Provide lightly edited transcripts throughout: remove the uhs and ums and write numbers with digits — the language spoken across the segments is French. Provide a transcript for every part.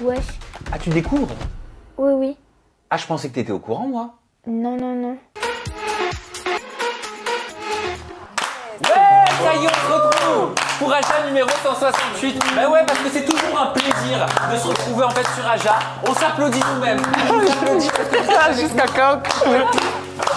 Wesh. Ah, tu découvres? Oui, oui. Ah, je pensais que t'étais au courant, moi. Non, non, non. Ouais, ça y est, on se retrouve pour Aja numéro 168. Bah ouais, parce que c'est toujours un plaisir de se retrouver en fait sur Aja. On s'applaudit nous-mêmes. On s'applaudit parce que vous avez Jusqu'à quand?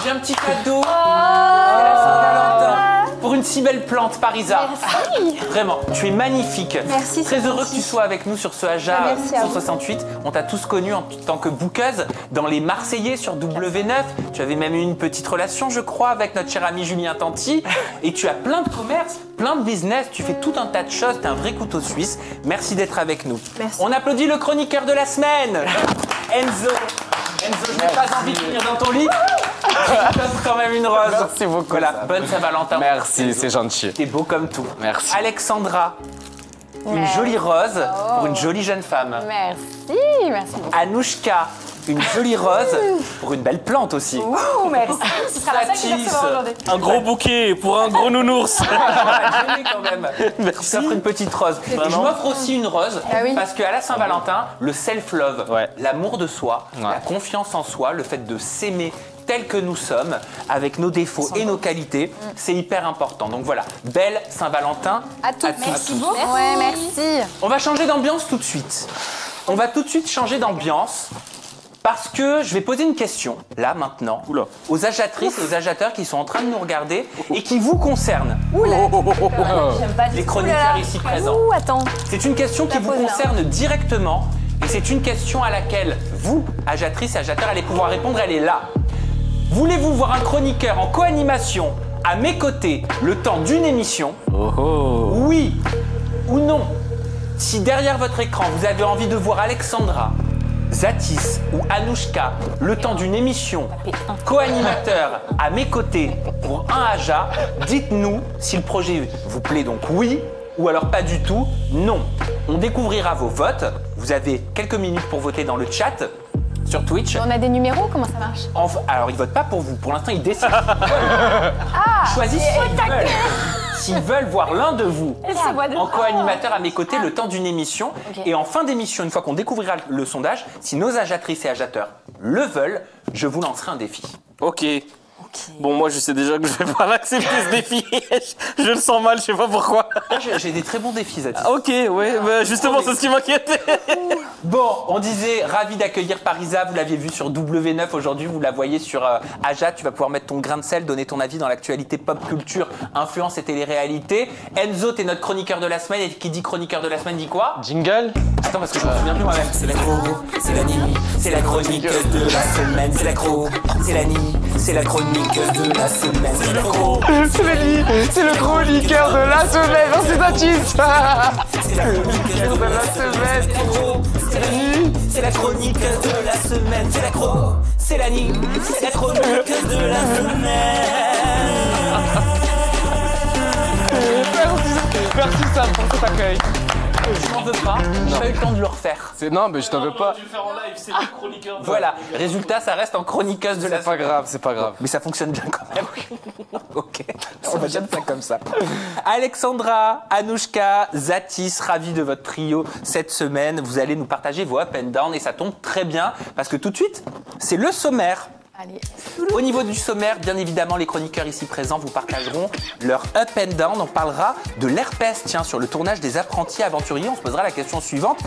J'ai un petit cadeau. C'est la Saint-Valentin. Pour une si belle plante, Parisa. Merci. Vraiment, tu es magnifique. Merci, Très c'est heureux gentil. que tu sois avec nous sur ce Aja Merci à vous. 168. On t'a tous connus en tant que bookeuse dans les Marseillais sur W9. Tu avais même eu une petite relation, je crois, avec notre cher ami Julien Tanti. Et tu as plein de commerces, plein de business. Tu fais tout un tas de choses. T'es un vrai couteau suisse. Merci d'être avec nous. Merci. On applaudit le chroniqueur de la semaine, Enzo. Enzo, je n'ai pas envie de finir dans ton lit. Je t'offre quand même une rose. Merci beaucoup. Voilà, bonne Saint-Valentin. Merci, c'est gentil. T'es beau comme tout. Merci. Alexandra, une Merci. jolie rose pour une jolie jeune femme. Merci, merci beaucoup. Anouchka, une jolie rose pour une belle plante aussi. Ouh, merci. Ce sera la seule qui Satis, recevra aujourd'hui. Un gros bouquet pour un gros nounours. Gêné quand même. Merci. Je t'offre une petite rose. Et je Vraiment m'offre aussi une rose Ah oui. parce qu'à la Saint-Valentin, le self-love, Ouais. l'amour de soi, la confiance en soi, le fait de s'aimer tel que nous sommes, avec nos défauts et nos qualités, c'est hyper important. Donc voilà, belle Saint-Valentin À toutes. Merci beaucoup. Ouais, merci. On va changer d'ambiance tout de suite. On va tout de suite changer d'ambiance parce que je vais poser une question, là, maintenant, Oula. aux agiatrices et aux agitateurs qui sont en train de nous regarder et qui vous concernent, J'aime pas du les tout. chroniqueurs Oulala. ici présents. Ouh, attends. C'est une question qui La vous pose, là. concerne directement et c'est une question à laquelle vous, agiatrices et agitateurs, allez pouvoir répondre, elle est là. Voulez-vous voir un chroniqueur en co-animation à mes côtés le temps d'une émission? Oh oh. Oui ou non? Si derrière votre écran, vous avez envie de voir Alexandra, Zatis ou Anouchka le temps d'une émission, co-animateur à mes côtés pour un Aja, dites-nous si le projet vous plaît, donc oui, ou alors pas du tout, non. On découvrira vos votes. Vous avez quelques minutes pour voter dans le chat sur Twitch. On a des numéros, comment ça marche? Alors, ils votent pas pour vous. Pour l'instant, ils décident. Choisissent s'ils veulent voir l'un de vous en co-animateur à mes côtés le temps d'une émission. Ok. Et en fin d'émission, une fois qu'on découvrira le sondage, si nos agiatrices et agitateurs le veulent, je vous lancerai un défi. Ok. Bon, moi, je sais déjà que je vais pas l'accepter ce défi. Je le sens mal, je sais pas pourquoi. J'ai des très bons défis, Zatis. Ok, ouais, bah, justement, c'est ce qui m'inquiétait. Bon, on disait ravi d'accueillir Parisa, vous l'aviez vu sur W9 aujourd'hui, vous la voyez sur Aja, tu vas pouvoir mettre ton grain de sel, donner ton avis dans l'actualité pop culture, influence et télé-réalité. Enzo, t'es notre chroniqueur de la semaine et qui dit chroniqueur de la semaine dit quoi? Jingle. Attends parce que je me souviens plus moi-même. C'est l'aggro, c'est la nuit, c'est la chronique de la semaine, c'est l'aggro, c'est la nuit, c'est la chronique de la semaine, c'est l'aggro. C'est le chroniqueur de la semaine. Non, c'est Zatis. C'est la chronique de la semaine, c'est l'aggro, c'est la nuit, c'est la chronique de la semaine, c'est l'aggro, c'est la nuit, c'est la chronique de la semaine. Merci Sam pour cet accueil. Je m'en veux pas, j'ai pas eu le temps de le refaire. Non, mais je t'en veux pas. Voilà, résultat, ça reste en chroniqueuse de la C'est pas semaine. grave, c'est pas grave. Mais ça fonctionne bien quand même. Ok, on va j'aime ça comme ça. Alexandra, Anouchka, Zatis, ravis de votre trio cette semaine. Vous allez nous partager vos up and down et ça tombe très bien parce que tout de suite, c'est le sommaire. Allez. Au niveau du sommaire, bien évidemment, les chroniqueurs ici présents vous partageront leur up and down. On parlera de l'herpès, tiens, sur le tournage des Apprentis Aventuriers. On se posera la question suivante.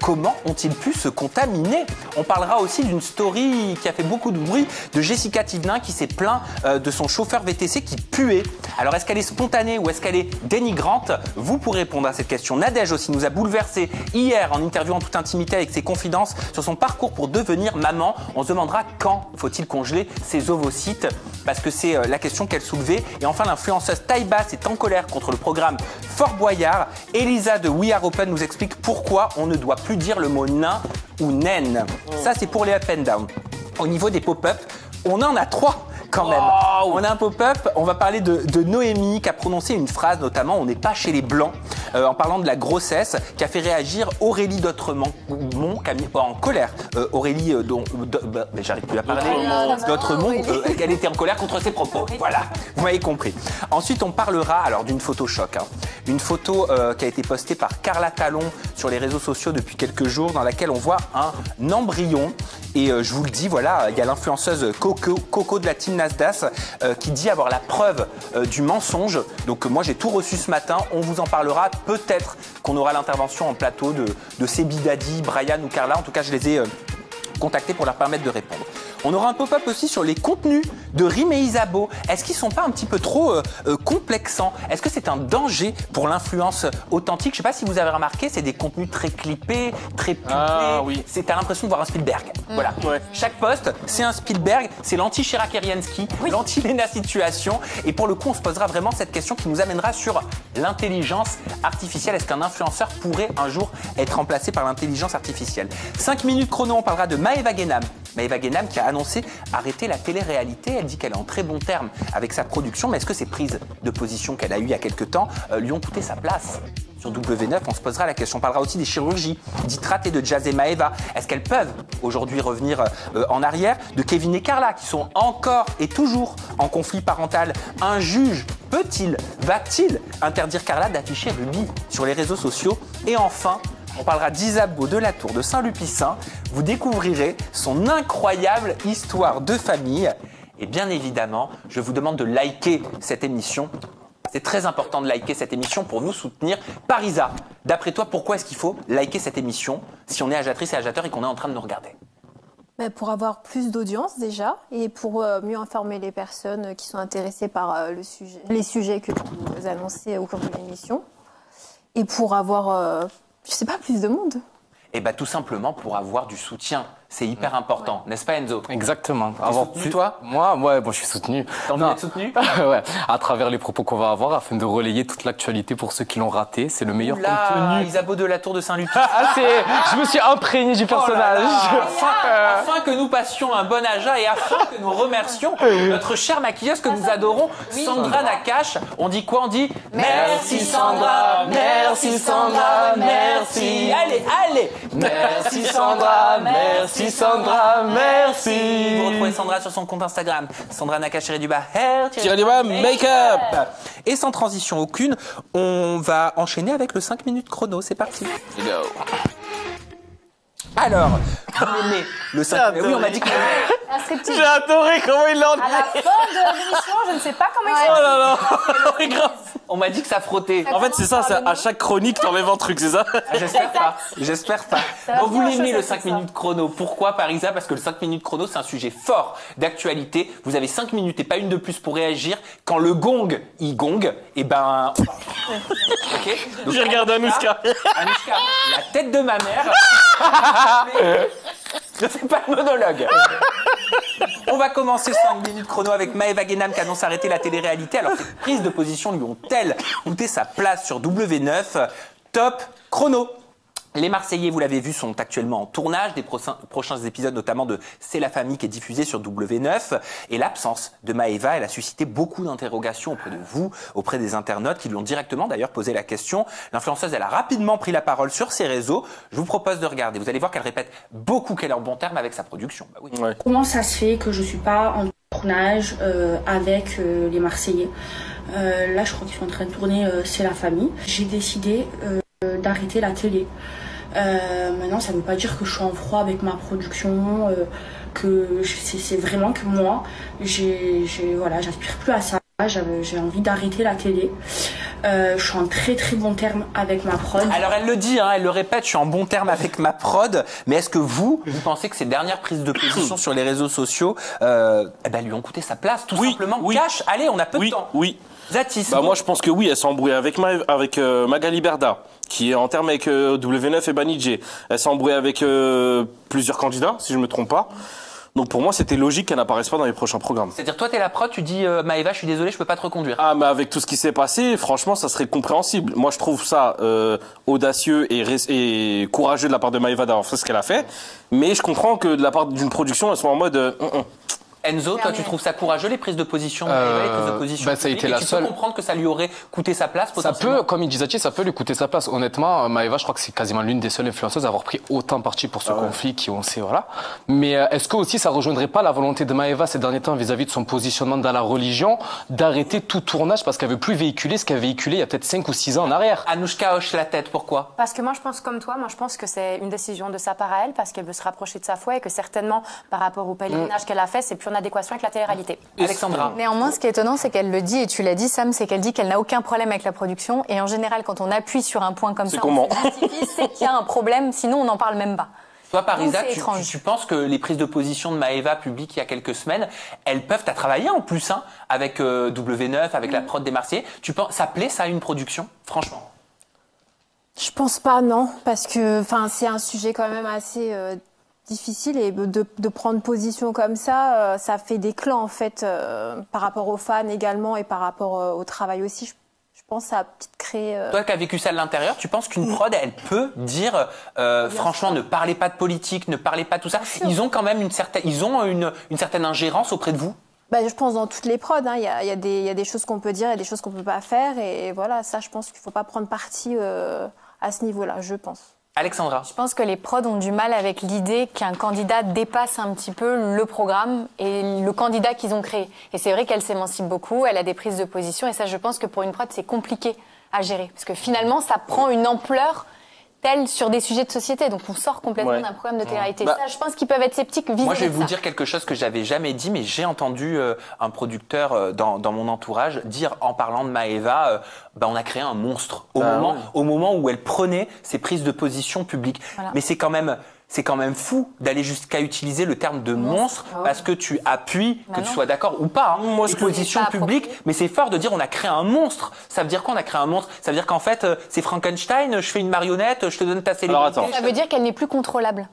Comment ont-ils pu se contaminer? On parlera aussi d'une story qui a fait beaucoup de bruit de Jessica Thivenin qui s'est plaint de son chauffeur VTC qui puait. Alors, est-ce qu'elle est spontanée ou est-ce qu'elle est dénigrante? Vous pourrez répondre à cette question. Nadège aussi nous a bouleversé hier en interviewant en toute intimité avec ses confidences sur son parcours pour devenir maman. On se demandera quand faut-il congeler ses ovocytes parce que c'est la question qu'elle soulevait. Et enfin, l'influenceuse Taille Basse est en colère contre le programme Fort Boyard. Elisa de We Are Open nous explique pourquoi on ne doit plus dire le mot nain ou naine. Ça, c'est pour les up and down. Au niveau des pop-up, on en a 3 quand même. On a un pop-up, on va parler de Noémie qui a prononcé une phrase, notamment « On n'est pas chez les Blancs ». en parlant de la grossesse, qui a fait réagir Aurélie d'Autremont, qui a mis en colère. Aurélie, j'arrive plus à parler, d'Autremont, elle était en colère contre ses propos. Voilà, vous m'avez compris. Ensuite, on parlera alors d'une photo choc. Une photo qui a été postée par Carla Talon sur les réseaux sociaux depuis quelques jours, dans laquelle on voit un embryon. Et je vous le dis, voilà, il y a l'influenceuse Coco de la team Nasdaq qui dit avoir la preuve du mensonge. Donc moi, j'ai tout reçu ce matin. On vous en parlera. Peut-être qu'on aura l'intervention en plateau de Sebi Dadi, Brian ou Carla. En tout cas, je les ai contactés pour leur permettre de répondre. On aura un pop-up aussi sur les contenus de Rim et Isabeau. Est-ce qu'ils ne sont pas un petit peu trop complexants? Est-ce que c'est un danger pour l'influence authentique? Je ne sais pas si vous avez remarqué, c'est des contenus très clippés, très pupés. Ah, oui. T'as l'impression de voir un Spielberg. Voilà. Ouais. Chaque poste, c'est un Spielberg, c'est l'anti-Chirac Erienski, l'anti-Léna Situation. Et pour le coup, on se posera vraiment cette question qui nous amènera sur l'intelligence artificielle. Est-ce qu'un influenceur pourrait un jour être remplacé par l'intelligence artificielle? 5 minutes chrono, on parlera de Maëva Guénam. Maëva Guénam qui a annoncé arrêter la télé-réalité. Elle dit qu'elle est en très bon terme avec sa production, mais est-ce que ces prises de position qu'elle a eues il y a quelques temps lui ont coûté sa place sur W9? On se posera la question. On parlera aussi des chirurgies dites ratées de Jazz et Maëva. Est-ce qu'elles peuvent aujourd'hui revenir en arrière? De Kevin et Carla qui sont encore et toujours en conflit parental. Un juge va-t-il interdire Carla d'afficher Ruby sur les réseaux sociaux? Et enfin, on parlera d'Isabeau de la Tour de Saint-Lupicin. Vous découvrirez son incroyable histoire de famille. Et bien évidemment, je vous demande de liker cette émission. C'est très important de liker cette émission pour nous soutenir. Parisa, d'après toi, pourquoi est-ce qu'il faut liker cette émission si on est agiatrice et agiateur et qu'on est en train de nous regarder? Pour avoir plus d'audience déjà et pour mieux informer les personnes qui sont intéressées par les sujets que vous annoncez au cours de l'émission. Et pour avoir... je sais pas, plus de monde. Et bien tout simplement pour avoir du soutien. C'est hyper important, n'est-ce pas Enzo? Exactement. Soutenu, toi? Moi, ouais, bon, je suis soutenu. T'as envie d'être soutenu? Ouais, à travers les propos qu'on va avoir afin de relayer toute l'actualité pour ceux qui l'ont raté. C'est le meilleur contenu. Isabeau de la Tour de Saint-Lupicin. Je me suis imprégné du personnage. Afin que nous passions un bon aja et afin que nous remercions notre chère maquilleuse que nous adorons, Sandra Nakache. On dit quoi? On dit merci Sandra, merci Sandra, merci. Allez. Merci Sandra, merci Sandra, merci. Vous retrouvez Sandra sur son compte Instagram, Sandra Nakache _hair make-up. Et sans transition aucune, on va enchaîner avec le 5 minutes chrono. C'est parti. Let's go. Alors, vous aimez le 5 minutes? Oui, on m'a dit que Un striptease. J'ai adoré comment il l'a À la fin de l'émission, je ne sais pas comment il Oh là là, c'est grave. on m'a dit que ça frottait. En fait, c'est ça, à chaque chronique, t'enlèves un truc, c'est ça? J'espère pas. va Bon, vous bien l'aimez chausser le 5 tout ça. minutes chrono. Pourquoi, Parisa? Parce que le 5 minutes chrono, c'est un sujet fort d'actualité. Vous avez 5 minutes et pas une de plus pour réagir. Quand le gong, il gong, et ben... Ok. Donc, J'ai regardé Anouchka. Anouchka, la tête de ma mère. Ne fais pas le monologue. On va commencer 5 minutes chrono avec Maëva Guénam qui annonce arrêter la télé-réalité. Alors, ces prises de position lui ont-elles coûté sa place sur W9? Top chrono. Les Marseillais, vous l'avez vu, sont actuellement en tournage des prochains épisodes, notamment de C'est la famille qui est diffusé sur W9. Et l'absence de Maëva, elle a suscité beaucoup d'interrogations auprès de vous, auprès des internautes qui lui ont directement d'ailleurs posé la question. L'influenceuse, elle a rapidement pris la parole sur ses réseaux. Je vous propose de regarder. Vous allez voir qu'elle répète beaucoup qu'elle est en bon terme avec sa production. Bah oui. Ouais. Comment ça se fait que je suis pas en tournage avec les Marseillais? Là, je crois qu'ils sont en train de tourner C'est la famille. J'ai décidé d'arrêter la télé. Maintenant, ça ne veut pas dire que je suis en froid avec ma production, c'est vraiment que moi, j'aspire plus à ça. J'ai envie d'arrêter la télé. Je suis en très très bon terme avec ma prod. Alors elle le dit, elle le répète, je suis en bon terme avec ma prod. Mais est-ce que vous pensez que ces dernières prises de position sur les réseaux sociaux lui ont coûté sa place, tout simplement? Cash, allez, on a peu de temps. Oui. Zatis. Moi, je pense que oui, elle s'est embrouillée avec Magali Berda, qui est en terme avec W9 et Banijé. Elle s'est embrouillée avec plusieurs candidats, si je me trompe pas. Donc pour moi, c'était logique qu'elle n'apparaisse pas dans les prochains programmes. C'est-à-dire, toi, t'es la prod, tu dis Maëva, je suis désolé, je peux pas te reconduire. Ah, mais avec tout ce qui s'est passé, franchement, ça serait compréhensible. Moi, je trouve ça audacieux et courageux de la part de Maëva d'avoir fait ce qu'elle a fait. Mais je comprends que de la part d'une production, elles sont en mode... Enzo, toi, tu trouves ça courageux, les prises de position de Maëva, les prises de position ça a été publiques, la et tu seule. peux comprendre que ça lui aurait coûté sa place, Ça potentiellement. peut, comme il disait, ça peut lui coûter sa place. Honnêtement, Maëva, je crois que c'est quasiment l'une des seules influenceuses à avoir pris autant parti pour ce conflit qui on sait, voilà. Mais est-ce que aussi ça rejoindrait pas la volonté de Maëva ces derniers temps vis-à-vis de son positionnement dans la religion, d'arrêter tout tournage parce qu'elle veut plus véhiculer ce qu'elle véhiculait il y a peut-être 5 ou 6 ans en arrière? Anouchka hoche la tête, pourquoi? Parce que moi, je pense comme toi. Moi, je pense que c'est une décision de sa part à elle, parce qu'elle veut se rapprocher de sa foi et que certainement, par rapport au pèlerinage qu'elle a fait, c'est plus en adéquation avec la télé-réalité. Alexandra. Néanmoins, ce qui est étonnant, c'est qu'elle le dit, et tu l'as dit, Sam, c'est qu'elle dit qu'elle n'a aucun problème avec la production. Et en général, quand on appuie sur un point comme ça, comment on se justifie, c'est qu'il y a un problème, sinon on n'en parle même pas. Toi, Parisa, Donc, c'est étrange. tu penses que les prises de position de Maëva publiques il y a quelques semaines, elles peuvent, t'as travaillé en plus, hein, avec W9, avec la prod des Marseillais. Tu penses, ça plaît, ça, à une production? Franchement. Je pense pas, non, parce que c'est un sujet quand même assez difficile et de prendre position comme ça, ça fait des clans en fait par rapport aux fans également et par rapport au travail aussi. Je pense que ça a peut-être créé. Toi qui as vécu ça de l'intérieur, tu penses qu'une prod, elle peut dire, franchement, ne parlez pas de politique, ne parlez pas de tout ça. Ils ont quand même une certaine ingérence auprès de vous. Je pense dans toutes les prods, hein, il y a des choses qu'on peut dire, il y a des choses qu'on peut pas faire et voilà, ça je pense qu'il faut pas prendre parti à ce niveau-là, je pense. Alexandra. Je pense que les prods ont du mal avec l'idée qu'un candidat dépasse un petit peu le programme et le candidat qu'ils ont créé. Et c'est vrai qu'elle s'émancipe beaucoup, elle a des prises de position et ça, je pense que pour une prod, c'est compliqué à gérer. Parce que finalement, ça prend une ampleur telle sur des sujets de société. Donc on sort complètement d'un programme de télé-réalité. Ça, je pense qu'ils peuvent être sceptiques vis-à-vis de ça. Moi, je vais vous dire quelque chose que j'avais jamais dit, mais j'ai entendu un producteur dans mon entourage dire, en parlant de Maëva, on a créé un monstre au moment où elle prenait ses prises de position publiques. Voilà. Mais c'est quand même fou d'aller jusqu'à utiliser le terme de monstre parce que tu appuies, que tu sois d'accord ou pas, Moi, les positions pas publiques. Mais c'est fort de dire on a créé un monstre. Ça veut dire quoi, on a créé un monstre? Ça veut dire qu'en fait, c'est Frankenstein, je fais une marionnette, je te donne ta célébrité. attends. Ça veut dire qu'elle n'est plus contrôlable.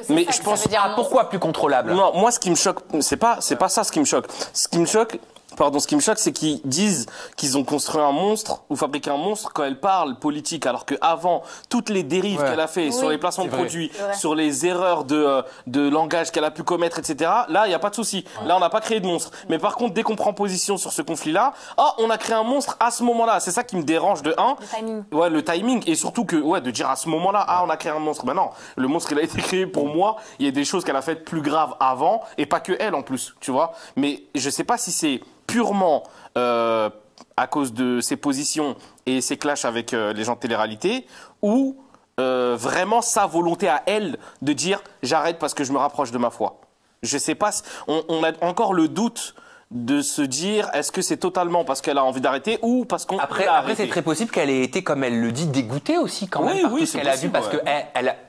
Mais je pense. Pourquoi plus contrôlable? Non, moi, ce qui me choque, c'est pas ça ce qui me choque. Ce qui me choque, c'est qu'ils disent qu'ils ont construit un monstre ou fabriqué un monstre quand elle parle politique, alors que avant toutes les dérives qu'elle a fait sur les placements de produits, sur les erreurs de langage qu'elle a pu commettre, etc. Là, il y a pas de souci. Là, on n'a pas créé de monstre. Mais par contre, dès qu'on prend position sur ce conflit-là, on a créé un monstre à ce moment-là. C'est ça qui me dérange de un. Le timing. Ouais, le timing et surtout que de dire à ce moment-là, on a créé un monstre. Ben non, le monstre il a été créé pour moi. Il y a des choses qu'elle a faites plus graves avant et pas que elle en plus, tu vois. Mais je sais pas si c'est purement à cause de ses positions et ses clashs avec les gens de télé-réalité ou vraiment sa volonté à elle de dire j'arrête parce que je me rapproche de ma foi. Je sais pas, on a encore le doute de se dire est-ce que c'est totalement parce qu'elle a envie d'arrêter ou parce qu'on Après, c'est très possible qu'elle ait été, comme elle le dit, dégoûtée aussi quand même par tout ce qu'elle a vu, parce que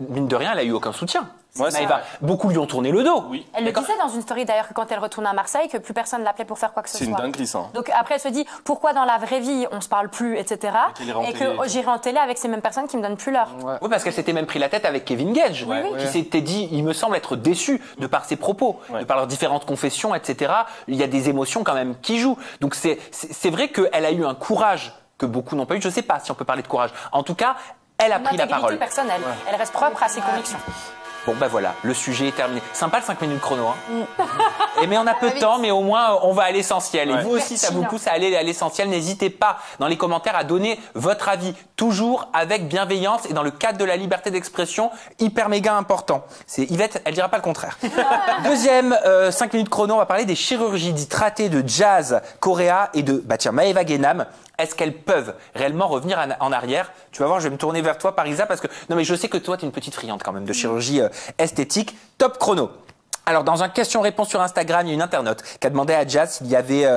mine de rien, elle a eu aucun soutien. Maëva, beaucoup lui ont tourné le dos. Oui. Elle le disait dans une story d'ailleurs que quand elle retourne à Marseille, que plus personne l'appelait pour faire quoi que ce soit. C'est une dinguerie ça. Donc après elle se dit pourquoi dans la vraie vie on se parle plus, etc. Et que j'irai en télé avec ces mêmes personnes qui me donnent plus l'heure. Oui, parce qu'elle s'était même pris la tête avec Kevin Gage, qui s'était dit, il me semble être déçu de par ses propos, de par leurs différentes confessions, etc. Il y a des émotions quand même qui jouent. Donc c'est vrai qu'elle a eu un courage que beaucoup n'ont pas eu. Je sais pas si on peut parler de courage. En tout cas, elle a pris la parole. Personnelle. Elle reste propre à ses convictions. Bon, voilà, le sujet est terminé. Sympa le 5 minutes chrono, hein. Mais on a peu de temps, mais au moins, on va à l'essentiel. Et vous aussi, ça vous pousse à aller à l'essentiel. N'hésitez pas, dans les commentaires, à donner votre avis. Toujours avec bienveillance et dans le cadre de la liberté d'expression, hyper méga important. C'est Yvette, elle dira pas le contraire. Deuxième 5 minutes chrono, on va parler des chirurgies dites ratées de Jazz Correa et de, Maëva Guénam. Est-ce qu'elles peuvent réellement revenir en arrière? Tu vas voir, je vais me tourner vers toi, Parisa, parce que non, mais je sais que toi, tu es une petite friande quand même de chirurgie esthétique. Top chrono. Alors, dans un question-réponse sur Instagram, il y a une internaute qui a demandé à Jazz s'il n'y avait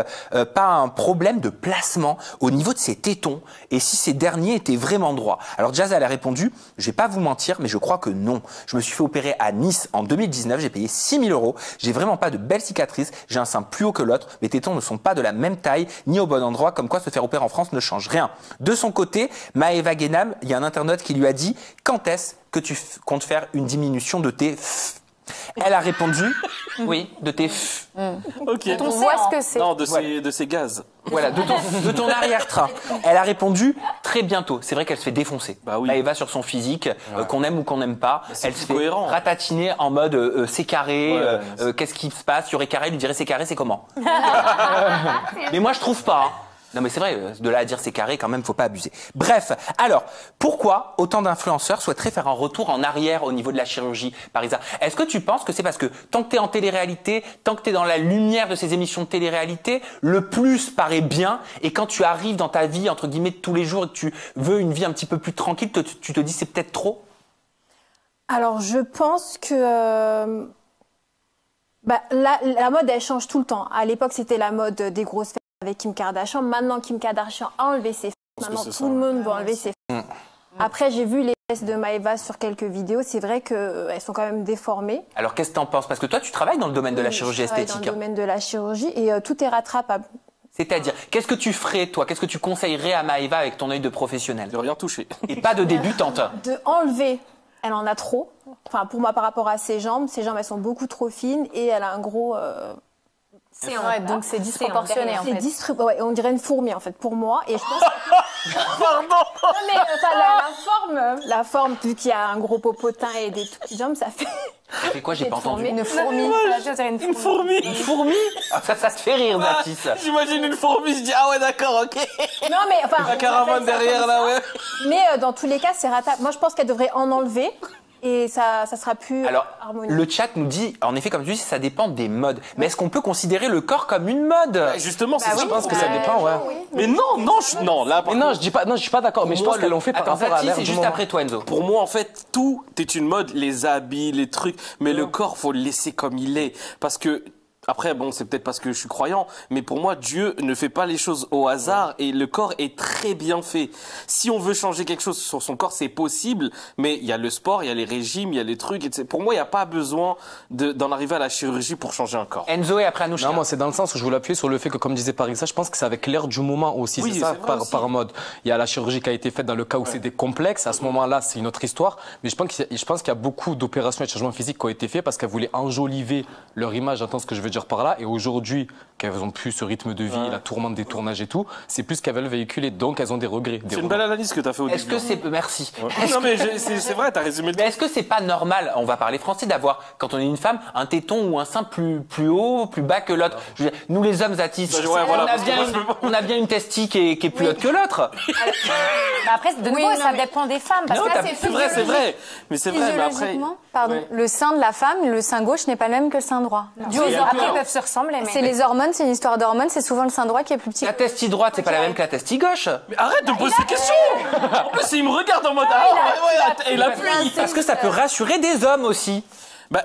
pas un problème de placement au niveau de ses tétons et si ces derniers étaient vraiment droits. Alors, Jazz, elle a répondu « Je vais pas vous mentir, mais je crois que non. Je me suis fait opérer à Nice en 2019, j'ai payé 6 000 €. J'ai vraiment pas de belles cicatrices, j'ai un sein plus haut que l'autre. Mes tétons ne sont pas de la même taille ni au bon endroit, comme quoi se faire opérer en France ne change rien. » De son côté, Maëva Guénam, il y a un internaute qui lui a dit « Quand est-ce que tu comptes faire une diminution de tes Elle a répondu, oui, de tes Ok. On voit ce que c'est. Non, de ces gaz. voilà, de ton arrière-train. Elle a répondu très bientôt. C'est vrai qu'elle se fait défoncer. Bah oui. Maëva sur son physique, qu'on aime ou qu'on n'aime pas. c'est Elle se plus fait cohérent. ratatiner en mode c'est carré, Ouais, qu'est-ce qui se passe? Yuri Carré lui dirait c'est carré, c'est comment? Mais moi je trouve pas. Hein. Non mais c'est vrai, de là à dire c'est carré quand même, faut pas abuser. Bref, alors, pourquoi autant d'influenceurs souhaiteraient faire un retour en arrière au niveau de la chirurgie, Parisa? Est-ce que tu penses que c'est parce que tant que t'es en télé-réalité, tant que t'es dans la lumière de ces émissions de télé-réalité, le plus paraît bien, et quand tu arrives dans ta vie, entre guillemets, de tous les jours, et que tu veux une vie un petit peu plus tranquille, tu te dis c'est peut-être trop? Alors, je pense que la mode, elle change tout le temps. À l'époque, c'était la mode des grosses fesses avec Kim Kardashian. Maintenant, Kim Kardashian a enlevé ses fesses. Maintenant, tout le monde veut enlever ses fesses. Après, j'ai vu les fesses de Maëva sur quelques vidéos. C'est vrai qu'elles sont quand même déformées. Alors qu'est-ce que t'en penses? Parce que toi, tu travailles dans le domaine de la chirurgie Je travaille esthétique. dans le domaine de la chirurgie et tout est rattrapable. C'est-à-dire, qu'est-ce que tu ferais, toi? Qu'est-ce que tu conseillerais à Maëva avec ton œil de professionnel? De rien toucher. Et pas de débutante. De enlever, elle en a trop. Enfin, pour moi, par rapport à ses jambes, elles sont beaucoup trop fines et elle a un gros... Ouais, donc c'est disproportionné en fait. Ouais, on dirait une fourmi en fait pour moi et je pense Pardon. non, mais la forme vu qu'il y a un gros popotin et des tout petites jambes, ça fait Ça fait quoi? J'ai pas entendu. Une fourmi. Une fourmi. Une fourmi? Ah, ça te fait rire, Baptiste. J'imagine une fourmi, je dis ah ouais d'accord, ok. non mais enfin La caravane derrière là, ouais. mais dans tous les cas c'est ratable. Moi je pense qu'elle devrait en enlever et ça sera plus Alors, harmonieux. le chat nous dit, en effet, comme tu dis, ça dépend des modes. Mais est-ce qu'on peut considérer le corps comme une mode? Justement, c'est Je pense que ça dépend, ouais. Mais non, là. Mais non, je suis pas d'accord, mais je pense qu'elles l'ont fait par Attends, rapport à Zati, l'air c'est du juste moment. après toi, Enzo. Pour moi, en fait, tout est une mode, les habits, les trucs, mais le corps, faut le laisser comme il est, parce que après, bon, c'est peut-être parce que je suis croyant, mais pour moi, Dieu ne fait pas les choses au hasard et le corps est très bien fait. Si on veut changer quelque chose sur son corps, c'est possible, mais il y a le sport, il y a les régimes, il y a les trucs, etc. Pour moi, il n'y a pas besoin d'en arriver à la chirurgie pour changer un corps. Enzo et après Anouchka. Non, moi, c'est dans le sens où je voulais appuyer sur le fait que, comme disait Parisa, je pense que c'est avec l'air du moment aussi. Oui, c'est ça, c'est vrai aussi. par mode. Il y a la chirurgie qui a été faite dans le cas où c'est des complexes. À ce moment-là, c'est une autre histoire. Mais je pense qu'il y a beaucoup d'opérations et de changements physiques qui ont été faits parce qu'elles voulaient enjoliver leur image, j'entends ce que je veux dire par là. Et aujourd'hui, qu'elles ont plus ce rythme de vie, la tourmente des tournages et tout, c'est plus ce qu'elles veulent véhiculer. Donc, elles ont des regrets. C'est une belle analyse que tu as fait au début. Est-ce que c'est... Merci. Ouais. Non, mais c'est vrai, t'as résumé le Mais est-ce que c'est pas normal, on va parler français, d'avoir, quand on est une femme, un téton ou un sein plus haut, plus bas que l'autre? Je veux dire, nous les hommes, Zatis, Ouais, voilà, on, a parce que bien, moi, je peux pas. on a bien une testique qui est plus haute que l'autre. Bah après, de nouveau, ça dépend des femmes. Parce Non, que là, t'as- C'est vrai. Mais c'est vrai, mais après. Physiologiquement, pardon, le sein de la femme, le sein gauche n'est pas le même que le sein droit. Dû aux Il y a hormones. Après, ils peuvent se ressembler, mais... C'est les hormones, c'est une histoire d'hormones, c'est souvent le sein droit qui est plus petit. La testie droite, c'est pas la même que la testie gauche. Mais arrête de me poser ces questions. En plus, il me regarde en mode il appuie. Parce que ça peut rassurer des hommes aussi. Bah,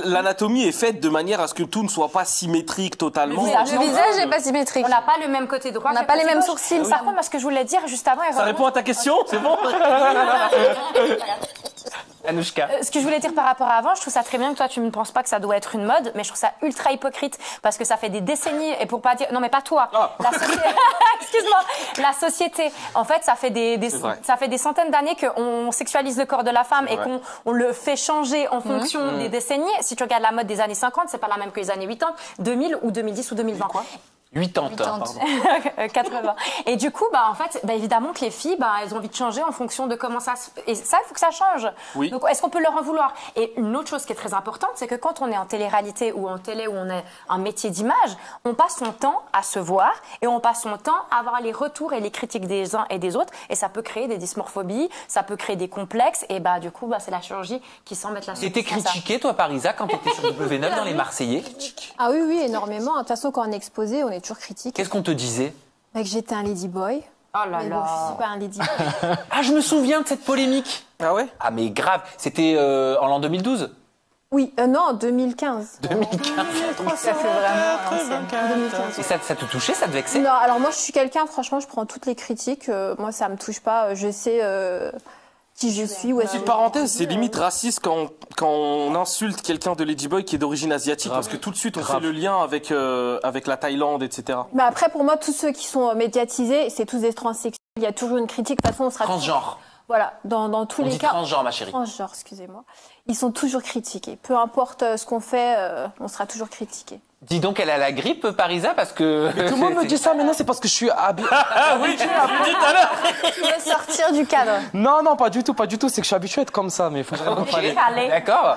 l'anatomie est faite de manière à ce que tout ne soit pas symétrique totalement. Le visage n'est pas symétrique. On n'a pas le même côté droit. On n'a que pas le les côté mêmes gauche. sourcils. Par contre, moi, ce que je voulais dire juste avant... Ça répond à ta question, c'est bon? Anouchka. Ce que je voulais dire par rapport à avant, je trouve ça très bien que toi tu ne penses pas que ça doit être une mode, mais je trouve ça ultra hypocrite parce que ça fait des décennies et pour pas dire non mais pas toi, la société, excuse-moi, la société. En fait, ça fait des centaines d'années qu'on sexualise le corps de la femme et qu'on le fait changer en fonction des décennies. Si tu regardes la mode des années 50, c'est pas la même que les années 80, 2000 ou 2010 ou 2020. 80. 80. Et du coup, bah, en fait, bah, évidemment que les filles, bah, elles ont envie de changer en fonction de comment ça se... Et ça, il faut que ça change. Oui. Donc, est-ce qu'on peut leur en vouloir? Et une autre chose qui est très importante, c'est que quand on est en télé-réalité ou en télé où on a un métier d'image, on passe son temps à se voir et on passe son temps à avoir les retours et les critiques des uns et des autres. Et ça peut créer des dysmorphobies, ça peut créer des complexes. Et bah, du coup, bah, c'est la chirurgie qui semble être la solution. T'étais critiqué, toi, Parisa, quand t'étais sur W9 dans les Marseillais? Ah oui, énormément. De toute façon, quand on est exposé, on est toujours critique. Qu'est-ce qu'on te disait? Que j'étais un ladyboy. Oh là Mais bon, je suis pas un ladyboy. Ah, je me souviens de cette polémique. Ah ouais? Ah, mais grave. C'était en l'an 2012? Oui, non, 2015. 2015. Ça fait vraiment... 2015. Et ça te touchait, ça te vexait? Non, alors moi, je suis quelqu'un, franchement, je prends toutes les critiques. Moi, ça me touche pas. Je sais qui je suis. Où est-ce Petite que parenthèse, c'est limite raciste quand on insulte quelqu'un de Ladyboy qui est d'origine asiatique, Grave. parce que tout de suite on fait le lien avec la Thaïlande, etc. Mais après, pour moi, tous ceux qui sont médiatisés, c'est tous des transsexuels. Il y a toujours une critique. De toute façon, on sera Transgenre. Voilà, dans tous On les dit cas. transgenre, ma chérie. Transgenre, excusez-moi. Ils sont toujours critiqués. Peu importe ce qu'on fait, on sera toujours critiqué. Dis donc, elle a la grippe, Parisa, parce que... Tout le monde me dit ça, mais non, c'est parce que je suis habitué. Ah oui, tu l'as dit tout à l'heure. Tu veux sortir du cadre. Non, non, pas du tout, pas du tout. C'est que je suis habitué à être comme ça, mais il faut vraiment Ok, Allez. d'accord.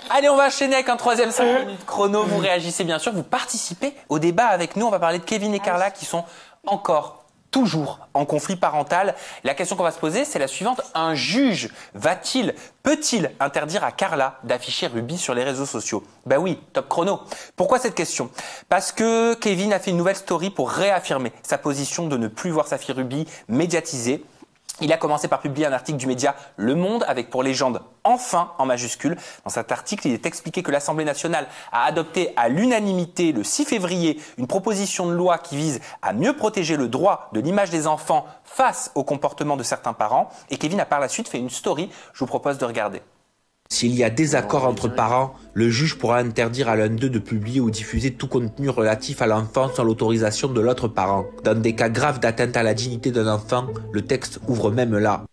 Allez, on va enchaîner avec un troisième 5 minutes chrono. Vous réagissez bien sûr, vous participez au débat avec nous. On va parler de Kevin et Carla qui sont encore toujours en conflit parental. La question qu'on va se poser, c'est la suivante. Un juge peut-il interdire à Carla d'afficher Ruby sur les réseaux sociaux? Ben oui, top chrono. Pourquoi cette question? Parce que Kevin a fait une nouvelle story pour réaffirmer sa position de ne plus voir sa fille Ruby médiatisée. Il a commencé par publier un article du média Le Monde avec pour légende « Enfin » en majuscule. Dans cet article, il est expliqué que l'Assemblée nationale a adopté à l'unanimité le 6 février une proposition de loi qui vise à mieux protéger le droit de l'image des enfants face au comportement de certains parents. Et Kevin a par la suite fait une story. Je vous propose de regarder. S'il y a désaccord entre parents, le juge pourra interdire à l'un d'eux de publier ou diffuser tout contenu relatif à l'enfant sans l'autorisation de l'autre parent. Dans des cas graves d'atteinte à la dignité d'un enfant, le texte ouvre même là.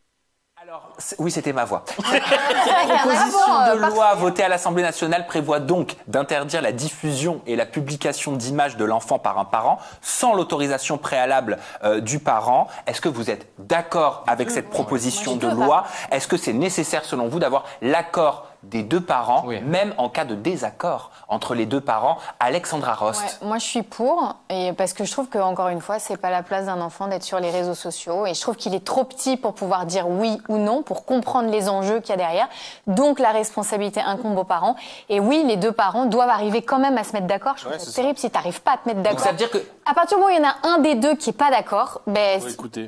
Oui, c'était ma voix. Cette proposition de loi votée à l'Assemblée nationale prévoit donc d'interdire la diffusion et la publication d'images de l'enfant par un parent sans l'autorisation préalable du parent. Est-ce que vous êtes d'accord avec cette proposition de loi? Est-ce que c'est nécessaire selon vous d'avoir l'accord des deux parents, même en cas de désaccord entre les deux parents? Alexandra Rost. Ouais, moi, je suis pour, et parce que je trouve que encore une fois, c'est pas la place d'un enfant d'être sur les réseaux sociaux, et je trouve qu'il est trop petit pour pouvoir dire oui ou non, pour comprendre les enjeux qu'il y a derrière. Donc, la responsabilité incombe aux parents. Et oui, les deux parents doivent arriver quand même à se mettre d'accord. Je trouve ça terrible si t'arrives pas à te mettre d'accord. Donc, ça veut dire que à partir du moment où il y en a un des deux qui est pas d'accord, ben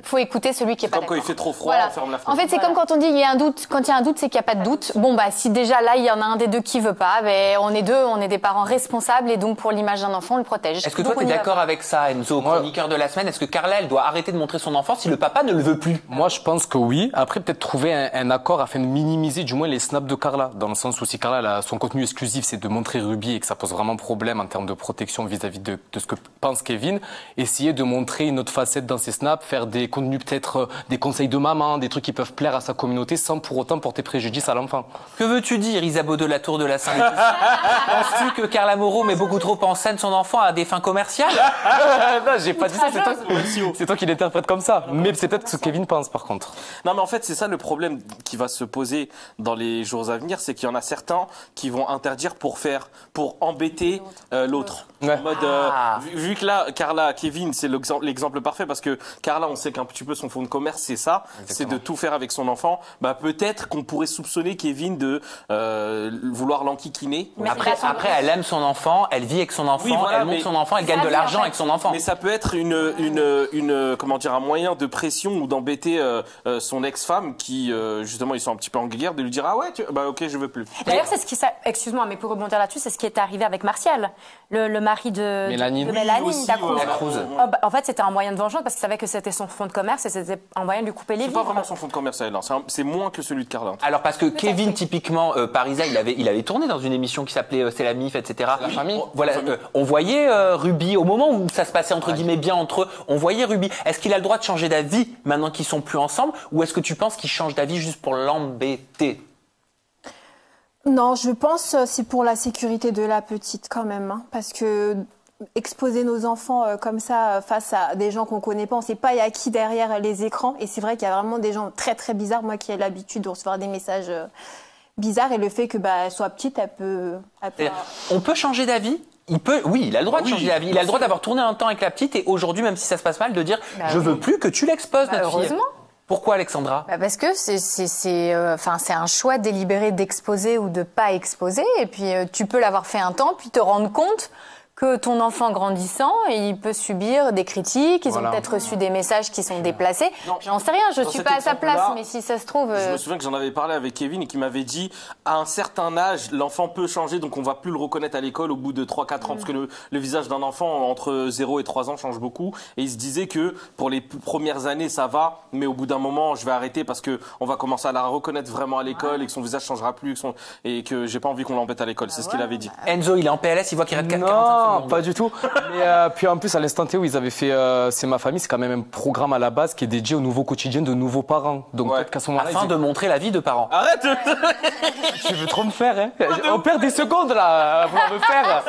faut écouter celui qui est pas d'accord. Comme quand il fait trop froid, on ferme la fenêtre. En fait, c'est comme quand on dit il y a un doute. Quand il y a un doute, c'est qu'il y a pas de doute. Bon bah si déjà là il y en a un des deux qui veut pas, ben on est des parents responsables et donc pour l'image d'un enfant, on le protège. Est-ce que toi, tu es d'accord avec ça, Enzo, chroniqueur de la semaine? Est-ce que Carla, elle doit arrêter de montrer son enfant si le papa ne le veut plus? Moi, je pense que oui. Après, peut-être trouver un accord afin de minimiser du moins les snaps de Carla. Dans le sens où si Carla, son contenu exclusif, c'est de montrer Ruby et que ça pose vraiment problème en termes de protection vis-à-vis de ce que pense Kevin, essayer de montrer une autre facette dans ses snaps, faire des contenus peut-être des conseils de maman, des trucs qui peuvent plaire à sa communauté sans pour autant porter préjudice à l'enfant. Que veux-tu dire, Isabeau de la Tour de la Sainte-Lucie? Penses-tu que Carla Moreau met beaucoup trop en scène son enfant à des fins commerciales? Non, j'ai pas dit ça, c'est toi qui l'interprète comme ça. Mais c'est peut-être ce que Kevin pense par contre. Non, mais en fait, c'est ça le problème qui va se poser dans les jours à venir, c'est qu'il y en a certains qui vont interdire pour embêter l'autre. Ouais. En mode, vu que là, Carla, Kevin, c'est l'exemple parfait parce que Carla, on sait qu'un petit peu son fond de commerce, c'est ça, c'est de tout faire avec son enfant. Bah peut-être qu'on pourrait soupçonner Kevin de vouloir l'enquiquiner. Après, elle aime son enfant, elle vit avec son enfant, oui, voilà, elle monte son enfant, elle gagne de l'argent avec son enfant. Mais ça peut être comment dire, un moyen de pression ou d'embêter son ex-femme qui justement ils sont un petit peu en guerre, de lui dire ah ouais, bah ok, je veux plus. D'ailleurs, c'est ce qui, excuse-moi, mais pour rebondir là-dessus, c'est ce qui est arrivé avec Martial, le mari de Mélanie, Dacruz. En fait, c'était un moyen de vengeance parce qu'il savait que c'était son fonds de commerce et c'était un moyen de lui couper les C'est vivres. pas vraiment son fonds de commerce à elle, c'est moins que celui de Carla. Alors parce que Kevin, typiquement, Parisa, il avait tourné dans une émission qui s'appelait C'est la MIF, etc. La famille. Voilà, on voyait Ruby au moment où ça se passait entre guillemets bien entre eux. On voyait Ruby. Est-ce qu'il a le droit de changer d'avis maintenant qu'ils sont plus ensemble, ou est-ce que tu penses qu'il change d'avis juste pour l'embêter? Non, je pense c'est pour la sécurité de la petite quand même, hein, parce que exposer nos enfants comme ça face à des gens qu'on connaît pas, on sait pas il y a qui derrière les écrans, et c'est vrai qu'il y a vraiment des gens très très bizarres. Moi qui ai l'habitude de recevoir des messages bizarres, et le fait que elle soit petite, elle peut... On peut changer d'avis? Oui, il a le droit de changer d'avis. Il a le droit d'avoir tourné un temps avec la petite et aujourd'hui, même si ça se passe mal, de dire je veux plus que tu l'exposes, notre fille. Heureusement. Pourquoi, Alexandra? Parce que c'est un choix délibéré d'exposer ou de pas exposer, et puis tu peux l'avoir fait un temps, puis te rendre compte que ton enfant grandissant, il peut subir des critiques, ils ont peut-être reçu des messages qui sont déplacés. J'en sais rien, je suis pas à sa place, mais si ça se trouve... Je me souviens que j'en avais parlé avec Kevin et qui m'avait dit à un certain âge, l'enfant peut changer, donc on va plus le reconnaître à l'école au bout de 3-4 ans, parce que le visage d'un enfant entre 0 et 3 ans change beaucoup, et il se disait que pour les premières années ça va, mais au bout d'un moment je vais arrêter parce que on va commencer à la reconnaître vraiment à l'école et que son visage changera plus et que j'ai pas envie qu'on l'embête à l'école, c'est ce qu'il avait dit. Enzo, il est en PLS, il voit qu'il reste 45 Non, pas du tout. Mais puis en plus, à l'instant T où ils avaient fait C'est ma famille, c'est quand même un programme à la base qui est dédié au nouveau quotidien de nouveaux parents. Donc peut-être qu'à ce moment-là, Afin de montrer la vie de parents. Arrête. tu veux trop me faire, hein. On perd des secondes là, pour me faire.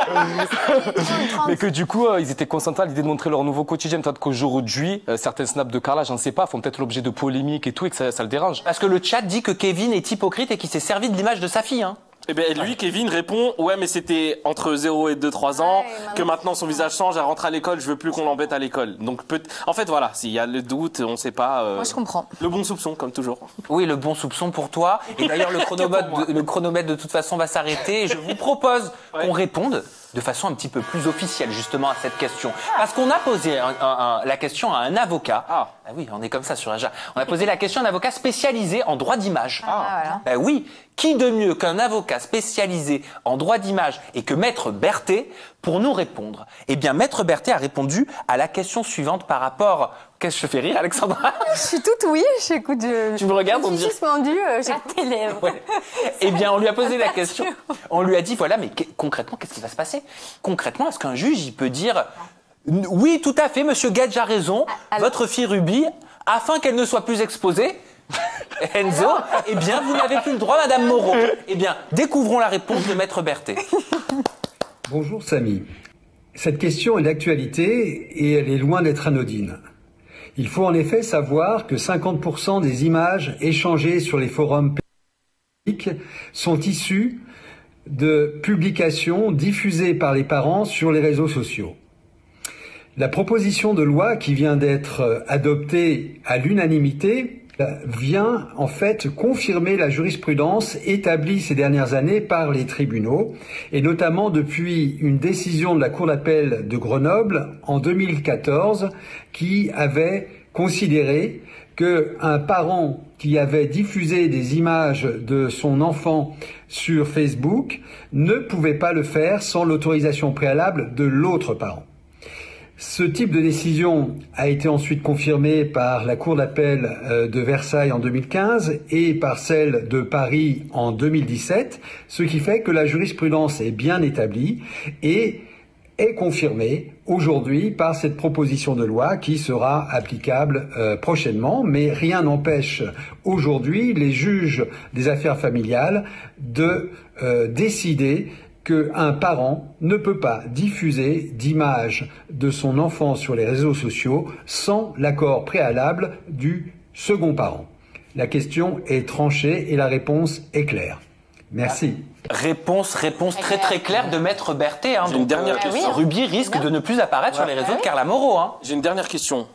Mais que du coup, ils étaient concentrés à l'idée de montrer leur nouveau quotidien. Peut-être qu'aujourd'hui, certains snaps de Carla, j'en sais pas, font peut-être l'objet de polémiques et tout, et que ça le dérange. Parce que le chat dit que Kevin est hypocrite et qu'il s'est servi de l'image de sa fille. Hein. Eh ben lui, Kevin répond ouais mais c'était entre 0 et 2-3 ans que maintenant son visage change, elle rentre à l'école, je veux plus qu'on l'embête à l'école. Donc en fait voilà, s'il y a le doute, on sait pas. Moi je comprends. Le bon soupçon comme toujours. Oui, le bon soupçon pour toi. Et d'ailleurs le chronomètre de toute façon va s'arrêter. Et je vous propose qu'on réponde de façon un petit peu plus officielle justement à cette question. Parce qu'on a posé la question à un avocat. Ah oui, on est comme ça sur Aja. On a posé la question à un avocat spécialisé en droit d'image. Voilà. Ben oui, qui de mieux qu'un avocat spécialisé en droit d'image et que Maître Berthet pour nous répondre? Eh bien, Maître Berthet a répondu à la question suivante par rapport... Qu'est-ce que je fais rire, Alexandra? Je suis toute oui, j'écoute. Tu me regardes, on me dit... Je suis suspendue, j'ai tes lèvres. Ouais. Eh bien, on lui a posé la question. On lui a dit, voilà, mais concrètement, qu'est-ce qui va se passer? Concrètement, est-ce qu'un juge, il peut dire... Oui, tout à fait, Monsieur Gage a raison. Votre fille Ruby, afin qu'elle ne soit plus exposée... Enzo, eh bien, vous n'avez plus le droit, Madame Moreau. Eh bien, découvrons la réponse de Maître Berthet. Bonjour Samy. Cette question est d'actualité et elle est loin d'être anodine. Il faut en effet savoir que 50% des images échangées sur les forums publics sont issues de publications diffusées par les parents sur les réseaux sociaux. La proposition de loi qui vient d'être adoptée à l'unanimité vient en fait confirmer la jurisprudence établie ces dernières années par les tribunaux et notamment depuis une décision de la Cour d'appel de Grenoble en 2014 qui avait considéré qu'un parent qui avait diffusé des images de son enfant sur Facebook ne pouvait pas le faire sans l'autorisation préalable de l'autre parent. Ce type de décision a été ensuite confirmé par la Cour d'appel de Versailles en 2015 et par celle de Paris en 2017, ce qui fait que la jurisprudence est bien établie et est confirmée aujourd'hui par cette proposition de loi qui sera applicable prochainement, mais rien n'empêche aujourd'hui les juges des affaires familiales de décider qu'un parent ne peut pas diffuser d'images de son enfant sur les réseaux sociaux sans l'accord préalable du second parent. La question est tranchée et la réponse est claire. Merci. Réponse très très claire de Maître Berthet. Hein. J'ai une dernière question. Ruby risque de ne plus apparaître sur les réseaux de Carla Moreau. Hein. J'ai une dernière question.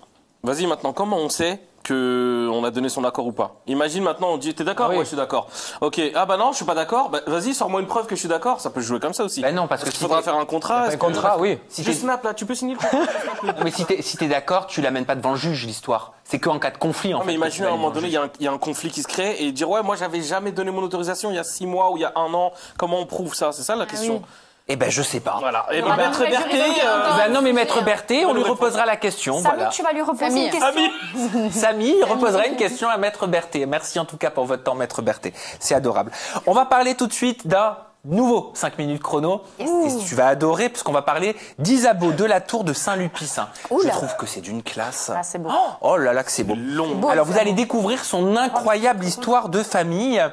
Vas-y maintenant, comment on sait qu'on a donné son accord ou pas? Imagine maintenant, on dit t'es d'accord? Ouais, je suis d'accord. Ok, ah bah non, je suis pas d'accord. Bah, vas-y, sors-moi une preuve que je suis d'accord. Ça peut jouer comme ça aussi. Bah non, parce que qu'il faudra faire un contrat. Un contrat, oui. Si tu snap là, tu peux signer le contrat. Mais si t'es d'accord, tu l'amènes pas devant le juge l'histoire. C'est qu'en cas de conflit en fait. Mais imagine à un moment donné, il y a un conflit qui se crée et dire ouais, moi j'avais jamais donné mon autorisation il y a 6 mois ou il y a 1 an. Comment on prouve ça? C'est ça la question. Oui. Eh ben je sais pas. Voilà. Et ben Maître Berthet. Non mais Maître Berthet, on lui reposera la question. Samy, voilà. tu vas lui reposer une question. Samy reposera une question à Maître Berthet. Merci en tout cas pour votre temps, Maître Berthet. C'est adorable. On va parler tout de suite d'un nouveau 5 minutes chrono. Et tu vas adorer puisqu'on va parler d'Isabeau de la Tour de Saint-Lupicin. Je trouve que c'est d'une classe. Ah, c'est beau. Oh là là que c'est beau. Long. Alors vous allez découvrir son incroyable histoire de famille.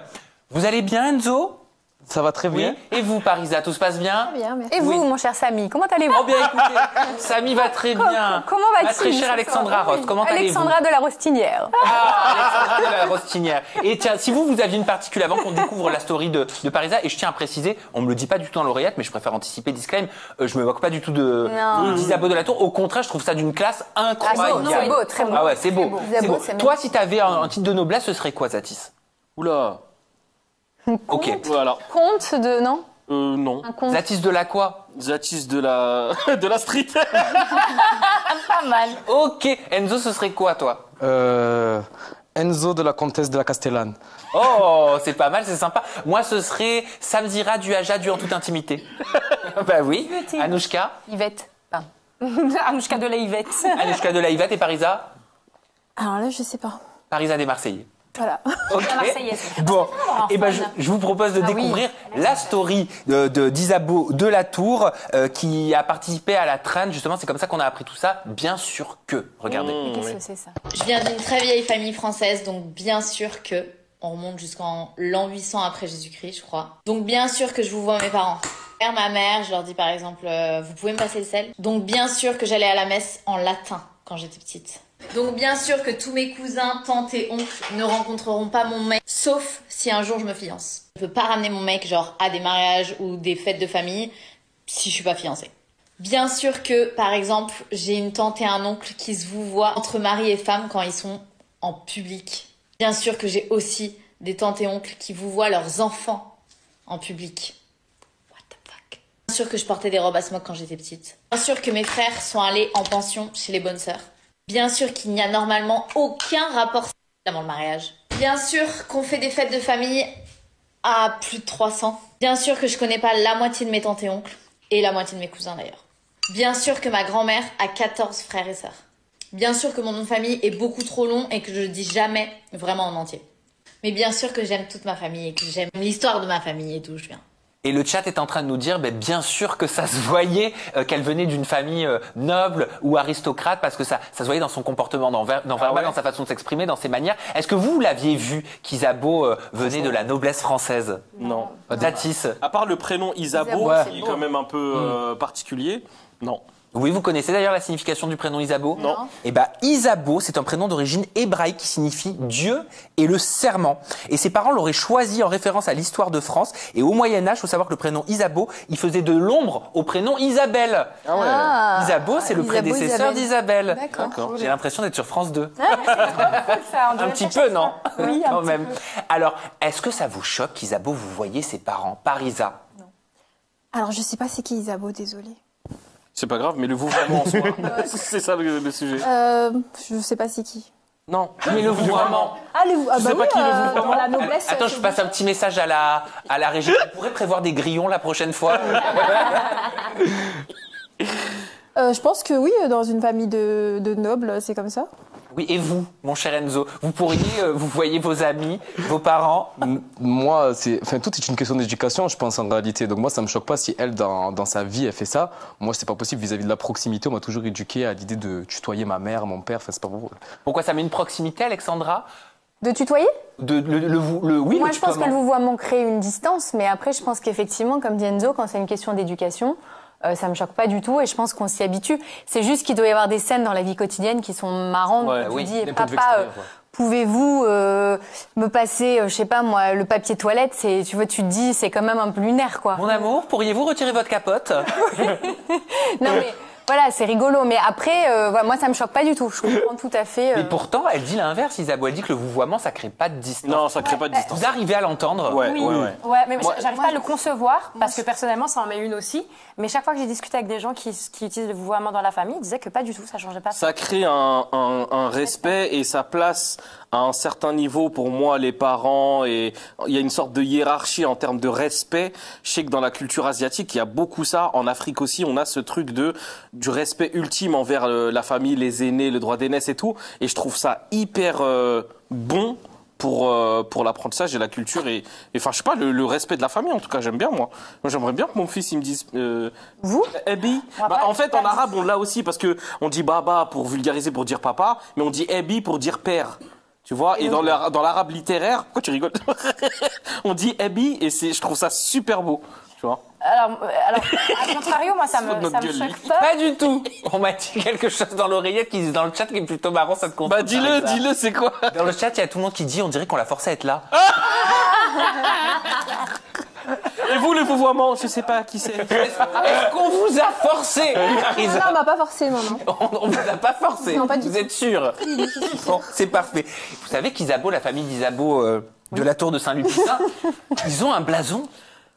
Vous allez bien Enzo? Ça va très bien. Oui. Et vous, Parisa, tout se passe bien? Bien, merci. Et vous, mon cher Samy, comment allez-vous? Oh bien, écoutez, Samy va très bien. Comment va-t-il? Ma très chère Alexandra Roth, comment allez-vous? Alexandra de la Rostinière. Ah, Alexandra de la Rostinière. Et tiens, si vous aviez une particule avant qu'on découvre la story de Parisa, et je tiens à préciser, on me le dit pas du tout dans l'oreillette, mais je préfère anticiper, disclaim, je me moque pas du tout d'Isabeau de la Tour. Au contraire, je trouve ça d'une classe incroyable. C'est beau, très beau. Ah ouais, c'est beau. C'est beau. Toi, si t'avais un titre de noblesse, ce serait quoi, Zatis? Oula. Ok. Voilà. Comte de... Non? Non. Un comte. Zatis de la quoi? Zatis de la de la street. Pas mal. Ok. Enzo, ce serait quoi, toi? Enzo de la comtesse de la Castellane. Oh, c'est pas mal, c'est sympa. Moi, ce serait Samzira du Haja du en toute intimité. Bah oui. Anouchka. Yvette. Anouchka de la Yvette. Anouchka de la Yvette et Parisa. Alors là, je sais pas. Parisa des Marseillais. Voilà. Ok. La Marseillaise. Bon, Oh, et ben fun. je vous propose de Ah oui. découvrir la story d'Isabeau de la Tour qui a participé à la trend. Justement, c'est comme ça qu'on a appris tout ça. Bien sûr que. Regardez. Mais qu'est-ce que c'est ça? Je viens d'une très vieille famille française, donc bien sûr que on remonte jusqu'en l'an 800 après Jésus-Christ, je crois. Donc bien sûr que je vous vois mes parents. Ma mère, je leur dis par exemple, vous pouvez me passer le sel. Donc bien sûr que j'allais à la messe en latin quand j'étais petite. Donc bien sûr que tous mes cousins, tantes et oncles ne rencontreront pas mon mec, sauf si un jour je me fiance. Je peux pas ramener mon mec genre à des mariages ou des fêtes de famille si je suis pas fiancée. Bien sûr que, par exemple, j'ai une tante et un oncle qui se vous voient entre mari et femme quand ils sont en public. Bien sûr que j'ai aussi des tantes et oncles qui vous voient leurs enfants en public. What the fuck. Bien sûr que je portais des robes à smock quand j'étais petite. Bien sûr que mes frères sont allés en pension chez les bonnes sœurs. Bien sûr qu'il n'y a normalement aucun rapport avant le mariage. Bien sûr qu'on fait des fêtes de famille à plus de 300. Bien sûr que je connais pas la moitié de mes tantes et oncles. Et la moitié de mes cousins d'ailleurs. Bien sûr que ma grand-mère a 14 frères et sœurs. Bien sûr que mon nom de famille est beaucoup trop long et que je le dis jamais vraiment en entier. Mais bien sûr que j'aime toute ma famille et que j'aime l'histoire de ma famille et d'où je viens. Et le chat est en train de nous dire, bien sûr que ça se voyait qu'elle venait d'une famille noble ou aristocrate, parce que ça se voyait dans son comportement, dans sa façon de s'exprimer, dans ses manières. Est-ce que vous l'aviez vu qu'Isabeau venait de la noblesse française? Non. Datis? À part le prénom Isabeau, qui est quand même un peu particulier, non. Oui, vous connaissez d'ailleurs la signification du prénom Isabeau? Non. Eh ben, Isabeau, c'est un prénom d'origine hébraïque qui signifie Dieu et le serment. Et ses parents l'auraient choisi en référence à l'histoire de France. Et au Moyen-Âge, il faut savoir que le prénom Isabeau, il faisait de l'ombre au prénom Isabelle. Ah ouais. Isabeau, c'est le prédécesseur d'Isabelle. D'accord. J'ai l'impression d'être sur France 2. Ça, Un petit peu, non? Oui, quand même. Alors, est-ce que ça vous choque qu'Isabeau, vous voyez ses parents par Isa? Alors, je sais pas c'est qui Isabeau, désolée. C'est pas grave, mais le vouvoiement en soi, c'est ça le sujet. Je sais pas c'est qui. Non. Mais le vouvoiement. Ah, Tu sais pas qui le vouvoiement? dans la noblesse. Attends, je passe un petit message à la régie. On pourrait prévoir des grillons la prochaine fois. Je pense que oui, dans une famille de nobles, c'est comme ça. Oui, et vous, mon cher Enzo, vous pourriez, vous voyez vos amis, vos parents? Moi, tout est une question d'éducation, je pense, en réalité. Donc moi, ça me choque pas si elle, dans sa vie, elle fait ça. Moi, c'est pas possible vis-à-vis de la proximité. On m'a toujours éduqué à l'idée de tutoyer ma mère, mon père. Enfin, c'est pas beau. Pourquoi ça met une proximité, Alexandra? De tutoyer? Oui, Moi, le je pense que tutoiement. le vouvoiement crée une distance, mais après, je pense qu'effectivement, comme dit Enzo, quand c'est une question d'éducation, ça me choque pas du tout et je pense qu'on s'y habitue. C'est juste qu'il doit y avoir des scènes dans la vie quotidienne qui sont marrantes. Ouais, où oui, tu dis, d'un point de vue papa, extérieur, ouais. pouvez-vous me passer, je sais pas moi, le papier toilette? Tu vois, tu te dis, c'est quand même un peu lunaire, quoi. Mon amour, pourriez-vous retirer votre capote? Non mais voilà, c'est rigolo. Mais après, voilà, moi, ça me choque pas du tout. Je comprends tout à fait. Mais pourtant, elle dit l'inverse, Isabeau. Elle dit que le vouvoiement, ça crée pas de distance. Non, ça crée pas de distance. Vous arrivez à l'entendre? Ouais, Oui. ouais, ouais. Ouais, mais j'arrive pas à le concevoir parce que personnellement, ça en met une aussi. Mais chaque fois que j'ai discuté avec des gens qui utilisent le vouvoiement dans la famille, ils disaient que pas du tout, ça changeait pas. Ça crée un respect et ça place à un certain niveau pour moi les parents et il y a une sorte de hiérarchie en termes de respect. Je sais que dans la culture asiatique, il y a beaucoup ça. En Afrique aussi, on a ce truc du respect ultime envers la famille, les aînés, le droit d'aînesse et tout. Et je trouve ça hyper bon pour l'apprentissage et la culture et enfin je sais pas le respect de la famille en tout cas j'aime bien moi j'aimerais bien que mon fils il me dise Vous Ebi. En fait en arabe on l'a aussi parce que on dit baba pour vulgariser pour dire papa mais on dit Ebi pour dire père. Tu vois, et dans l'arabe littéraire, pourquoi tu rigoles? On dit Ebi et je trouve ça super beau, tu vois. Alors, à contrario, moi, ça me choque pas. Pas du tout. On m'a dit quelque chose dans l'oreillette qui dit dans le chat qui est plutôt marrant, ça te confond. Bah dis-le, c'est quoi? Dans le chat, il y a tout le monde qui dit, on dirait qu'on l'a forcé à être là. Et vous le vouvoiement, je sais pas qui c'est. Est-ce qu'on vous a forcé? Non, on m'a pas forcé, maman. On vous a pas forcé. Non, pas du vous tout. êtes sûr? Bon, c'est parfait. Vous savez qu'Isabeau, la famille d'Isabeau de la Tour de Saint-Lupicin, ils ont un blason.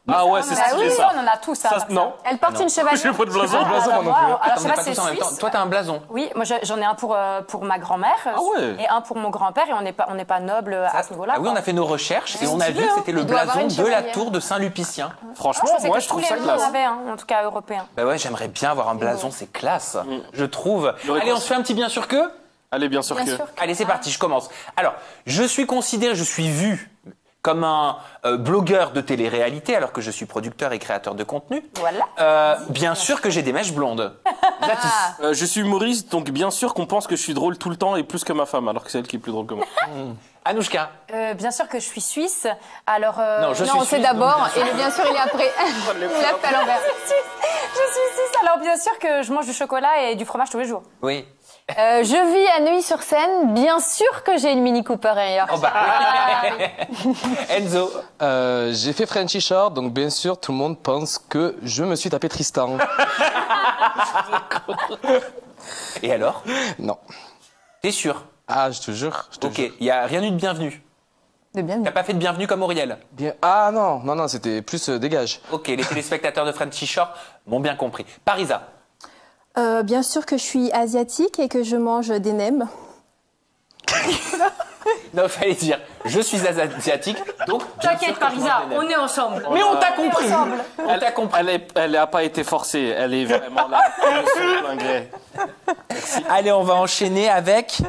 Ah ouais, c'est Bah stylé oui, ça. on en a tous. Ça, non. Elle porte une chevalière. J'ai pas de blason. Alors, je sais On est pas pas si c'est tous en même temps. suisse. Toi, t'as un blason. Oui, moi j'en ai un pour ma grand-mère ouais. et un pour mon grand-père et on n'est pas noble à ce niveau-là. Ah oui, on a fait nos recherches et on a vu stylé, que hein. c'était le Il doit avoir blason une de la chevalière. Tour de Saint-Lupicien. Franchement, Je moi que je trouve tous ça les noms classe. avaient, en tout cas européen. Bah ouais, j'aimerais bien avoir un blason, c'est classe, je trouve. aurait Allez, on quoi se fait un petit bien sûr que Allez, bien sûr que. Allez, c'est parti, je commence. Alors, je suis vu comme un blogueur de télé-réalité, alors que je suis producteur et créateur de contenu. Voilà. Bien sûr que j'ai des mèches blondes. Je suis humoriste, donc bien sûr qu'on pense que je suis drôle tout le temps et plus que ma femme, alors que c'est elle qui est plus drôle que moi. Anouchka. Bien sûr que je suis suisse. Alors, Non, je suis c'est suisse, d'abord donc et le bien sûr il est après. Il l'a fait à l'envers. je suis suisse. Alors, bien sûr que je mange du chocolat et du fromage tous les jours. Oui. Je vis à Neuilly-sur-Seine. Bien sûr que j'ai une Mini Cooper hier. Oh bah. Enzo. J'ai fait Frenchy Short, donc bien sûr, tout le monde pense que je me suis tapé Tristan. Et alors? Non. T'es sûr? Ah, je te jure. Ok, il n'y a rien eu de bienvenu. De bienvenue. T'as pas fait de bienvenue comme Auriel? Bien. Ah non, c'était plus dégage. Ok, les téléspectateurs de Frenchy Short m'ont bien compris. Parisa. Bien sûr que je suis asiatique et que je mange des nems. Non, fallait dire, je suis asiatique, donc. T'inquiète, Parisa, on est ensemble. Mais on t'a compris. On t'a compris. Elle n'a pas été forcée, elle est vraiment là. de son plein gré. Allez, on va enchaîner avec.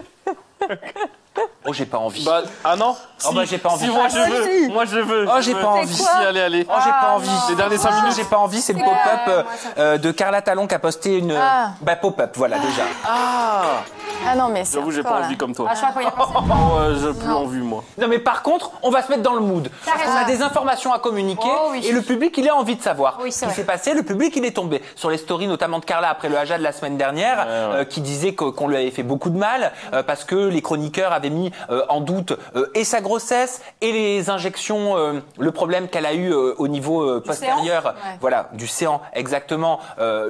Oh, j'ai pas envie. Bah, ah non? Oh, bah, j'ai pas envie. Si, moi je veux. Moi je veux. Oh, j'ai pas envie. Si, allez. Oh, j'ai pas envie. Les derniers 5 minutes. J'ai pas envie, c'est le pop-up de Carla Talon qui a posté une. Bah, pop-up, voilà, déjà. Ah non, mais c'est. J'avoue, j'ai encore, pas là. envie comme toi. Je crois qu'il y a pas J'ai plus envie, moi. Non, mais par contre, on va se mettre dans le mood. Parce qu'on a des informations à communiquer Oh, oui. et le public, il a envie de savoir Oui, ce c'est qui vrai. s'est passé. Le public, il est tombé sur les stories, notamment de Carla après le Haja de la semaine dernière, qui disait qu'on lui avait fait beaucoup de mal parce que les chroniqueurs avaient mis en doute et sa grossesse et les injections, le problème qu'elle a eu au niveau postérieur, voilà, du séant, exactement,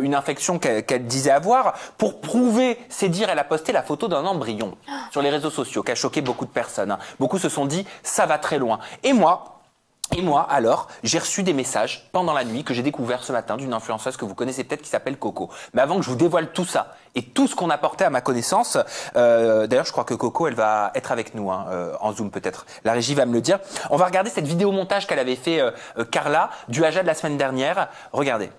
une infection qu'elle disait avoir. Pour prouver ses dires, elle a posté la photo d'un embryon sur les réseaux sociaux, qui a choqué beaucoup de personnes. Hein. Beaucoup se sont dit, ça va très loin. Et moi, alors, j'ai reçu des messages pendant la nuit que j'ai découvert ce matin d'une influenceuse que vous connaissez peut-être qui s'appelle Coco. Mais avant que je vous dévoile tout ça et tout ce qu'on a porté à ma connaissance, d'ailleurs, je crois que Coco, elle va être avec nous en Zoom peut-être. La régie va me le dire. On va regarder cette vidéo montage qu'elle avait fait Carla du Haja de la semaine dernière. Regardez.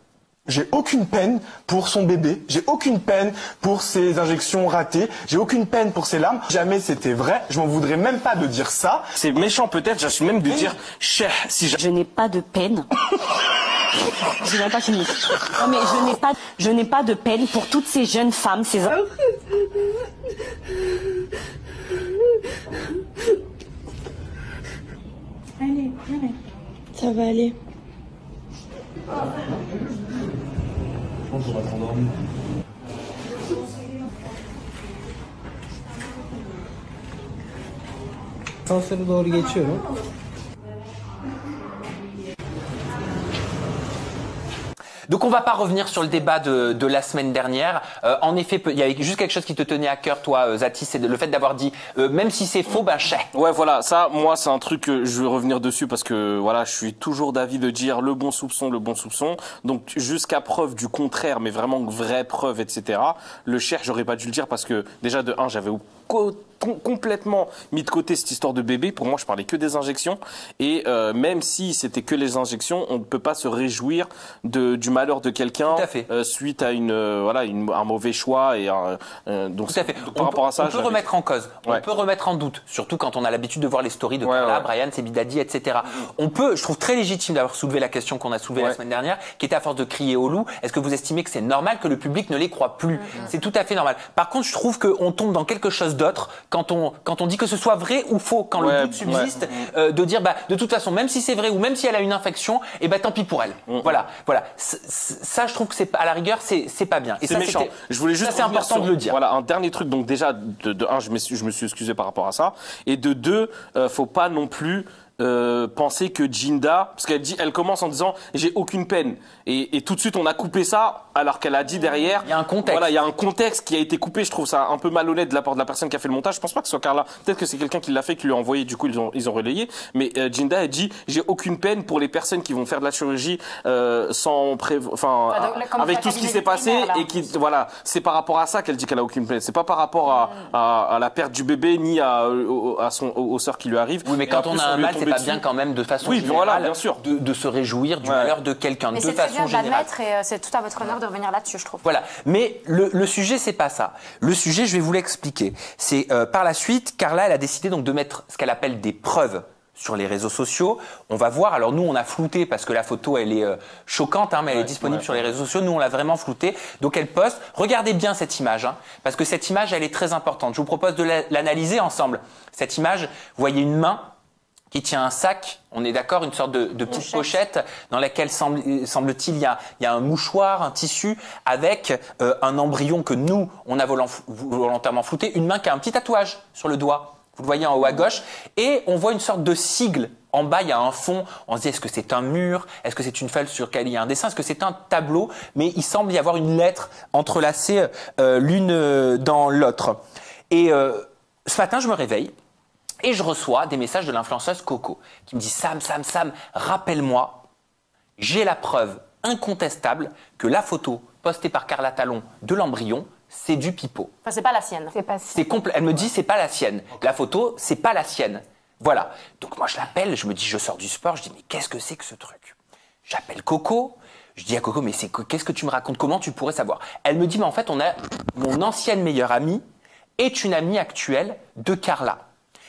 J'ai aucune peine pour son bébé, j'ai aucune peine pour ses injections ratées, j'ai aucune peine pour ses larmes. Jamais c'était vrai, je m'en voudrais même pas de dire ça. C'est méchant peut-être, j'assume même de dire cher si Je n'ai pas de peine. Je n'ai pas fini. Non mais je n'ai pas de peine pour toutes ces jeunes femmes, ces Allez. Ça va aller. Asansöre doğru geçiyorum. Donc on va pas revenir sur le débat de la semaine dernière. En effet, il y avait juste quelque chose qui te tenait à cœur, toi, Zati, c'est le fait d'avoir dit, même si c'est faux, ben chais. Ouais, voilà, ça, moi, c'est un truc que je vais revenir dessus parce que, voilà, je suis toujours d'avis de dire le bon soupçon. Donc, jusqu'à preuve du contraire, mais vraiment vraie preuve, etc. Le cher, j'aurais pas dû le dire parce que, déjà, de un, j'avais complètement mis de côté cette histoire de bébé. Pour moi, je parlais que des injections. Et même si c'était que les injections, on ne peut pas se réjouir du malheur de quelqu'un suite à un mauvais choix. Et donc, tout à fait. Par rapport à ça, on peut remettre en cause, on peut remettre en doute, surtout quand on a l'habitude de voir les stories de Carla, Brian, Sebidadi, etc. On peut, je trouve très légitime d'avoir soulevé la question qu'on a soulevée la semaine dernière, qui était à force de crier au loup. Est-ce que vous estimez que c'est normal que le public ne les croit plus? C'est tout à fait normal. Par contre, je trouve qu'on tombe dans quelque chose d'autre quand on dit que ce soit vrai ou faux, quand le doute subsiste, de dire de toute façon, même si c'est vrai ou même si elle a une infection, tant pis pour elle. Voilà. Ça, je trouve que c'est à la rigueur, c'est pas bien. Et c'est ça, méchant. Je voulais juste c'est important de le dire. Voilà, un dernier truc. Donc déjà, de un, je me suis excusé par rapport à ça, et de deux, faut pas non plus penser que Jinda, parce elle commence en disant j'ai aucune peine, et tout de suite on a coupé ça alors qu'elle a dit derrière il y a un contexte. Voilà, il y a un contexte qui a été coupé. Je trouve ça un peu malhonnête de la part de la personne qui a fait le montage. Je pense pas que ce soit Carla, peut-être que c'est quelqu'un qui l'a fait, qui lui a envoyé, du coup ils ont relayé, mais Jinda elle dit j'ai aucune peine pour les personnes qui vont faire de la chirurgie avec tout ce qui s'est passé, et qui c'est par rapport à ça qu'elle dit qu'elle a aucune peine. C'est pas par rapport à la perte du bébé ni aux sœurs qui lui arrivent. Oui, mais quand on a un mal, c'est pas bien quand même de façon Oui, générale voilà, bien sûr. de se réjouir du malheur de quelqu'un, de Mais c'est très façon bien de générale. l'admettre et c'est tout à votre honneur de revenir là-dessus, je trouve. Voilà, mais le sujet c'est pas ça. Le sujet, je vais vous l'expliquer. C'est par la suite, Carla, elle a décidé donc de mettre ce qu'elle appelle des preuves sur les réseaux sociaux. On va voir. Alors nous, on a flouté parce que la photo, elle est choquante, hein, mais elle est disponible sur les réseaux sociaux. Nous, on l'a vraiment floutée. Donc elle poste. Regardez bien cette image, hein, parce que cette image, elle est très importante. Je vous propose de l'analyser ensemble. Cette image, vous voyez une main qui tient un sac, on est d'accord, une sorte de petite pochette dans laquelle semble-t-il il y a un mouchoir, un tissu avec un embryon que nous, on a volontairement flouté, une main qui a un petit tatouage sur le doigt. Vous le voyez en haut à gauche. Et on voit une sorte de sigle. En bas, il y a un fond. On se dit, est-ce que c'est un mur? Est-ce que c'est une feuille sur laquelle il y a un dessin? Est-ce que c'est un tableau? Mais il semble y avoir une lettre entrelacée l'une dans l'autre. Et ce matin, je me réveille et je reçois des messages de l'influenceuse Coco qui me dit, Sam, rappelle-moi, j'ai la preuve incontestable que la photo postée par Carla Talon de l'embryon, c'est du pipeau. Enfin, c'est pas la sienne. Elle me dit, c'est pas la sienne. La photo, c'est pas la sienne. Voilà. Donc moi, je l'appelle, je me dis, je sors du sport, je dis, mais qu'est-ce que c'est que ce truc? J'appelle Coco, je dis à Coco, mais qu'est-ce que tu me racontes? Comment tu pourrais savoir? Elle me dit, mais en fait, mon ancienne meilleure amie est une amie actuelle de Carla.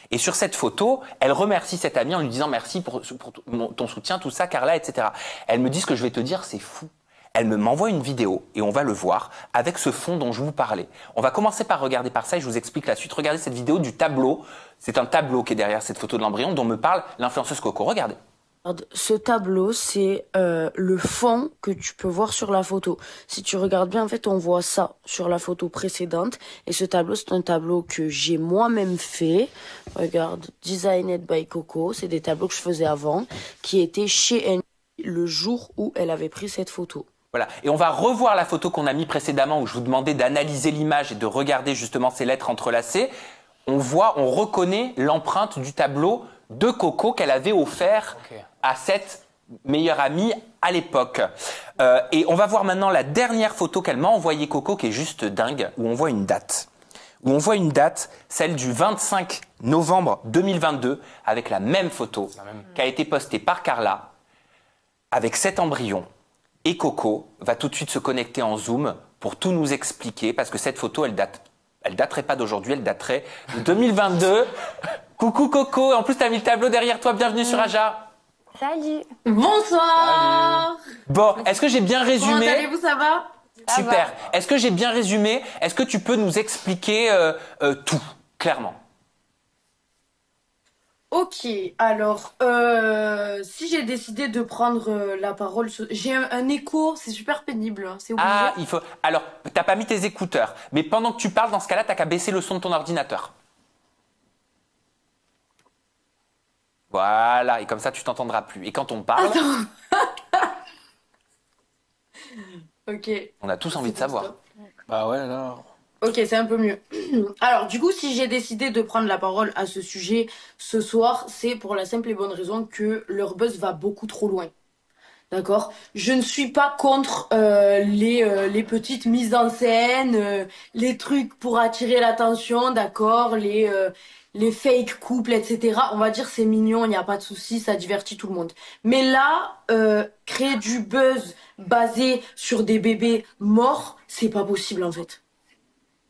Et sur cette photo, elle remercie cette amie en lui disant merci pour ton soutien, tout ça, Carla, etc. Elle me dit, ce que je vais te dire, c'est fou. Elle m'envoie une vidéo et on va le voir avec ce fond dont je vous parlais. On va commencer par regarder par ça et je vous explique la suite. Regardez cette vidéo du tableau. C'est un tableau qui est derrière cette photo de l'embryon dont me parle l'influenceuse Coco. Regardez. Ce tableau, c'est le fond que tu peux voir sur la photo. Si tu regardes bien, en fait, on voit ça sur la photo précédente. Et ce tableau, c'est un tableau que j'ai moi-même fait. Regarde, Designed by Coco. C'est des tableaux que je faisais avant, qui étaient chez elle le jour où elle avait pris cette photo. Voilà. Et on va revoir la photo qu'on a mis précédemment où je vous demandais d'analyser l'image et de regarder justement ces lettres entrelacées. On reconnaît l'empreinte du tableau de Coco qu'elle avait offert à cette meilleure amie à l'époque. Et on va voir maintenant la dernière photo qu'elle m'a envoyée, Coco, qui est juste dingue, où on voit une date. Celle du 25 novembre 2022, avec la même photo qui a été postée par Carla, avec cet embryon. Et Coco va tout de suite se connecter en Zoom pour tout nous expliquer, parce que cette photo, elle daterait pas d'aujourd'hui, elle daterait de 2022. Coucou Coco, en plus tu as mis le tableau derrière toi, bienvenue sur Aja. Salut. Bonsoir. Bon, est-ce que j'ai bien résumé? Comment allez-vous, ça va? Super. Est-ce que j'ai bien résumé? Est-ce que tu peux nous expliquer tout, clairement? Ok, alors, si j'ai décidé de prendre la parole, j'ai un écho, c'est super pénible, hein, c'est obligé. Ah, il faut. Alors, t'as pas mis tes écouteurs, mais pendant que tu parles, dans ce cas-là, t'as qu'à baisser le son de ton ordinateur. Voilà, et comme ça, tu t'entendras plus. Et quand on parle, Ok. on a tous envie de savoir. Bah ouais, là. Ok, c'est un peu mieux. Alors, du coup, si j'ai décidé de prendre la parole à ce sujet ce soir, c'est pour la simple et bonne raison que leur buzz va beaucoup trop loin. D'accord? Je ne suis pas contre les petites mises en scène, les trucs pour attirer l'attention, d'accord? Les fake couples, etc. On va dire c'est mignon, il n'y a pas de souci, ça divertit tout le monde. Mais là, créer du buzz basé sur des bébés morts, c'est pas possible en fait.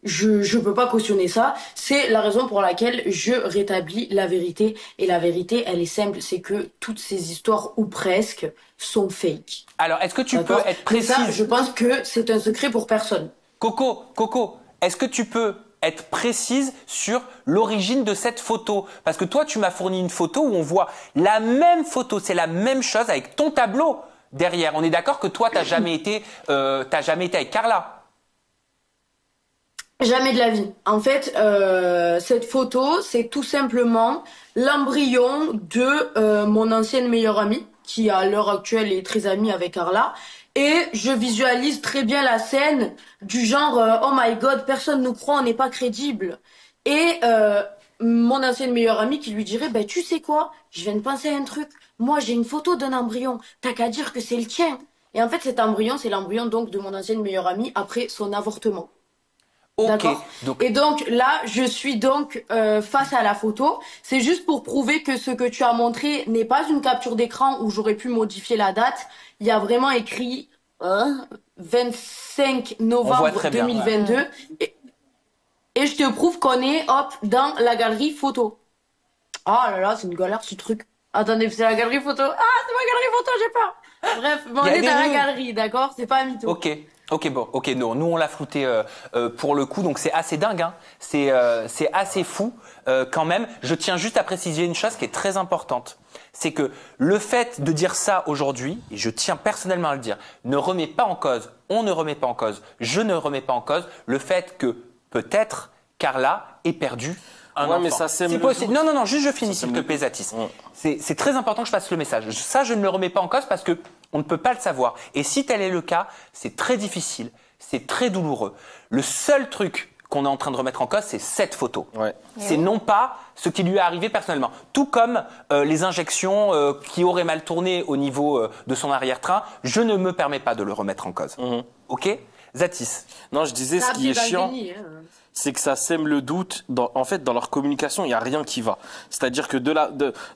Je peux pas cautionner ça. C'est la raison pour laquelle je rétablis la vérité. Et la vérité, elle est simple, c'est que toutes ces histoires, ou presque, sont fake. Alors, est-ce que tu peux être précise? Ça, je pense que c'est un secret pour personne. Coco, est-ce que tu peux être précise sur l'origine de cette photo? Parce que toi, tu m'as fourni une photo où on voit la même photo, c'est la même chose avec ton tableau derrière. On est d'accord que toi, t'as jamais été avec Carla? Jamais de la vie. En fait, cette photo, c'est tout simplement l'embryon de mon ancienne meilleure amie, qui à l'heure actuelle est très amie avec Carla. Et je visualise très bien la scène du genre oh my god, personne nous croit, on n'est pas crédible. Et mon ancienne meilleure amie qui lui dirait tu sais quoi, je viens de penser à un truc. Moi, j'ai une photo d'un embryon. T'as qu'à dire que c'est le tien. Et en fait, cet embryon, c'est l'embryon donc de mon ancienne meilleure amie après son avortement. D'accord. Et donc là, je suis donc face à la photo. C'est juste pour prouver que ce que tu as montré n'est pas une capture d'écran où j'aurais pu modifier la date. Il y a vraiment écrit 25 novembre 2022. Ouais. Et je te prouve qu'on est, hop, dans la galerie photo. Ah là là, c'est une galère ce truc. Attendez, c'est la galerie photo. Ah, c'est ma galerie photo, j'ai peur. Bref, on est dans la galerie, d'accord? C'est pas un mytho. Ok, non, nous on l'a flouté pour le coup, donc c'est assez dingue, hein. C'est assez fou quand même. Je tiens juste à préciser une chose qui est très importante. C'est que le fait de dire ça aujourd'hui, et je tiens personnellement à le dire, ne remet pas en cause, on ne remet pas en cause, je ne remets pas en cause le fait que peut-être Carla ait perdu un enfant. Mais ça sème possible. Non, juste je finis s'il te plaît, Zatis. C'est très important que je fasse le message. Ça, je ne le remets pas en cause parce que on ne peut pas le savoir. Et si tel est le cas, c'est très difficile, c'est très douloureux. Le seul truc qu'on est en train de remettre en cause, c'est cette photo. C'est non pas ce qui lui est arrivé personnellement. Tout comme les injections qui auraient mal tourné au niveau de son arrière-train, je ne me permets pas de le remettre en cause. Ok ? Zatis. Non, je disais, ce qui est chiant, c'est que ça sème le doute. En fait, dans leur communication, il n'y a rien qui va. C'est-à-dire que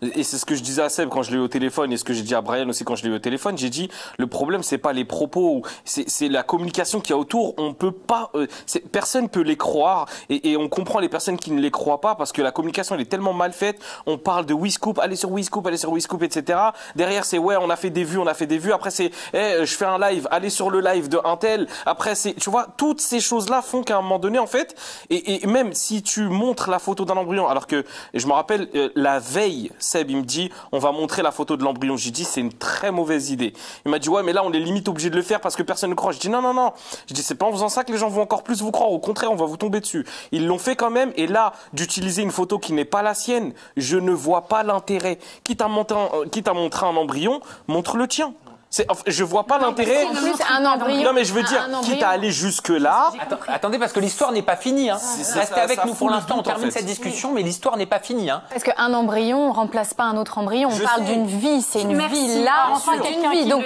et c'est ce que je disais à Seb quand je l'ai eu au téléphone, et ce que j'ai dit à Brian aussi quand je l'ai eu au téléphone, j'ai dit, le problème, c'est pas les propos, c'est la communication qu'il y a autour. On peut pas, personne peut les croire, et on comprend les personnes qui ne les croient pas, parce que la communication, elle est tellement mal faite. On parle de WeScoop, allez sur WeScoop, etc. Derrière, c'est on a fait des vues. Après, c'est, je fais un live, allez sur le live de un tel. Après, tu vois, toutes ces choses-là font qu'à un moment donné, en fait, et même si tu montres la photo d'un embryon, alors que, je me rappelle, la veille, Seb, il me dit, on va montrer la photo de l'embryon. J'ai dit, c'est une très mauvaise idée. Il m'a dit, ouais, mais là, on est limite obligé de le faire parce que personne ne croit. Je dis, non. Je dis, c'est pas en faisant ça que les gens vont encore plus vous croire. Au contraire, on va vous tomber dessus. Ils l'ont fait quand même. Et là, d'utiliser une photo qui n'est pas la sienne, je ne vois pas l'intérêt. Quitte à montrer un embryon, montre le tien. Je vois pas l'intérêt. Un embryon. Non, mais je veux dire, quitte à aller jusque là. Attendez, parce que l'histoire n'est pas finie, hein. Restez avec nous pour l'instant, on termine cette discussion, mais l'histoire n'est pas finie, hein. Parce qu'un embryon remplace pas un autre embryon. On parle d'une vie, c'est une vie là, c'est une vie. Donc,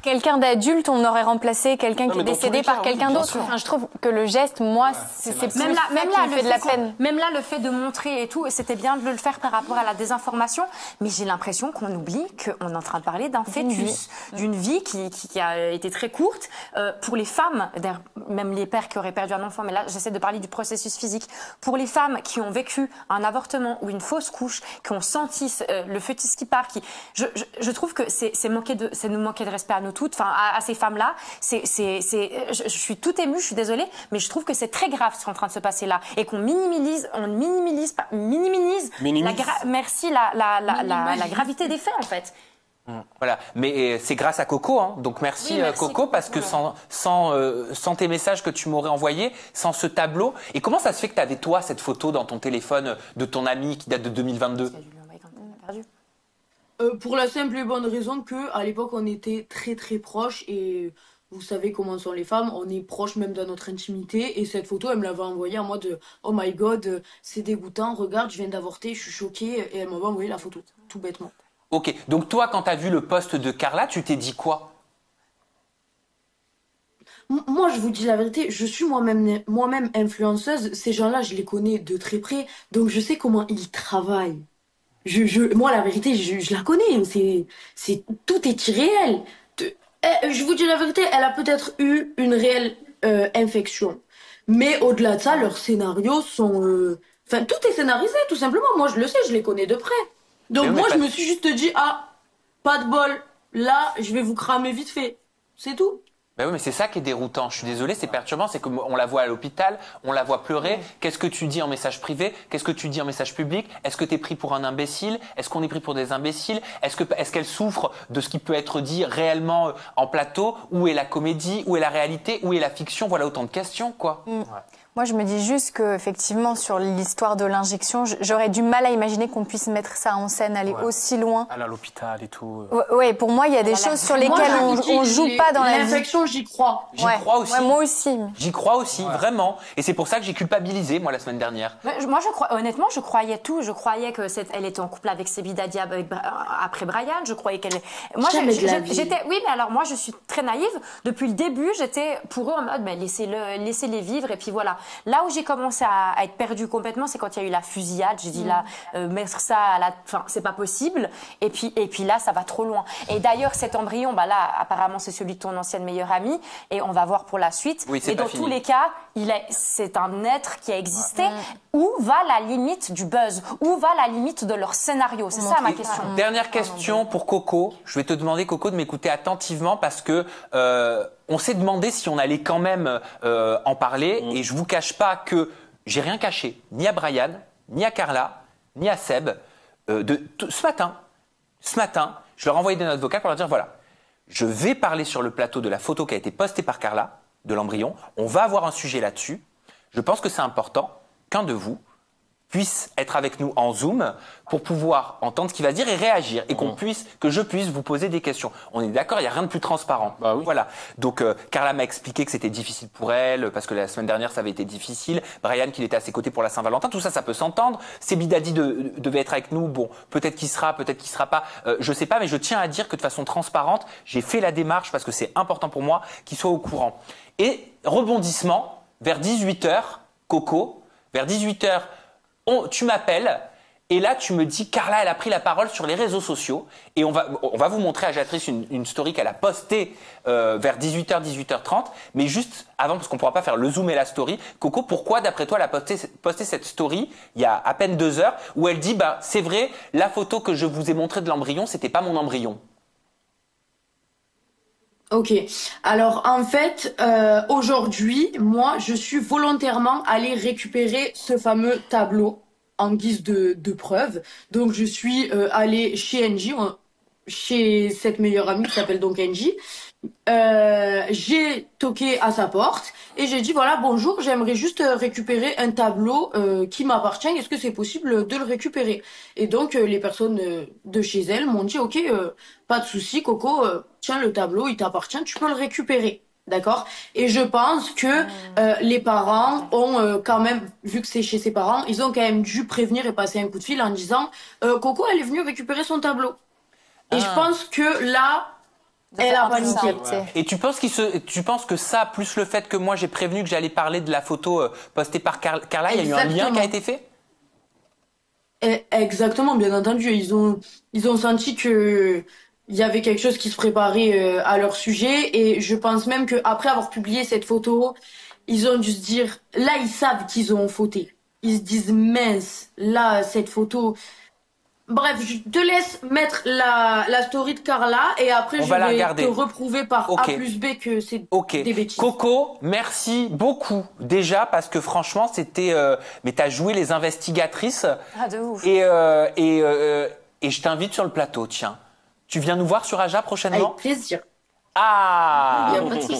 quelqu'un d'adulte, on aurait remplacé quelqu'un qui est décédé par quelqu'un d'autre. Enfin, je trouve que le geste, moi, c'est plus même là, qui me fait de la peine. Même là, le fait de montrer et tout, c'était bien de le faire par rapport à la désinformation, mais j'ai l'impression qu'on oublie qu'on est en train de parler d'un fœtus, d'une vie qui a été très courte. Pour les femmes, même les pères qui auraient perdu un enfant, mais là, j'essaie de parler du processus physique. Pour les femmes qui ont vécu un avortement ou une fausse couche, qui ont senti le fœtus qui part, je trouve que c'est nous manquer de respect à nous toutes, enfin à ces femmes-là. Je suis tout émue, je suis désolée, mais je trouve que c'est très grave ce qui est en train de se passer là et qu'on minimise la gravité des faits en fait. Voilà, mais c'est grâce à Coco, hein. Donc merci, Coco, parce que sans tes messages que tu m'aurais envoyés, sans ce tableau. Et comment ça se fait que tu avais toi cette photo dans ton téléphone de ton ami qui date de 2022? Pour la simple et bonne raison que à l'époque on était très très proches et vous savez comment sont les femmes, on est proches même dans notre intimité et cette photo elle me l'avait envoyée en mode oh my god c'est dégoûtant, regarde je viens d'avorter, je suis choquée et elle m'avait envoyé la photo tout bêtement. Ok, donc toi quand t'as vu le post de Carla tu t'es dit quoi? Moi je vous dis la vérité, je suis moi-même influenceuse, ces gens-là je les connais de très près donc je sais comment ils travaillent. Moi, la vérité, je la connais. Tout est irréel. Je vous dis la vérité, elle a peut-être eu une réelle infection. Mais au-delà de ça, leurs scénarios sont... Enfin, tout est scénarisé, tout simplement. Moi, je le sais, je les connais de près. Donc moi, je me suis juste dit, ah, pas de bol. Là, je vais vous cramer vite fait. C'est tout. Ben oui, mais c'est ça qui est déroutant. Je suis désolé, c'est perturbant. C'est qu'on la voit à l'hôpital, on la voit pleurer. Qu'est-ce que tu dis en message privé? Qu'est-ce que tu dis en message public? Est-ce que tu es pris pour un imbécile? Est-ce qu'on est pris pour des imbéciles? Est-ce qu'elle souffre de ce qui peut être dit réellement en plateau? Où est la comédie? Où est la réalité? Où est la fiction? Voilà autant de questions, quoi. Ouais. Moi, je me dis juste qu'effectivement, sur l'histoire de l'injection, j'aurais du mal à imaginer qu'on puisse mettre ça en scène, aller aussi loin. Aller à l'hôpital et tout. Oui, pour moi, il y a des choses sur lesquelles on joue pas dans la vie. L'infection, j'y crois. J'y crois aussi. Ouais, moi aussi. J'y crois aussi, vraiment. Et c'est pour ça que j'ai culpabilisé, moi, la semaine dernière. Moi, honnêtement, je croyais tout. Je croyais qu'elle était en couple avec Sebi Dadi après Brian. Je croyais qu'elle... Moi, j'étais... Oui, mais alors, moi, je suis très naïve. Depuis le début, j'étais pour eux en mode, laissez-les vivre et puis voilà. Là où j'ai commencé à être perdue complètement, c'est quand il y a eu la fusillade. J'ai dit là, mettre ça à la... Enfin, c'est pas possible. Et puis là, ça va trop loin. Et d'ailleurs, cet embryon, bah là, apparemment, c'est celui de ton ancienne meilleure amie. Et on va voir pour la suite. Oui, et dans tous les cas, c'est un être qui a existé. Où va la limite du buzz? Où va la limite de leur scénario? C'est ça ma question. Dernière question pour Coco. Je vais te demander, Coco, de m'écouter attentivement parce que on s'est demandé si on allait quand même en parler. Et je vous cache pas que j'ai rien caché, ni à Brian, ni à Carla, ni à Seb. Ce matin, je leur ai envoyé des notes vocales pour leur dire voilà, je vais parler sur le plateau de la photo qui a été postée par Carla, de l'embryon. On va avoir un sujet là-dessus. Je pense que c'est important qu'un de vous puisse être avec nous en Zoom pour pouvoir entendre ce qu'il va dire et réagir et que je puisse vous poser des questions. On est d'accord, il n'y a rien de plus transparent. Bah oui. Voilà. Donc Carla m'a expliqué que c'était difficile pour elle parce que la semaine dernière ça avait été difficile. Brian qu'il était à ses côtés pour la Saint-Valentin, tout ça, ça peut s'entendre. Sebidadi devait être avec nous. Bon, peut-être qu'il sera pas. Je sais pas, mais je tiens à dire que de façon transparente, j'ai fait la démarche parce que c'est important pour moi qu'il soit au courant. Et rebondissement vers 18h, Coco, vers 18h. Tu m'appelles et là tu me dis Carla elle a pris la parole sur les réseaux sociaux et on va vous montrer à Ajatrice une story qu'elle a postée vers 18h 18h30 mais juste avant parce qu'on pourra pas faire le zoom et la story. Coco, pourquoi d'après toi elle a posté cette story il y a à peine 2 heures où elle dit bah c'est vrai la photo que je vous ai montrée de l'embryon c'était pas mon embryon. Ok, alors en fait, aujourd'hui, moi, je suis volontairement allée récupérer ce fameux tableau en guise de preuve. Donc, je suis allée chez NJ, chez cette meilleure amie qui s'appelle donc NJ. J'ai toqué à sa porte et j'ai dit voilà bonjour, j'aimerais juste récupérer un tableau qui m'appartient, est-ce que c'est possible de le récupérer? Et donc les personnes de chez elle m'ont dit ok, pas de souci Coco, tiens le tableau il t'appartient, tu peux le récupérer. D'accord? Et je pense que les parents ont quand même, vu que c'est chez ses parents, ils ont quand même dû prévenir et passer un coup de fil en disant Coco elle est venue récupérer son tableau. Et je pense que là elle a paniqué. Et tu penses que ça, plus le fait que moi j'ai prévenu que j'allais parler de la photo postée par Carla, il y a eu un lien qui a été fait? Exactement, bien entendu. Ils ont senti que il y avait quelque chose qui se préparait à leur sujet. Et je pense même qu'après avoir publié cette photo, ils ont dû se dire, là ils savent qu'ils ont fauté. Ils se disent mince, là cette photo... Bref, je te laisse mettre la story de Carla et après je vais te reprouver par A plus B que c'est des bêtises. Coco, merci beaucoup déjà parce que franchement c'était... mais t'as joué les investigatrices. Ah de ouf. Et je t'invite sur le plateau, tiens. Tu viens nous voir sur Aja prochainement? Avec plaisir. Ah,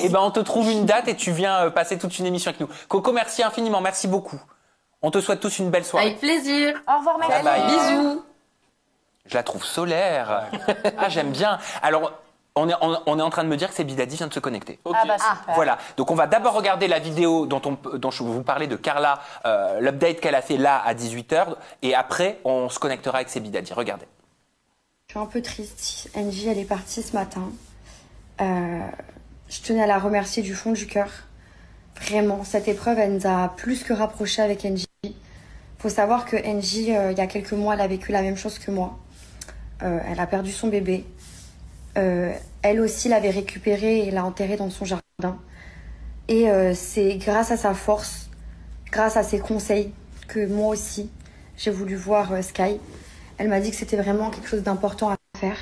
et ben on te trouve une date et tu viens passer toute une émission avec nous. Coco, merci infiniment, merci beaucoup. On te souhaite tous une belle soirée. Avec plaisir. Au revoir, bye bye. Bisous. Je la trouve solaire. Ah, j'aime bien. Alors, on est en train de me dire que Sebidadi vient de se connecter. Okay. Ah bah super. Voilà. Donc, on va d'abord regarder la vidéo dont je vous parlais de Carla, l'update qu'elle a fait là à 18h. Et après, on se connectera avec Sebidadi. Regardez. Je suis un peu triste. NJ, elle est partie ce matin. Je tenais à la remercier du fond du cœur. Vraiment, cette épreuve, elle nous a plus que rapprochés avec NJ. Faut savoir que NJ, il y a quelques mois, elle a vécu la même chose que moi. Elle a perdu son bébé. Elle aussi l'avait récupéré et l'a enterré dans son jardin. Et c'est grâce à sa force, grâce à ses conseils, que moi aussi, j'ai voulu voir Sky. Elle m'a dit que c'était vraiment quelque chose d'important à faire.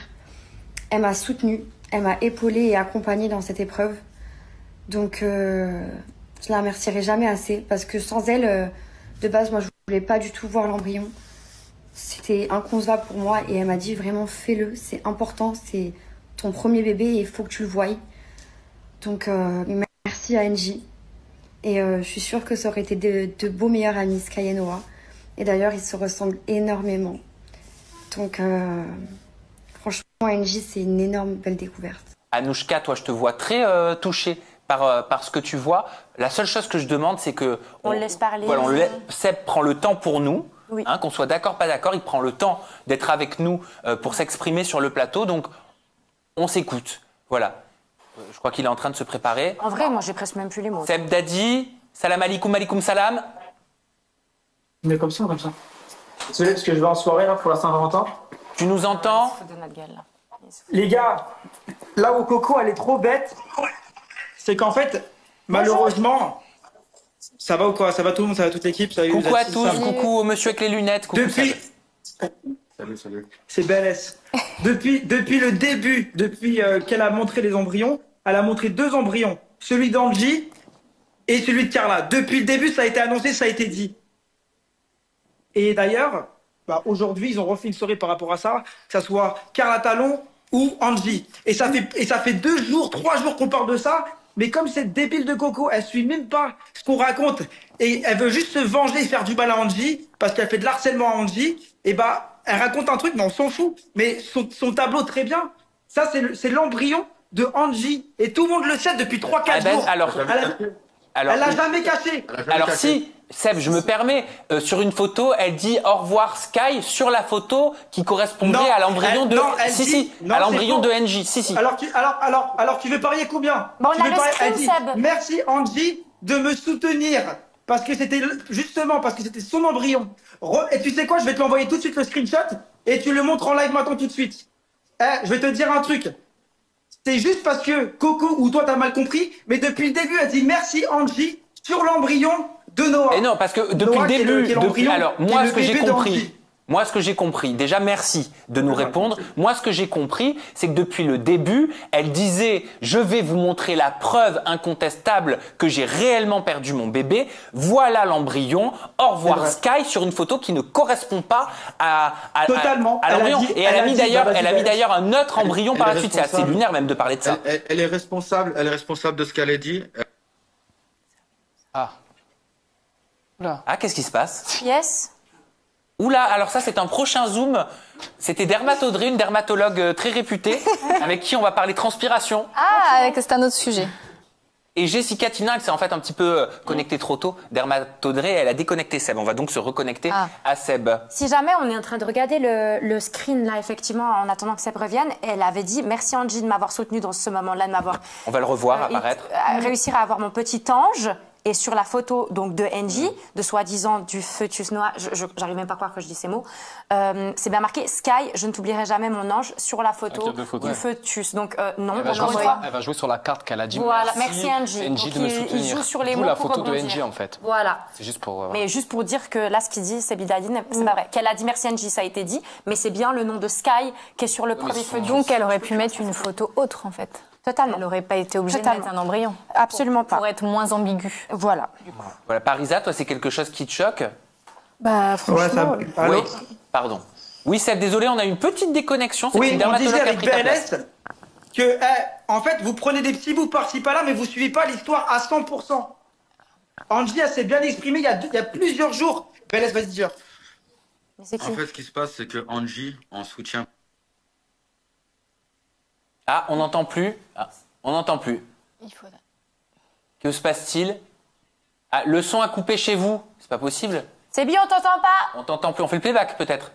Elle m'a soutenue, elle m'a épaulée et accompagnée dans cette épreuve. Donc, je la remercierai jamais assez parce que sans elle, de base, moi, je voulais pas du tout voir l'embryon. C'était inconcevable pour moi et elle m'a dit vraiment fais-le, c'est important, c'est ton premier bébé et il faut que tu le voies. Donc merci à NJ et je suis sûre que ça aurait été de beaux meilleurs amis, Sky et Noah. Et d'ailleurs ils se ressemblent énormément. Donc franchement NJ c'est une énorme belle découverte. Anouchka, toi je te vois très touchée par ce que tu vois. La seule chose que je demande c'est que... On le laisse parler. Voilà, Seb prend le temps pour nous. Oui. Hein, qu'on soit d'accord, pas d'accord, il prend le temps d'être avec nous pour s'exprimer sur le plateau. Donc, on s'écoute. Voilà. Je crois qu'il est en train de se préparer. En vrai, moi, j'ai presque même plus les mots. Sebidadi, Salam alaikum, alaikum salam. Mais comme ça, comme ça. Désolé, parce que je vais en soirée là, pour la Saint-Valentin. Tu nous entends? Les gars, là où Coco elle est trop bête, c'est qu'en fait, malheureusement, ça va ou quoi? Ça va tout le monde, ça va toute l'équipe. Coucou à tous, coucou au monsieur avec les lunettes. Coucou, depuis... Salut. C'est BLS. Depuis le début, depuis qu'elle a montré les embryons, elle a montré 2 embryons. Celui d'Angie et celui de Carla. Depuis le début, ça a été annoncé, ça a été dit. Et d'ailleurs, aujourd'hui, ils ont refait une soirée par rapport à ça, que ça soit Carla Talon ou Angie. Et ça fait 2 jours, 3 jours qu'on parle de ça. Mais comme cette débile de Coco, elle suit même pas ce qu'on raconte et elle veut juste se venger et faire du mal à Angie parce qu'elle fait de l'harcèlement à Angie, et elle raconte un truc, mais on s'en fout. Mais son tableau, très bien. Ça, c'est l'embryon de Angie. Et tout le monde le sait depuis 3-4 jours. Elle l'a jamais caché. Alors si, Seb, je me permets, sur une photo, elle dit au revoir Sky sur la photo qui correspondrait à l'embryon de... à l'embryon de NJ. Si. Alors tu veux parier combien? Bon, on a le Elle screen, dit, Seb. merci Angie de me soutenir. Parce que c'était son embryon. Et tu sais quoi, je vais te l'envoyer tout de suite le screenshot et tu le montres en live maintenant tout de suite. Je vais te dire un truc. C'est juste parce que Coco ou toi t'as mal compris, mais depuis le début elle dit merci Angie sur l'embryon de Noah. Et non, parce que depuis Noah, le début, moi ce que j'ai compris, déjà merci de nous répondre. Moi ce que j'ai compris, c'est que depuis le début, elle disait je vais vous montrer la preuve incontestable que j'ai réellement perdu mon bébé. Voilà l'embryon. Au revoir Sky sur une photo qui ne correspond pas à l'embryon. Et elle a mis d'ailleurs un autre embryon par la suite. C'est assez lunaire même de parler de ça. Elle est responsable de ce qu'elle a dit. Ah, qu'est-ce qui se passe? Yes. Oula, alors ça c'est un prochain Zoom. C'était Dermatodré, une dermatologue très réputée, avec qui on va parler transpiration. Ah, c'est un autre sujet. Et Jessica Tina, elle s'est en fait un petit peu connectée trop tôt. Dermatodré, elle a déconnecté Seb. On va donc se reconnecter à Seb. Si jamais on est en train de regarder le screen là, effectivement, en attendant que Seb revienne, elle avait dit merci Angie de m'avoir soutenue dans ce moment-là, de m'avoir... On va le revoir apparaître. Réussir à avoir mon petit ange. Et sur la photo donc de NJ, de soi-disant du fœtus Noah, j'arrive même pas à croire que je dis ces mots, c'est bien marqué Sky, je ne t'oublierai jamais mon ange, sur la photo du fœtus. Donc non, elle va jouer sur la carte qu'elle a dit. Voilà, merci NJ. NJ de me soutenir. Il joue sur les mots la pour photo rebondir. de NJ en fait. Voilà. C'est juste pour. Mais juste pour dire que là, ce qu'il dit, c'est Bidadine, c'est pas vrai. Qu'elle a dit merci NJ, ça a été dit, mais c'est bien le nom de Sky qui est sur le premier fœtus. Donc elle aurait pu mettre une photo autre en fait. Totalement. Elle n'aurait pas été obligée de mettre un embryon. Absolument pas. Pour être moins ambigu. Voilà. Voilà, Parisa, toi c'est quelque chose qui te choque? Franchement... Oui, pardon. Oui Seb, désolé, on a une petite déconnexion. Oui, on disait avec BLS que, en fait, vous prenez des petits bouts par-ci par-là, mais vous suivez pas l'histoire à 100%. Angie, elle s'est bien exprimée il y a plusieurs jours. BLS, vas-y, dire. En fait, ce qui se passe, c'est que Angie, en soutien. Ah, on n'entend plus. On n'entend plus. Que se passe-t-il? Ah, le son a coupé chez vous. C'est pas possible. C'est bien, on t'entend pas. On t'entend plus. On fait le playback peut-être.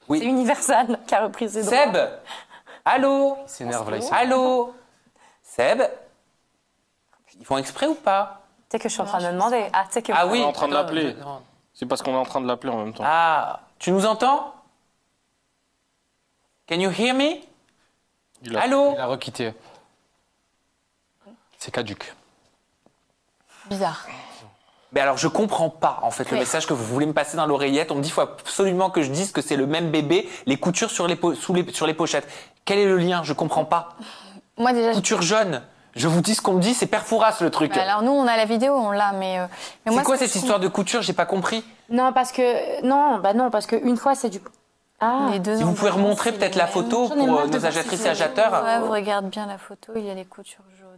Oui. C'est Universal qui a repris ses droits. Seb. Allô. Il s'énerve là. Allô. Seb. Ils font exprès ou pas? Tu sais que je suis en train de me demander. Ah oui. On est en train de l'appeler. C'est parce qu'on est en train de l'appeler en même temps. Ah, tu nous entends? Can you hear me? Allô? Il a requitté. C'est caduc. Bizarre. Mais alors je comprends pas en fait le message que vous voulez me passer dans l'oreillette. On me dit qu'il faut absolument que je dise que c'est le même bébé, les coutures sur les pochettes. Quel est le lien? Je comprends pas. Moi déjà. Couture jaune. Je vous dis ce qu'on me dit, c'est Perforas le truc. Bah alors nous on a la vidéo, on l'a, mais c'est quoi cette histoire de couture? J'ai pas compris. Non parce que une fois c'est du. Ah. Si vous pouvez remontrer peut-être la photo pour nos agiatrices et agiateurs. Ouais, vous regardez bien la photo, il y a les coutures jaunes.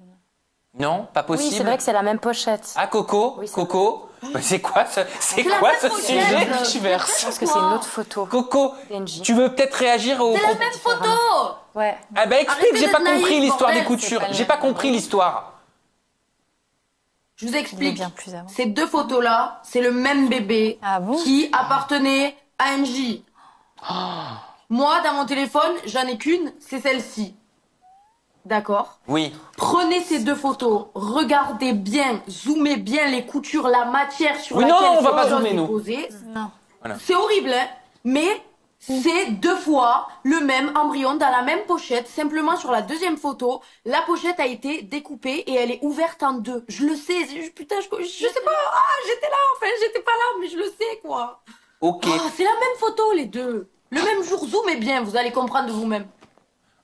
Non, pas possible. Oui, c'est vrai que c'est la même pochette. Ah, Coco, oui, Coco, c'est quoi ce sujet que tu verses? Parce que c'est une autre photo. Coco, tu veux peut-être réagir au... C'est la même photo. Ouais. Ah bah explique, j'ai pas compris l'histoire des coutures. J'ai pas compris l'histoire. Je vous explique. Ces 2 photos-là, c'est le même bébé qui appartenait à NJ. Moi, dans mon téléphone, j'en ai qu'une, c'est celle-ci. d'accord? Oui. Prenez ces 2 photos, regardez bien, zoomez bien les coutures, la matière sur Oui, laquelle non, on va cette pas chose zoomer, est nous. posée. Non. Voilà. C'est horrible, hein? Mais c'est 2 fois le même embryon dans la même pochette. Simplement sur la 2e photo, la pochette a été découpée et elle est ouverte en 2. Je le sais, putain, je sais pas. Ah, j'étais là, enfin, j'étais pas là, mais je le sais, quoi. Ok. Ah, c'est la même photo, les 2. Le même jour, zoomez bien, vous allez comprendre de vous-même.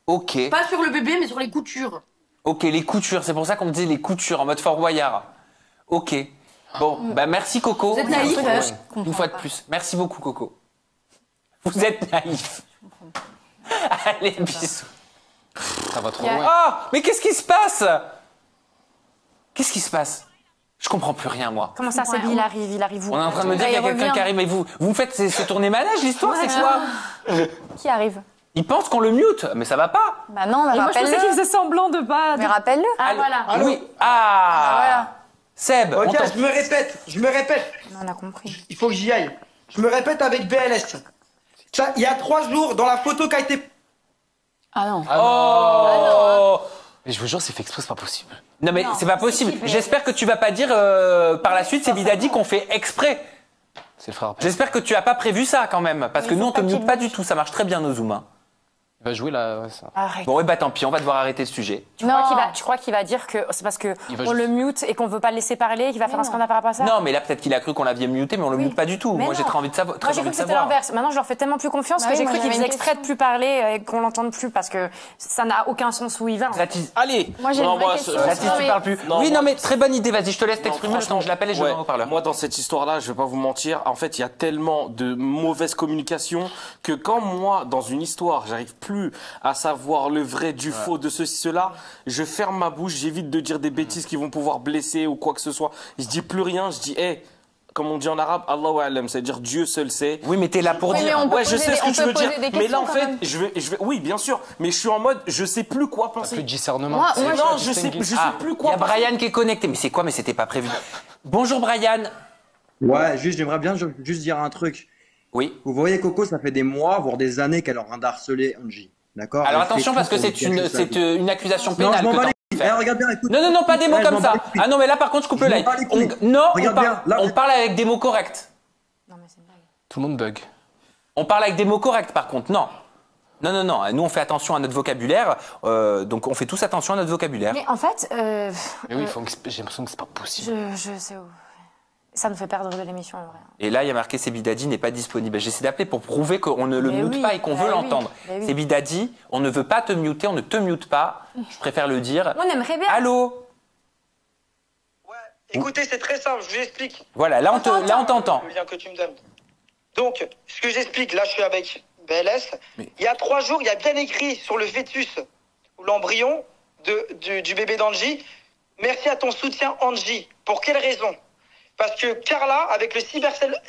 Ok. Pas sur le bébé, mais sur les coutures. Ok, les coutures, c'est pour ça qu'on me disait les coutures en mode Fort Boyard. Ok. Bon, bah merci Coco. Vous êtes naïf, hein? Une fois de plus. Merci beaucoup Coco. Vous êtes naïf. Allez, bisous. Ça va trop Oh, loin. mais qu'est-ce qui se passe? Qu'est-ce qui se passe? Je comprends plus rien, moi. Comment ça, c'est il arrive où? On est en train de me dire qu'il y a quelqu'un qui arrive, mais vous me faites ces tournées manège, l'histoire, c'est quoi? Qui arrive? Il pense qu'on le mute, mais ça va pas. Bah non, mais Et moi, je pensais qu'il rappelle-le. faisait semblant de pas. Mais rappelle-le. Ah, voilà. Oui. Ah, voilà. Seb, on Ok, t'en- je me répète. On a compris. Il faut que j'y aille. Je me répète avec BLS. Ça, il y a 3 jours, dans la photo qui a été... Ah non. Oh. Mais je vous jure, c'est fait exprès, c'est pas possible. Non mais c'est pas possible. J'espère que tu vas pas dire par la suite, c'est Bidadi qu'on fait exprès. C'est le frère. J'espère que tu as pas prévu ça quand même, parce que nous on te mute pas du tout, ça marche très bien nos zooms. Hein. Il va jouer là, ouais, ça. Arrête. Bon, ouais, bah tant pis, on va devoir arrêter ce sujet. Tu crois qu'il va dire que c'est parce que Il va on juste- le mute et qu'on veut pas le laisser parler, qu'il va faire un scandale par rapport à ça? Non, mais là peut-être qu'il a cru qu'on l'avait muté, mais on le mute pas du tout. Mais Moi j'ai non. très envie de savoir. Moi j'ai cru que c'était l'inverse. Maintenant je leur fais tellement plus confiance Bah que oui, j'ai moi, cru qu'il j'avais faisait une exprès de plus parler et qu'on l'entende plus parce que ça n'a aucun sens où il va. Allez. Moi, j'ai une vraie question. Baptiste, tu parles plus. Non, Oui, non, moi- mais très bonne idée. Vas-y, je te laisse t'exprimer. franchement, Je l'appelle et je ouais. vais en haut-parleur. Moi, dans cette histoire-là, je vais pas vous mentir. En fait, il y a tellement de mauvaise communication que quand moi, dans une histoire, j'arrive plus à savoir le vrai du faux, de ceci, cela, je ferme ma bouche, j'évite de dire des bêtises qui vont pouvoir blesser ou quoi que ce soit. Je dis plus rien, je dis, comme on dit en arabe, Allahu a'lam, c'est-à-dire Dieu seul sait. Oui, mais t'es là pour Oui, dire. mais on peut Ouais, je poser sais ce que on tu peut veux dire. poser des Mais là, en questions, fait, quand même. je vais, oui, bien sûr. Mais je suis en mode, je sais plus quoi penser. Plus de discernement. Moi, Non, je sais plus Il y quoi a penser. Brian qui est connecté. Mais c'est quoi? Mais c'était pas prévu. Bonjour Brian. Ouais, juste, j'aimerais bien juste dire un truc. Oui. Vous voyez, Coco, ça fait des mois, voire des années qu'elle est en train d'harceler Angie. D'accord? Alors Elle fait attention tout parce que pour c'est lui cacher ça. une accusation Non, pénale je m'en que bats t'as les envie de couilles. faire. Regarde bien, écoute. Non, pas des mots Ouais, je comme m'en ça. bats les couilles. Ah non, mais là par contre, je coupe le Je m'en live. bats les couilles. Non, Regarde bien, là, on parle avec des mots corrects. Tout le monde bug. On parle avec des mots corrects par contre. Non. Non. Nous, on fait attention à notre vocabulaire. Donc, on fait tous attention à notre vocabulaire. Mais en fait, Mais oui, j'ai l'impression que c'est pas possible. je sais où. Ça nous fait perdre de l'émission en vrai. Et là, il y a marqué Sebidadi n'est pas disponible. J'essaie d'appeler pour prouver qu'on ne le Mais mute oui, pas et qu'on bah veut oui, l'entendre. bah oui. Sebidadi, on ne veut pas te muter, on ne te mute pas. Je préfère le dire. On aimerait bien. Allô? Écoutez, c'est très simple, je vous explique. Voilà, là on t'entend. Le lien que tu me donnes. Donc, ce que j'explique, là je suis avec BLS. Il y a 3 jours, il y a bien écrit sur le fœtus ou l'embryon du bébé d'Angie. Merci à ton soutien, Angie. Pour quelle raison? Parce que Carla, avec le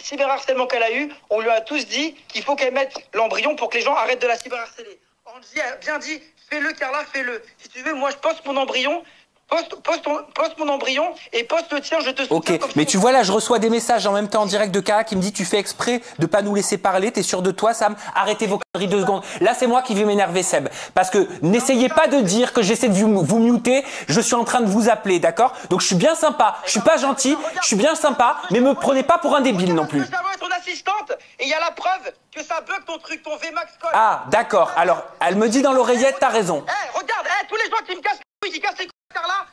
cyberharcèlement qu'elle a eu, on lui a tous dit qu'il faut qu'elle mette l'embryon pour que les gens arrêtent de la cyberharceler. Angie a bien dit, fais-le Carla, fais-le. Si tu veux, moi je poste mon embryon. Poste mon embryon et poste le tien, je te soutiens. Ok, mais tu vois là, je reçois des messages en même temps en direct de Kara qui me dit tu fais exprès de pas nous laisser parler, t'es sûr de toi Sam? Arrêtez vos conneries 2 secondes. Là c'est moi qui vais m'énerver Seb, parce que n'essayez pas de dire que j'essaie de vous muter, je suis en train de vous appeler, d'accord? Donc je suis bien sympa, je suis pas gentil, je suis bien sympa, mais me prenez pas pour un débile non plus. Ça va être ton assistante et il y a la preuve que ça bug ton truc, ton VMAX call. Ah d'accord, alors elle me dit dans l'oreillette t'as raison. Regarde, tous les gens qui me cassent les couilles, qui cassent les couilles, Carla,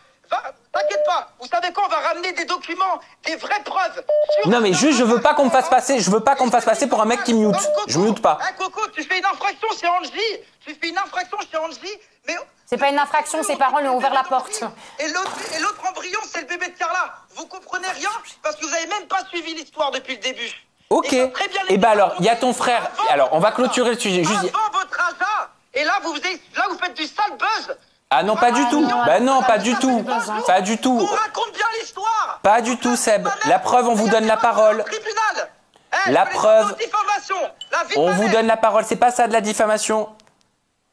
t'inquiète pas, vous savez quoi, on va ramener des documents, des vraies preuves. Non mais juste je veux pas qu'on me fasse passer, pour un mec qui mute. Je mute pas. Coco, tu fais une infraction chez Angie, mais... C'est pas une infraction, ses parents lui ont ouvert la porte. Et l'autre embryon, c'est le bébé de Carla. Vous comprenez rien parce que vous avez même pas suivi l'histoire depuis le début. Ok. Et bah alors, il y a ton frère. Alors, on va clôturer le sujet. Juste... Avant votre achat. Et là, vous faites du sale buzz. Ah non, pas du tout. Bah non, pas du tout. Pas du tout. On raconte bien l'histoire. Pas du tout, Seb. La preuve, on vous donne la parole. Tribunal. La preuve. Diffamation. On vous donne la parole. C'est pas ça de la diffamation.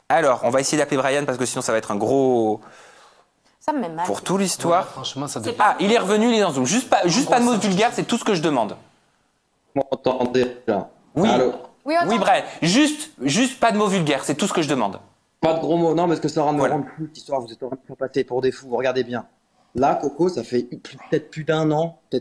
Alors, on va essayer d'appeler Brian parce que sinon, ça va être un gros. Ça me met mal. Pour toute l'histoire. Ouais, franchement, ça devient... Ah, il est revenu, il est dans Zoom. Juste pas de mots vulgaires, c'est tout ce que je demande. Vous m'entendez là? Oui. Allô? Oui, Oui, Brian. Juste pas de mots vulgaires, c'est tout ce que je demande. Pas de gros mots, non, parce que ça va me rendre fou, cette histoire, vous êtes en train de faire passer pour des fous, vous regardez bien. Là, Coco, ça fait peut-être plus d'un an et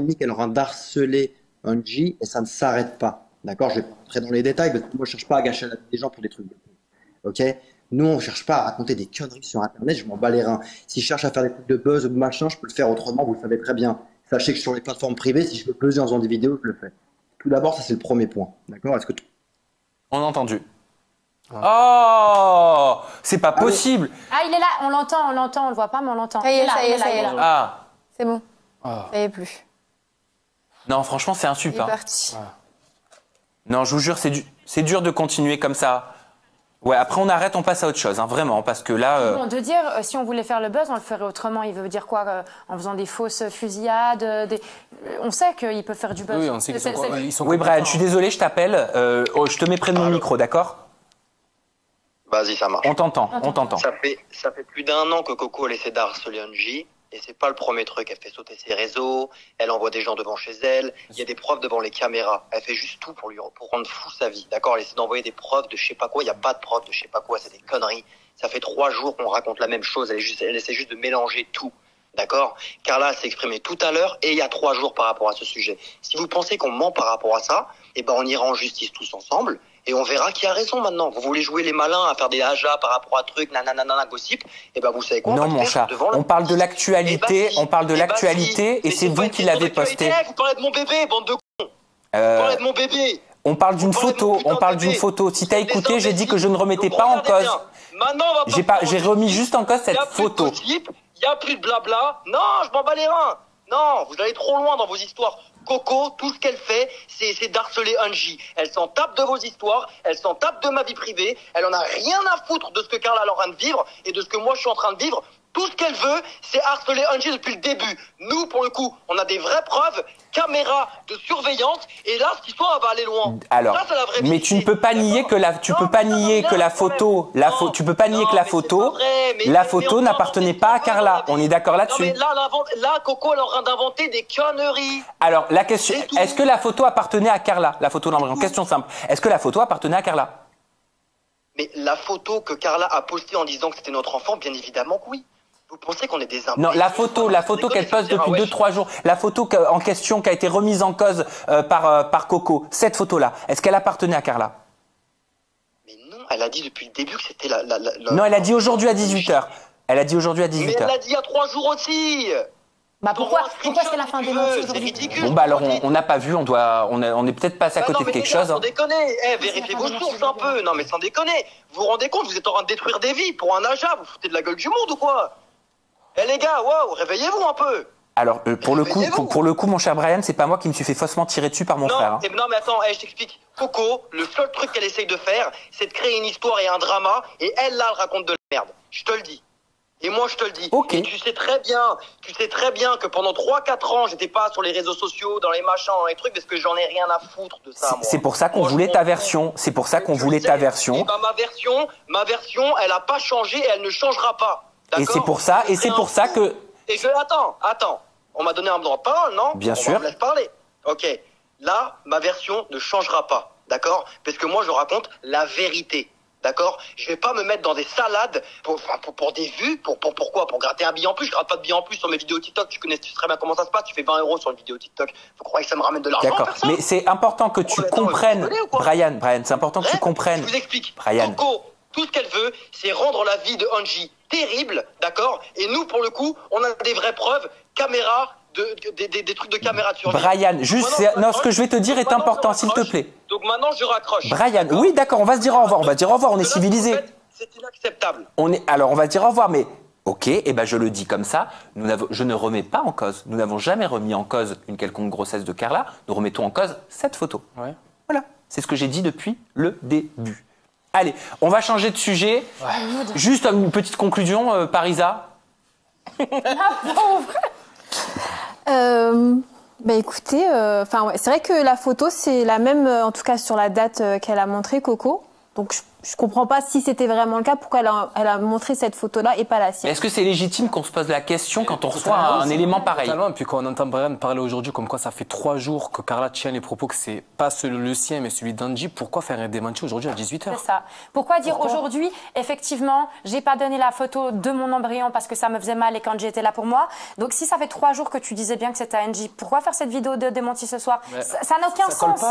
demi qu'elle est en train d'harceler Angie et ça ne s'arrête pas. D'accord? Je vais pas rentrer dans les détails parce que moi, je cherche pas à gâcher la vie des gens pour des trucs de fou. Ok? Nous, on cherche pas à raconter des conneries sur Internet, je m'en bats les reins. Si je cherche à faire des trucs de buzz ou de machin, je peux le faire autrement, vous le savez très bien. Sachez que sur les plateformes privées, si je veux buzzer en faisant des vidéos, je le fais. Tout d'abord, ça c'est le premier point. D'accord? Est-ce que On a entendu. Oh, c'est pas possible. Ah, il est là, on l'entend, on le voit pas, mais on l'entend. Ça y est, ça y est, ça y est. Ah. C'est bon. Ça y est plus. Non, franchement, c'est un sup. Il est parti. Non, je vous jure, c'est dur de continuer comme ça. Ouais, après on arrête, on passe à autre chose, hein, vraiment, parce que là... Bon, de dire, si on voulait faire le buzz, on le ferait autrement. Il veut dire quoi en faisant des fausses fusillades On sait qu'ils peuvent faire du buzz. Oui, on sait qu'ils sont Oui, Brian, je suis désolé, je t'appelle. Je te mets près de mon micro, d'accord? Vas-y, ça marche. On t'entend, on t'entend. Ça fait plus d'un an que Coco essaie d'harceler Angie. Et c'est pas le premier truc. Elle fait sauter ses réseaux, elle envoie des gens devant chez elle, il y a des preuves devant les caméras. Elle fait juste tout pour rendre fou sa vie. D'accord? Elle essaie d'envoyer des preuves de je sais pas quoi. Il n'y a pas de preuves de je sais pas quoi. C'est des conneries. Ça fait 3 jours qu'on raconte la même chose. Elle essaie juste de mélanger tout. D'accord? Carla s'est exprimée tout à l'heure et il y a 3 jours par rapport à ce sujet. Si vous pensez qu'on ment par rapport à ça, eh ben on ira en justice tous ensemble. Et on verra qui a raison maintenant. Vous voulez jouer les malins à faire des hajas par rapport à trucs, nanana, gossip. Et ben vous savez quoi? Non, mon chat. On parle de l'actualité, on parle de l'actualité, et c'est vous qui l'avez posté. Vous parlez de mon bébé, bande de cons. Vous parlez de mon bébé. On parle d'une photo, on parle d'une photo. Si t'as écouté, j'ai dit que je ne remettais pas en cause. J'ai remis juste en cause cette photo. Il n'y a plus de blabla. Non, je m'en bats les reins. Non, vous allez trop loin dans vos histoires. Coco, tout ce qu'elle fait, c'est d'harceler Angie. Elle s'en tape de vos histoires, elle s'en tape de ma vie privée, elle en a rien à foutre de ce que Carla est en train de vivre et de ce que moi je suis en train de vivre. Tout ce qu'elle veut, c'est harceler Angie depuis le début. Nous, pour le coup, on a des vraies preuves, caméras de surveillance, et là, cette histoire elle va aller loin. Alors, ça, c'est la vraie mais tu ne peux pas nier que la photo, la photo n'appartenait pas à Carla. On est d'accord là-dessus. Non, mais là, Coco, elle est en train d'inventer des conneries. Alors, la question, est-ce que la photo appartenait à Carla? La photo d'embryon. Question simple. Est-ce que la photo appartenait à Carla? Mais la photo que Carla a postée en disant que c'était notre enfant, bien évidemment que oui. Vous pensez qu'on est des imbéciles? Non, la photo qu'elle poste depuis 2-3 jours, la photo en question qui a été remise en cause par Coco, cette photo-là, est-ce qu'elle appartenait à Carla? Mais non, elle a dit depuis le début que c'était Non, elle a dit aujourd'hui à 18h. Elle a dit aujourd'hui à 18h. Mais elle l'a dit il y a 3 jours aussi. Bah pourquoi c'est la fin des mots aujourd'hui? Bon bah alors on n'a pas vu, on est peut-être passé à côté de quelque chose. Sans déconner, vérifiez vos sources un peu. Non mais sans déconner, vous vous rendez compte, vous êtes en train de détruire des vies pour un aja, vous foutez de la gueule du monde ou quoi? Eh les gars, waouh, réveillez-vous un peu. Alors pour le coup, mon cher Brian, c'est pas moi qui me suis fait faussement tirer dessus par mon frère. Hein. Non mais attends, je t'explique. Coco, le seul truc qu'elle essaye de faire, c'est de créer une histoire et un drama, et elle là, elle raconte de la merde. Je te le dis. Et moi, je te le dis. Okay. Et tu sais très bien que pendant 3-4 ans, j'étais pas sur les réseaux sociaux, dans les machins, dans les trucs, parce que j'en ai rien à foutre de ça, moi. C'est pour ça qu'on voulait ta version. C'est pour ça qu'on voulait ta version. Et bah, ma version, elle a pas changé et elle ne changera pas. Et c'est pour ça, que... Et attends. On m'a donné un droit de parole, non? Bien sûr. On me laisse parler. Ok. Là, ma version ne changera pas. D'accord? Parce que moi, je raconte la vérité. D'accord? Je vais pas me mettre dans des salades pour des vues, pourquoi? Pour gratter un billet en plus. Je gratte pas de billet en plus sur mes vidéos TikTok. Tu connais très bien comment ça se passe. Tu fais 20 € sur une vidéo TikTok. Vous croyez que ça me ramène de l'argent? D'accord. Mais c'est important que tu comprennes, Brian, c'est important que tu comprennes. Je vous explique. Brian. Coco, tout ce qu'elle veut, c'est rendre la vie de Angie terrible, d'accord? Et nous, pour le coup, on a des vraies preuves, caméras, des trucs de caméra de surveillance. Brian, juste, ce que je vais te dire est important, s'il te plaît. Donc maintenant, je raccroche. Brian, oui, d'accord, on va se dire au revoir. On est civilisés. C'est inacceptable. Alors, on va se dire au revoir, mais ok, et ben je le dis comme ça. Je ne remets pas en cause. Nous n'avons jamais remis en cause une quelconque grossesse de Carla. Nous remettons en cause cette photo. Ouais. Voilà, c'est ce que j'ai dit depuis le début. Allez, on va changer de sujet. Ouais. Juste une petite conclusion, Parisa. Bah écoutez, c'est vrai que la photo c'est la même, en tout cas sur la date qu'elle a montré Coco. Donc je comprends pas si c'était vraiment le cas, pourquoi elle a montré cette photo-là et pas la sienne. Est-ce que c'est légitime qu'on se pose la question quand on reçoit un élément pareil? Totalement. Et puis quand on entend Brian parler aujourd'hui comme quoi ça fait 3 jours que Carla tient les propos que c'est pas le sien mais celui d'Angie, pourquoi faire un démenti aujourd'hui à 18h? C'est ça. Pourquoi dire aujourd'hui, effectivement, j'ai pas donné la photo de mon embryon parce que ça me faisait mal et quand j'étais là pour moi. Donc si ça fait 3 jours que tu disais bien que c'était Angie, pourquoi faire cette vidéo de démenti ce soir? Ça n'a aucun sens.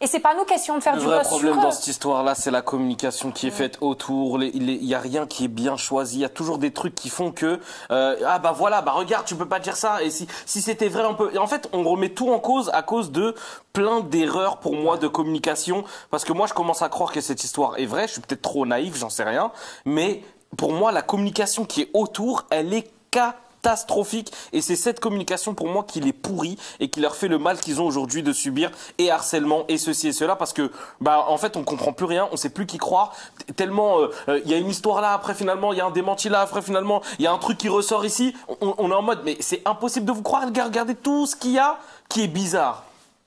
Et c'est pas nous question de faire du buzz sur eux. Le vrai problème dans cette histoire-là, c'est la communication qui est faite autour. Il y a rien qui est bien choisi. Il y a toujours des trucs qui font que ah bah voilà, bah regarde, tu peux pas dire ça. Et si c'était vrai, on peut. Et en fait, on remet tout en cause à cause de plein d'erreurs pour moi de communication. Parce que moi, je commence à croire que cette histoire est vraie. Je suis peut-être trop naïf, j'en sais rien. Mais pour moi, la communication qui est autour, elle est catastrophique, et c'est cette communication pour moi qui les pourrit et qui leur fait le mal qu'ils ont aujourd'hui de subir et harcèlement et ceci et cela, parce que bah en fait on comprend plus rien, on sait plus qui croire tellement il y a une histoire là, après finalement il y a un démenti là, après finalement il y a un truc qui ressort ici, on est en mode mais c'est impossible de vous croire, regardez tout ce qu'il y a qui est bizarre.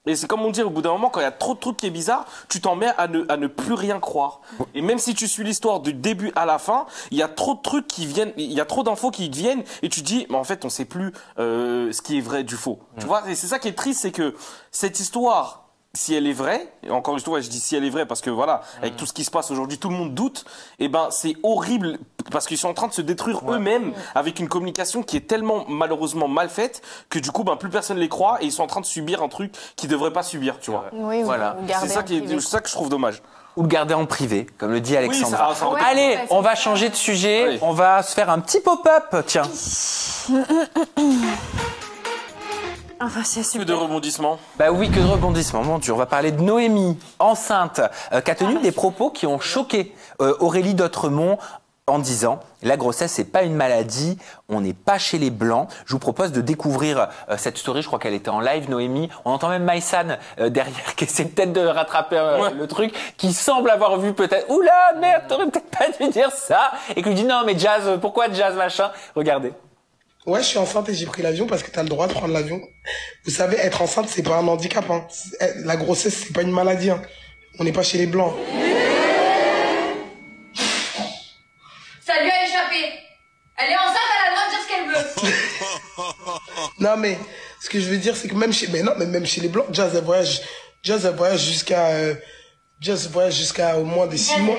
Et c'est comme on dit, au bout d'un moment, quand il y a trop de trucs qui est bizarre, tu t'en mets à ne plus rien croire. Et même si tu suis l'histoire du début à la fin, il y a trop de trucs qui viennent, il y a trop d'infos qui viennent, et tu te dis, mais en fait, on sait plus ce qui est vrai du faux. Tu vois, et c'est ça qui est triste, c'est que cette histoire, si elle est vraie, et encore une fois, je dis si elle est vraie parce que voilà, avec tout ce qui se passe aujourd'hui, tout le monde doute, et ben c'est horrible parce qu'ils sont en train de se détruire eux-mêmes avec une communication qui est tellement malheureusement mal faite que du coup, ben plus personne les croit et ils sont en train de subir un truc qu'ils devraient pas subir, tu vois. Oui, voilà. C'est ça que je trouve dommage. Ou le garder en privé, comme le dit Alexandra. Oui, ça allez, on va changer de sujet, allez. On va se faire un petit pop-up, tiens. Enfin, c'est super. Que de rebondissements. Bah oui, que de rebondissements, mon Dieu. On va parler de Noémie, enceinte, qui a tenu des propos qui ont choqué Aurélie d'Autremont en disant « La grossesse, c'est pas une maladie, on n'est pas chez les Blancs ». Je vous propose de découvrir cette story, je crois qu'elle était en live, Noémie. On entend même Maïsan derrière qui essaie peut-être de rattraper le truc, qui semble avoir vu peut-être « Oula, merde, t'aurais peut-être pas dû dire ça !» et qui lui dit « Non, mais Jazz, pourquoi Jazz, machin ?» Regardez. Ouais, je suis enceinte et j'ai pris l'avion parce que t'as le droit de prendre l'avion. Vous savez, être enceinte, c'est pas un handicap, hein. La grossesse, c'est pas une maladie, hein. On n'est pas chez les Blancs. Ça lui a échappé. Elle est enceinte, elle a le droit de dire ce qu'elle veut. Non, mais ce que je veux dire, c'est que même chez, même chez les Blancs, Jazz, elle voyage jusqu'à au moins des 6 mois.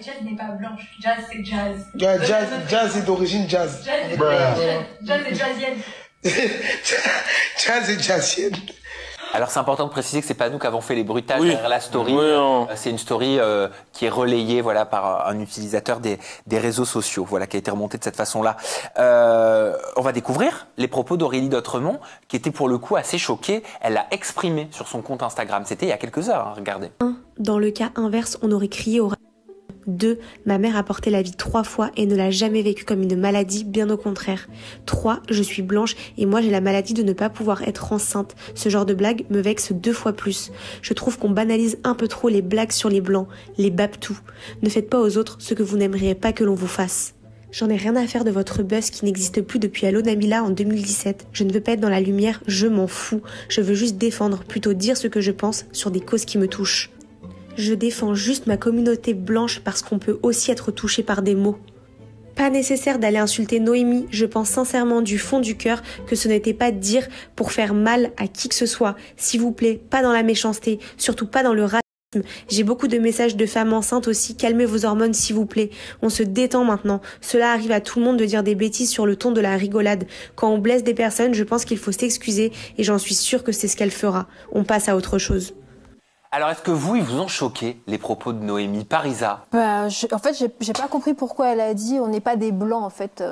Jazz n'est pas blanche. Jazz, c'est jazz. Jazz est d'origine jazz. Jazz est jazzienne. Jazz est jazzienne. Alors c'est important de préciser que c'est pas nous qui avons fait les bruitages derrière la story. Oui, c'est une story qui est relayée voilà par un utilisateur des réseaux sociaux, voilà qui a été remontée de cette façon-là. On va découvrir les propos d'Aurélie d'Autremont qui était pour le coup assez choquée. Elle l'a exprimé sur son compte Instagram. C'était il y a quelques heures. Hein, regardez. 1. Dans le cas inverse, on aurait crié au 2. Ma mère a porté la vie 3 fois et ne l'a jamais vécu comme une maladie, bien au contraire. 3. Je suis blanche et moi j'ai la maladie de ne pas pouvoir être enceinte. Ce genre de blague me vexe 2 fois plus. Je trouve qu'on banalise un peu trop les blagues sur les blancs, les babtous. Ne faites pas aux autres ce que vous n'aimeriez pas que l'on vous fasse. J'en ai rien à faire de votre buzz qui n'existe plus depuis Allo Nabila en 2017. Je ne veux pas être dans la lumière, je m'en fous. Je veux juste défendre, plutôt dire ce que je pense sur des causes qui me touchent. Je défends juste ma communauté blanche parce qu'on peut aussi être touché par des mots. Pas nécessaire d'aller insulter Noémie, je pense sincèrement du fond du cœur que ce n'était pas dire pour faire mal à qui que ce soit. S'il vous plaît, pas dans la méchanceté, surtout pas dans le racisme. J'ai beaucoup de messages de femmes enceintes aussi, calmez vos hormones s'il vous plaît. On se détend maintenant. Cela arrive à tout le monde de dire des bêtises sur le ton de la rigolade. Quand on blesse des personnes, je pense qu'il faut s'excuser et j'en suis sûre que c'est ce qu'elle fera. On passe à autre chose. Alors, est-ce que vous, ils vous ont choqué, les propos de Noémie? Parisa? En fait, j'ai pas compris pourquoi elle a dit on n'est pas des blancs, en fait.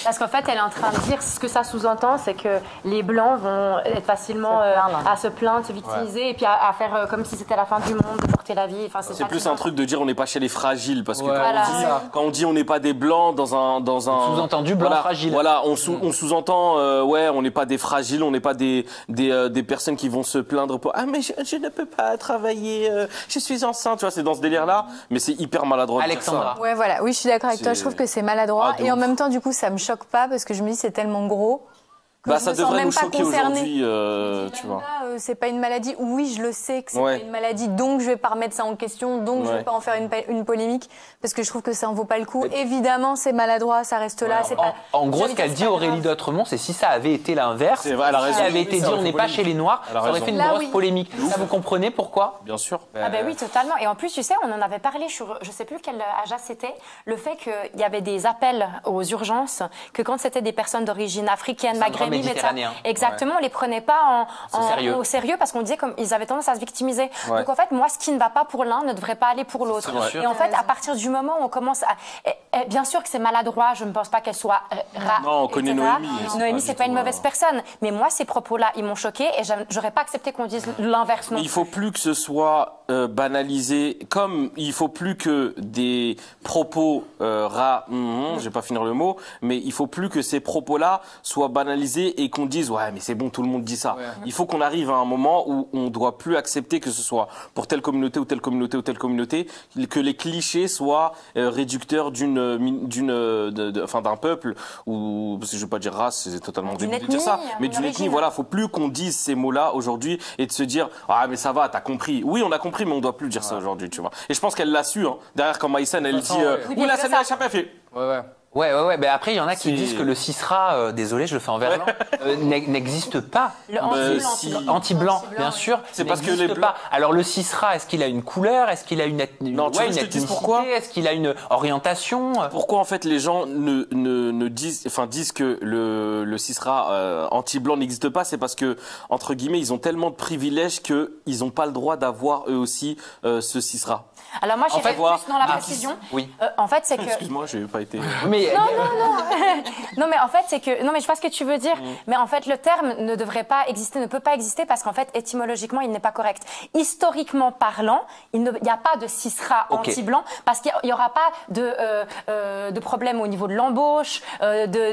Parce qu'en fait, elle est en train de dire, ce que ça sous-entend, c'est que les Blancs vont être facilement à se plaindre, se victimiser, et puis à faire comme si c'était la fin du monde, de porter la vie. Enfin, c'est plus un truc de dire on n'est pas chez les fragiles, parce que voilà. quand on dit on n'est pas des Blancs dans un sous-entendu blanc fragile. Voilà, on sous-entend on n'est pas des fragiles, on n'est pas des personnes qui vont se plaindre pour mais je ne peux pas travailler, je suis enceinte, tu vois, c'est dans ce délire-là, mais c'est hyper maladroit. Alexandra. Ouais, voilà, oui, je suis d'accord avec toi. Je trouve que c'est maladroit, et en même temps, du coup, ça me choque pas parce que je me dis c'est tellement gros que Bah, je ça me sens devrait même nous pas choquer concernée. aujourd'hui, tu vois. C'est pas une maladie. Oui, je le sais que c'est Ouais. pas une maladie, donc je vais pas remettre ça en question, donc je vais Ouais. pas en faire une polémique, parce que je trouve que ça en vaut pas le coup. Évidemment, c'est maladroit, ça reste là. C'est pas. En gros, j'ai ce envie de qu'elle dire, dit, c'est pas Aurélie grave. d'Autremont, c'est si ça avait été l'inverse, C'est vrai, elle a si raison. ça avait Oui, été ça dit aurait on fait n'est pas polémique. chez les Noirs, Elle a ça aurait raison. fait une Là, grosse oui. polémique. Ça, vous comprenez pourquoi? Bien sûr. Ah ben oui, totalement. Et en plus, tu sais, on en avait parlé sur, je sais plus quel AJA c'était, le fait qu'il y avait des appels aux urgences, que quand c'était des personnes d'origine africaine, maghrébine, méditerranéen. exactement, on les prenait pas Sérieux. au sérieux parce qu'on disait qu'ils avaient tendance à se victimiser. Ouais. Donc en fait, moi, ce qui ne va pas pour l'un ne devrait pas aller pour l'autre. Bien sûr. Et en fait, à partir du moment où on commence à, bien sûr que c'est maladroit, je ne pense pas qu'elle soit Non, on connaît etc. Noémie. Noémie, c'est pas une mauvaise personne. Mais moi, ces propos-là, ils m'ont choquée et j'aurais pas accepté qu'on dise l'inverse non Il faut plus que ce soit banalisé, comme il faut plus que des propos je vais pas finir le mot, mais il faut plus que ces propos-là soient banalisés et qu'on dise ouais mais c'est bon, tout le monde dit ça. Il faut qu'on arrive à un moment où on doit plus accepter que ce soit pour telle communauté ou telle communauté ou telle communauté que les clichés soient réducteurs d'un peuple ou parce que je veux pas dire race, c'est totalement débile de dire ça, mais d'une ethnie. Voilà, faut plus qu'on dise ces mots-là aujourd'hui et de se dire ah mais ça va, t'as compris. Oui, on a compris, mais on doit plus dire ça aujourd'hui, tu vois. Et je pense qu'elle l'a su. Hein. Derrière, quand Maïsen elle dit oui, la scène elle a fait. Ouais. Mais après, il y en a qui disent que le Cisra, désolé, je le fais en verlan, n'existe pas. Le anti-blanc, bien sûr. C'est parce que les blancs. Pas. Alors le Cisra, est-ce qu'il a une couleur? Est-ce qu'il a une Non, tu veux que je te dise pourquoi? Est-ce qu'il a une orientation? Pourquoi en fait les gens disent que le Cisra anti-blanc n'existe pas? C'est parce que entre guillemets ils ont tellement de privilèges que ils n'ont pas le droit d'avoir eux aussi ce Cisra. Alors moi, j'irais plus dans la Ah, précision. Oui. En fait, c'est que. Excuse-moi, j'ai pas été. Mais non, mais en fait, c'est que. Non, mais je vois ce que tu veux dire. Mais en fait, le terme ne devrait pas exister, ne peut pas exister parce qu'en fait, étymologiquement, il n'est pas correct. Historiquement parlant, il n'y a pas de Cisra anti-blanc parce qu'il n'y aura pas de problème au niveau de l'embauche, de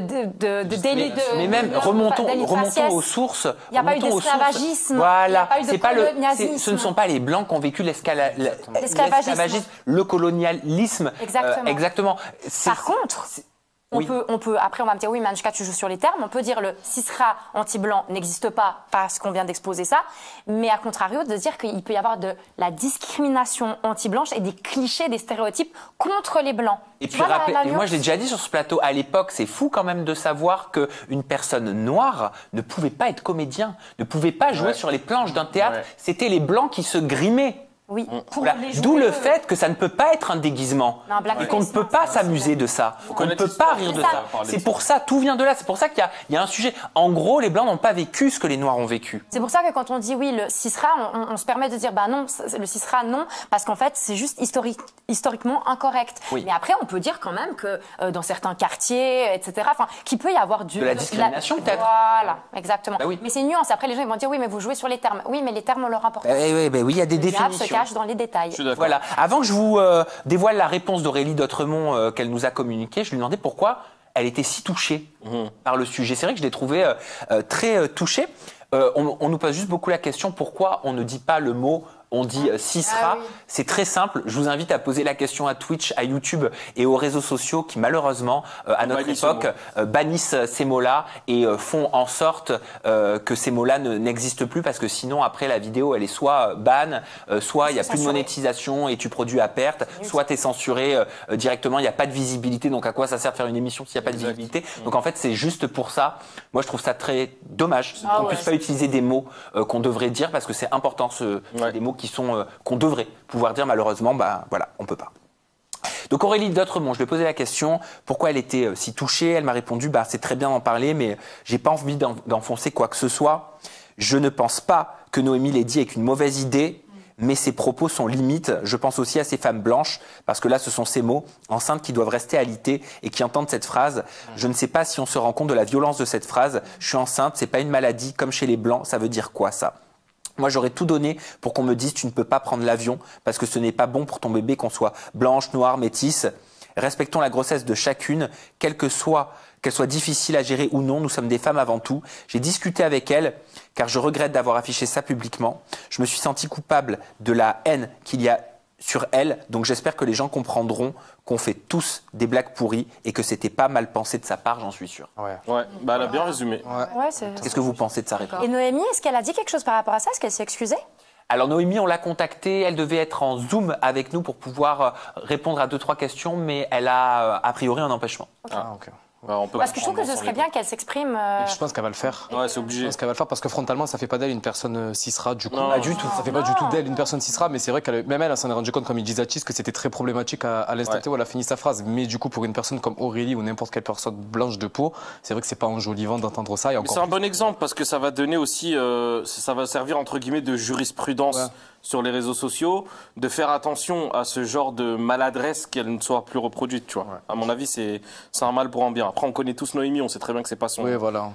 délit de. Mais même, remontons aux sources. Il n'y a pas eu d'esclavagisme. Voilà. Il n'y a pas eu de colonialisme. Ce ne sont pas les Blancs qui ont vécu l'esclavagisme, le colonialisme. Exactement. Par contre, Oui. On peut, après on va me dire oui, mais Anouchka, tu joues sur les termes, on peut dire le Cisra anti-blanc n'existe pas parce qu'on vient d'exposer ça, mais à contrario de dire qu'il peut y avoir de la discrimination anti-blanche et des clichés, des stéréotypes contre les blancs. Et puis moi je l'ai déjà dit sur ce plateau, à l'époque c'est fou quand même de savoir qu'une personne noire ne pouvait pas être comédien, ne pouvait pas jouer sur les planches d'un théâtre, c'était les blancs qui se grimaient. Oui. Voilà. D'où le fait que ça ne peut pas être un déguisement. Et qu'on ne peut pas s'amuser de ça. On ne peut pas rire de ça. C'est pour ça, tout vient de là. C'est pour ça qu'il y a un sujet. En gros, les Blancs n'ont pas vécu ce que les Noirs ont vécu. C'est pour ça que quand on dit oui, le Cisra, on se permet de dire bah non, le Cisra non, parce qu'en fait c'est juste historiquement incorrect. Oui. Mais après on peut dire quand même que dans certains quartiers, etc., qu'il peut y avoir de la discrimination peut-être. Voilà, exactement. Bah oui. Mais c'est une nuance. Après les gens ils vont dire oui, mais vous jouez sur les termes. Oui, mais les termes ont leur importance. Oui, il y a des définitions. Se cache dans les détails. Voilà. Avant que je vous dévoile la réponse d'Aurélie d'Autremont qu'elle nous a communiquée, je lui demandais pourquoi elle était si touchée par le sujet. C'est vrai que je l'ai trouvée très touchée. On nous pose juste beaucoup la question pourquoi on ne dit pas le mot. On dit Cisra. Oui. C'est très simple. Je vous invite à poser la question à Twitch, à YouTube et aux réseaux sociaux qui, malheureusement, à notre époque, bannissent ces mots-là et font en sorte que ces mots-là n'existent plus parce que sinon, après, la vidéo, elle est soit ban, soit il n'y a plus de monétisation et tu produis à perte, soit tu es censuré directement, il n'y a pas de visibilité. Donc, à quoi ça sert de faire une émission s'il n'y a pas de visibilité? Donc, en fait, c'est juste pour ça. Moi, je trouve ça très dommage qu'on ne puisse pas utiliser des mots qu'on devrait dire parce que c'est important, des mots qu'on devrait pouvoir dire, malheureusement, voilà, on peut pas. Donc Aurélie d'Autremont, je lui ai posé la question, pourquoi elle était si touchée. Elle m'a répondu, c'est très bien d'en parler, mais j'ai pas envie d'enfoncer quoi que ce soit. Je ne pense pas que Noémie l'ait dit avec une mauvaise idée, mais ses propos sont limites. Je pense aussi à ces femmes blanches, parce que là, ce sont ces mots, enceintes, qui doivent rester alitées et qui entendent cette phrase. Je ne sais pas si on se rend compte de la violence de cette phrase. Je suis enceinte, c'est pas une maladie, comme chez les blancs, ça veut dire quoi ça? Moi, j'aurais tout donné pour qu'on me dise tu ne peux pas prendre l'avion parce que ce n'est pas bon pour ton bébé qu'on soit blanche, noire, métisse. Respectons la grossesse de chacune, qu'elle soit difficile à gérer ou non. Nous sommes des femmes avant tout. J'ai discuté avec elle car je regrette d'avoir affiché ça publiquement. Je me suis sentie coupable de la haine qu'il y a sur elle. Donc j'espère que les gens comprendront qu'on fait tous des blagues pourries et que c'était pas mal pensé de sa part, j'en suis sûr. Ouais, bah, elle a bien résumé. Qu'est-ce que vous pensez de sa réponse? Et Noémie, est-ce qu'elle a dit quelque chose par rapport à ça? Est-ce qu'elle s'est excusée? Alors Noémie, on l'a contactée, elle devait être en Zoom avec nous pour pouvoir répondre à 2-3 questions, mais elle a a priori un empêchement. Ah, ok. Parce que je trouve que ce serait bien qu'elle s'exprime. Je pense qu'elle va le faire. Ouais, c'est obligé. Je pense qu'elle va le faire parce que frontalement, ça fait pas d'elle une personne cisra du coup. Non, pas du tout. Ça fait pas du tout d'elle une personne cisra, mais c'est vrai qu'elle, même elle s'en est rendu compte, comme il disait Atis, que c'était très problématique à l'instant T où elle a fini sa phrase. Mais du coup, pour une personne comme Aurélie ou n'importe quelle personne blanche de peau, c'est vrai que c'est pas enjolivant d'entendre ça. Et encore c'est un bon exemple parce que ça va donner aussi, ça va servir entre guillemets de jurisprudence. Ouais. Sur les réseaux sociaux, de faire attention à ce genre de maladresse qu'elle ne soit plus reproduite, tu vois. Ouais. À mon avis, c'est un mal pour un bien. Après, on connaît tous Noémie, on sait très bien que c'est pas son,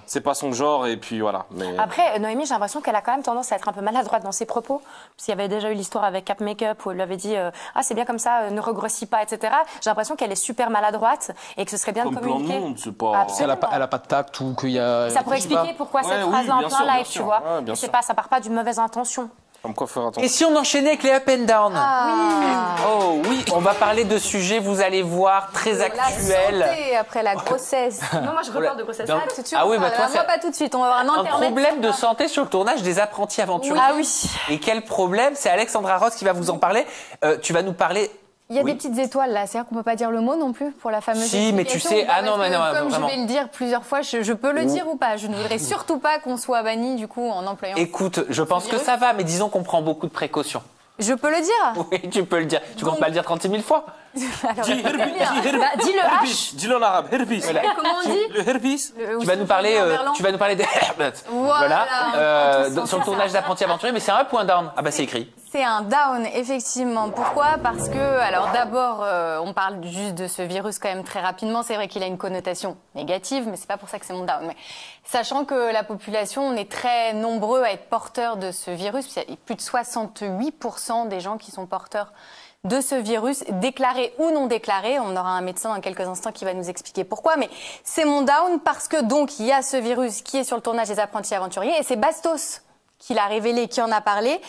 c'est pas son genre, et puis voilà. Mais... Après, Noémie, j'ai l'impression qu'elle a quand même tendance à être un peu maladroite dans ses propos. Parce qu'il y avait déjà eu l'histoire avec Cap Makeup où elle lui avait dit ah c'est bien comme ça, ne regrossis pas, etc. J'ai l'impression qu'elle est super maladroite et que ce serait bien comme de communiquer. Plein de monde, c'est pas... Elle a pas de tact ou qu'il y a. Ça pourrait expliquer pourquoi cette phrase-là en plein live, tu vois. C'est pas, ça part pas d'une mauvaise intention. Comme quoi faire attention. Et si on enchaînait avec les up and down? Oh oui, on va parler de sujets, vous allez voir, très actuels. La santé après la grossesse. Non, moi je reparle de grossesse. Donc, oui, bah toi, moi pas tout de suite, on va avoir un intermède. Problème de santé sur le tournage des Apprentis Aventuriers. Ah oui. Et quel problème? C'est Alexandra Ross qui va vous en parler. Tu vas nous parler... Il y a des petites étoiles là, c'est-à-dire qu'on peut pas dire le mot non plus pour la fameuse Si, mais tu sais, ah non, mais non, comme vraiment. je vais le dire plusieurs fois, je peux le dire ou pas? Je ne voudrais surtout pas qu'on soit banni du coup en employant. Écoute, je pense que ça va, mais disons qu'on prend beaucoup de précautions. Je peux le dire? Oui, tu peux le dire. Tu comptes pas le dire 36 000 fois? Alors, dis le H. Dis-le en arabe, herpes. Voilà. Comment on dit? Le herpes. Tu vas nous parler des voilà, sur le tournage d'Apprentis Aventuriers, mais c'est un up ou un down? Ah bah c'est écrit. C'est un down, effectivement. Pourquoi? Parce que, alors d'abord, on parle juste de ce virus quand même très rapidement. C'est vrai qu'il a une connotation négative, mais c'est pas pour ça que c'est mon down. Mais sachant que la population, on est très nombreux à être porteurs de ce virus. Il y a plus de 68% des gens qui sont porteurs de ce virus, déclaré ou non déclaré. On aura un médecin dans quelques instants qui va nous expliquer pourquoi. Mais c'est mon down parce que donc il y a ce virus qui est sur le tournage des Apprentis Aventuriers et c'est Bastos qui l'a révélé, qui en a parlé.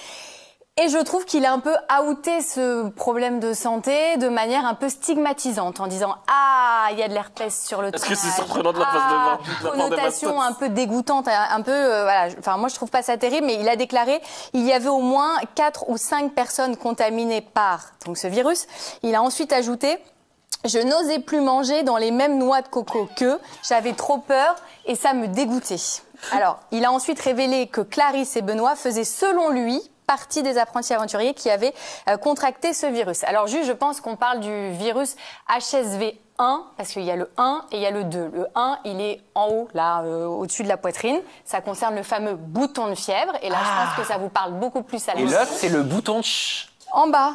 Et je trouve qu'il a un peu outé ce problème de santé de manière un peu stigmatisante en disant « Ah, il y a de l'herpès sur le tournage. » Est-ce que c'est surprenant de la face de devant connotation un peu dégoûtante, un peu... voilà. Enfin, moi, je trouve pas ça terrible, mais il a déclaré il y avait au moins 4 ou 5 personnes contaminées par donc, ce virus. Il a ensuite ajouté « Je n'osais plus manger dans les mêmes noix de coco qu'eux. J'avais trop peur et ça me dégoûtait. » Alors, il a ensuite révélé que Clarisse et Benoît faisaient, selon lui, partie des Apprentis Aventuriers qui avaient contracté ce virus. Alors juste, je pense qu'on parle du virus HSV1, parce qu'il y a le 1 et il y a le 2. Le 1, il est en haut, là, au-dessus de la poitrine. Ça concerne le fameux bouton de fièvre. Et là, je pense que ça vous parle beaucoup plus à l'esprit. Et l'œuf, c'est le bouton en bas.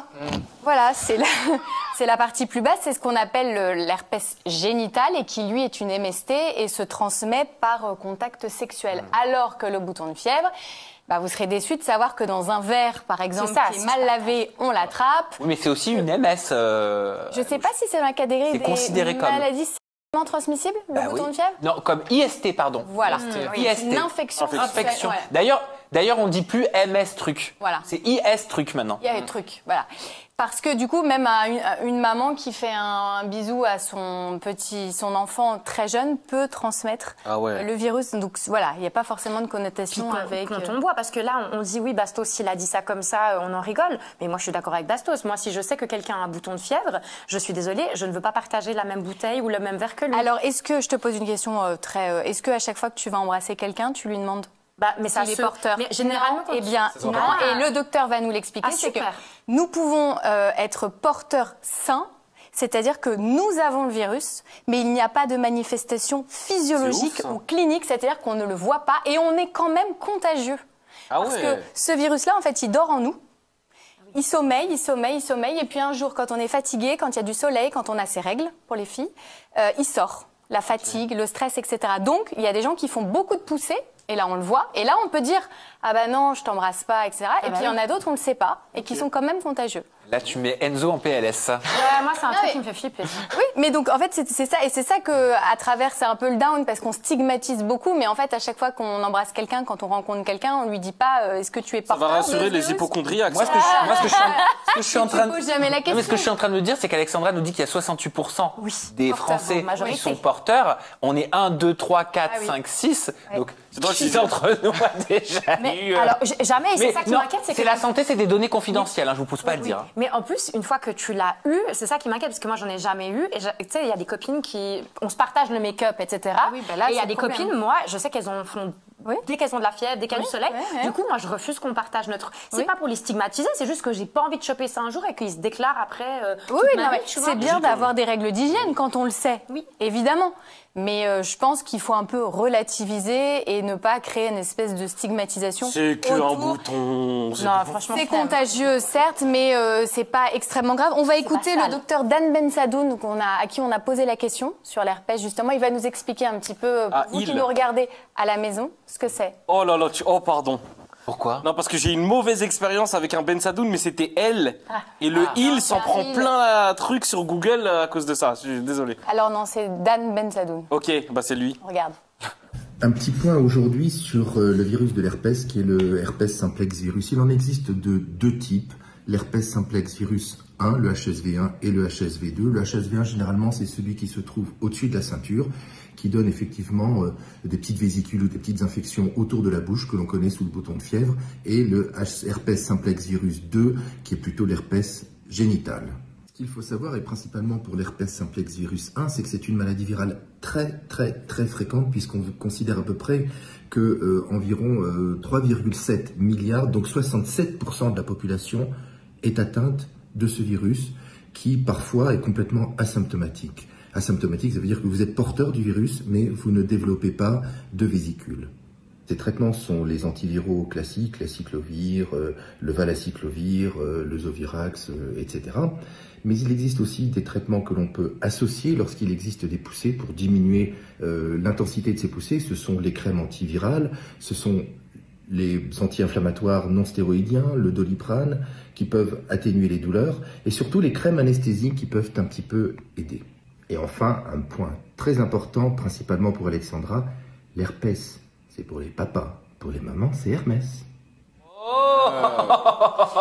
Voilà, c'est la partie plus basse. C'est ce qu'on appelle l'herpès génital et qui, lui, est une MST et se transmet par contact sexuel. Alors que le bouton de fièvre... Bah, vous serez déçus de savoir que dans un verre, par exemple, qui est mal lavé, on l'attrape. Oui, mais c'est aussi une MS. Je ne sais pas si c'est dans la catégorie des maladies sexuellement transmissibles, le bouton de fièvre. Non, comme IST, pardon. Voilà, IST. Une infection. Ouais. D'ailleurs, on dit plus MS truc. Voilà. C'est IS truc maintenant. IS truc, voilà. Parce que du coup, même une maman qui fait un bisou à son enfant très jeune peut transmettre le virus. Donc voilà, il n'y a pas forcément de connotation avec... Quand on voit, parce que là, on dit oui, Bastos, il a dit ça comme ça, on en rigole. Mais moi, je suis d'accord avec Bastos. Moi, si je sais que quelqu'un a un bouton de fièvre, je suis désolée, je ne veux pas partager la même bouteille ou le même verre que lui. Alors, est-ce que, je te pose une question est-ce qu'à chaque fois que tu vas embrasser quelqu'un, tu lui demandes mais ça est porteur. Mais généralement, eh bien, non. Et le docteur va nous l'expliquer. C'est que nous pouvons être porteurs sains, c'est-à-dire que nous avons le virus, mais il n'y a pas de manifestation physiologique ou clinique, c'est-à-dire qu'on ne le voit pas et on est quand même contagieux. Parce que ce virus-là, en fait, il dort en nous. Il sommeille, et puis un jour, quand on est fatigué, quand il y a du soleil, quand on a ses règles pour les filles, il sort. La fatigue, le stress, etc. Donc, il y a des gens qui font beaucoup de poussées. Et là, on le voit. Et là, on peut dire, ah bah non, je t'embrasse pas, etc. Et puis, il y en a d'autres, on le sait pas, et qui sont quand même contagieux. Là, tu mets Enzo en PLS. Ouais, moi, c'est un truc qui me fait flipper. Oui, mais donc en fait c'est ça, et c'est ça que à travers c'est un peu le down parce qu'on stigmatise beaucoup, mais en fait à chaque fois qu'on embrasse quelqu'un, quand on rencontre quelqu'un, on lui dit pas est-ce que tu es Ça porteur. va rassurer les hypochondriaques. Moi, ce que je suis en train de... poses jamais la question. Mais ce que je suis en train de me dire, c'est qu'Alexandra nous dit qu'il y a 68% des Français qui sont porteurs. On est 1, 2, 3, 4, 5, 6. Donc, c'est toi qui entre nous a déjà eu... Alors, jamais, c'est ça qui m'inquiète. C'est la santé, c'est des données confidentielles. Je vous pousse pas à le dire. Mais en plus, une fois que tu l'as eu, c'est ça qui m'inquiète, parce que moi, j'en ai jamais eu. Et tu sais, il y a des copines on se partage le make-up, etc. Oui, ben là, et il y a des copines, moi, je sais qu'elles en font dès qu'elles ont de la fièvre, dès qu'elles ont du soleil. Du coup, moi, je refuse qu'on partage notre. C'est pas pour les stigmatiser, c'est juste que j'ai pas envie de choper ça un jour et qu'ils se déclarent après. C'est bien d'avoir des règles d'hygiène quand on le sait. Oui, évidemment. Mais je pense qu'il faut un peu relativiser et ne pas créer une espèce de stigmatisation. C'est qu'un bouton. Non, franchement, c'est contagieux, certes, mais c'est pas extrêmement grave. On va écouter le docteur Dan Bensadoun, à qui on a posé la question sur l'herpès, justement. Il va nous expliquer un petit peu, pour vous qui nous regardez à la maison, ce que c'est. Oh là là, oh pardon. Pourquoi? Non, parce que j'ai eu une mauvaise expérience avec un Bensadoun, mais c'était elle. Et le il s'en prend plein de trucs sur Google à cause de ça. Je suis désolé. Alors non, c'est Dan Bensadoun. Ok, bah c'est lui. Regarde. Un petit point aujourd'hui sur le virus de l'herpès, qui est le herpès simplex virus. Il en existe de deux types. L'herpès simplex virus 1, le HSV1 et le HSV2. Le HSV1, généralement, c'est celui qui se trouve au-dessus de la ceinture, qui donne effectivement des petites vésicules ou des petites infections autour de la bouche que l'on connaît sous le bouton de fièvre, et le herpès simplex virus 2, qui est plutôt l'herpès génital. Ce qu'il faut savoir, et principalement pour l'herpès simplex virus 1, c'est que c'est une maladie virale très fréquente, puisqu'on considère à peu près que environ 3,7 milliards, donc 67% de la population est atteinte de ce virus, qui parfois est complètement asymptomatique. Asymptomatique, ça veut dire que vous êtes porteur du virus, mais vous ne développez pas de vésicule. Ces traitements sont les antiviraux classiques, l'aciclovir, le valacyclovir, le Zovirax, etc. Mais il existe aussi des traitements que l'on peut associer lorsqu'il existe des poussées pour diminuer l'intensité de ces poussées. Ce sont les crèmes antivirales, ce sont les anti-inflammatoires non stéroïdiens, le Doliprane, qui peuvent atténuer les douleurs, et surtout les crèmes anesthésiques qui peuvent un petit peu aider. Et enfin, un point très important, principalement pour Alexandra, l'herpès. C'est pour les papas. Pour les mamans, c'est Hermès.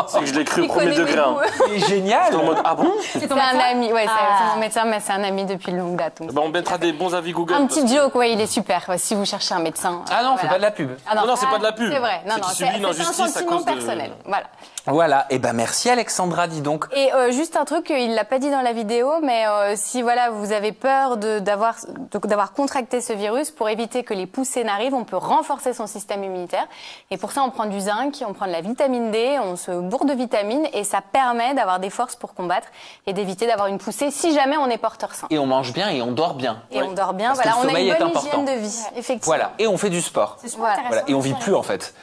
C'est que je l'ai cru au premier degré. C'est génial. En mode, ah bon? C'est un ami, ouais, c'est mon médecin, mais c'est un ami depuis longue date. Bah, on mettra des bons avis Google. Un petit joke, ouais, il est super. Ouais, si vous cherchez un médecin. Ah non, c'est pas de la pub. Ah non, c'est pas de la pub. C'est vrai. Non, non, c'est un sentiment personnel. Voilà. Voilà, et ben merci Alexandra, dis donc. Et juste un truc, il l'a pas dit dans la vidéo, mais si voilà vous avez peur d'avoir contracté ce virus, pour éviter que les poussées n'arrivent, on peut renforcer son système immunitaire. Et pour ça, on prend du zinc, on prend de la vitamine D, on se bourre de vitamines, et ça permet d'avoir des forces pour combattre et d'éviter d'avoir une poussée si jamais on est porteur sain. Et on mange bien et on dort bien. Et on dort bien, parce voilà, que le on a une bonne important. hygiène de vie, effectivement. Voilà, et on fait du sport. C'est super intéressant. Voilà. Et on vit plus en fait.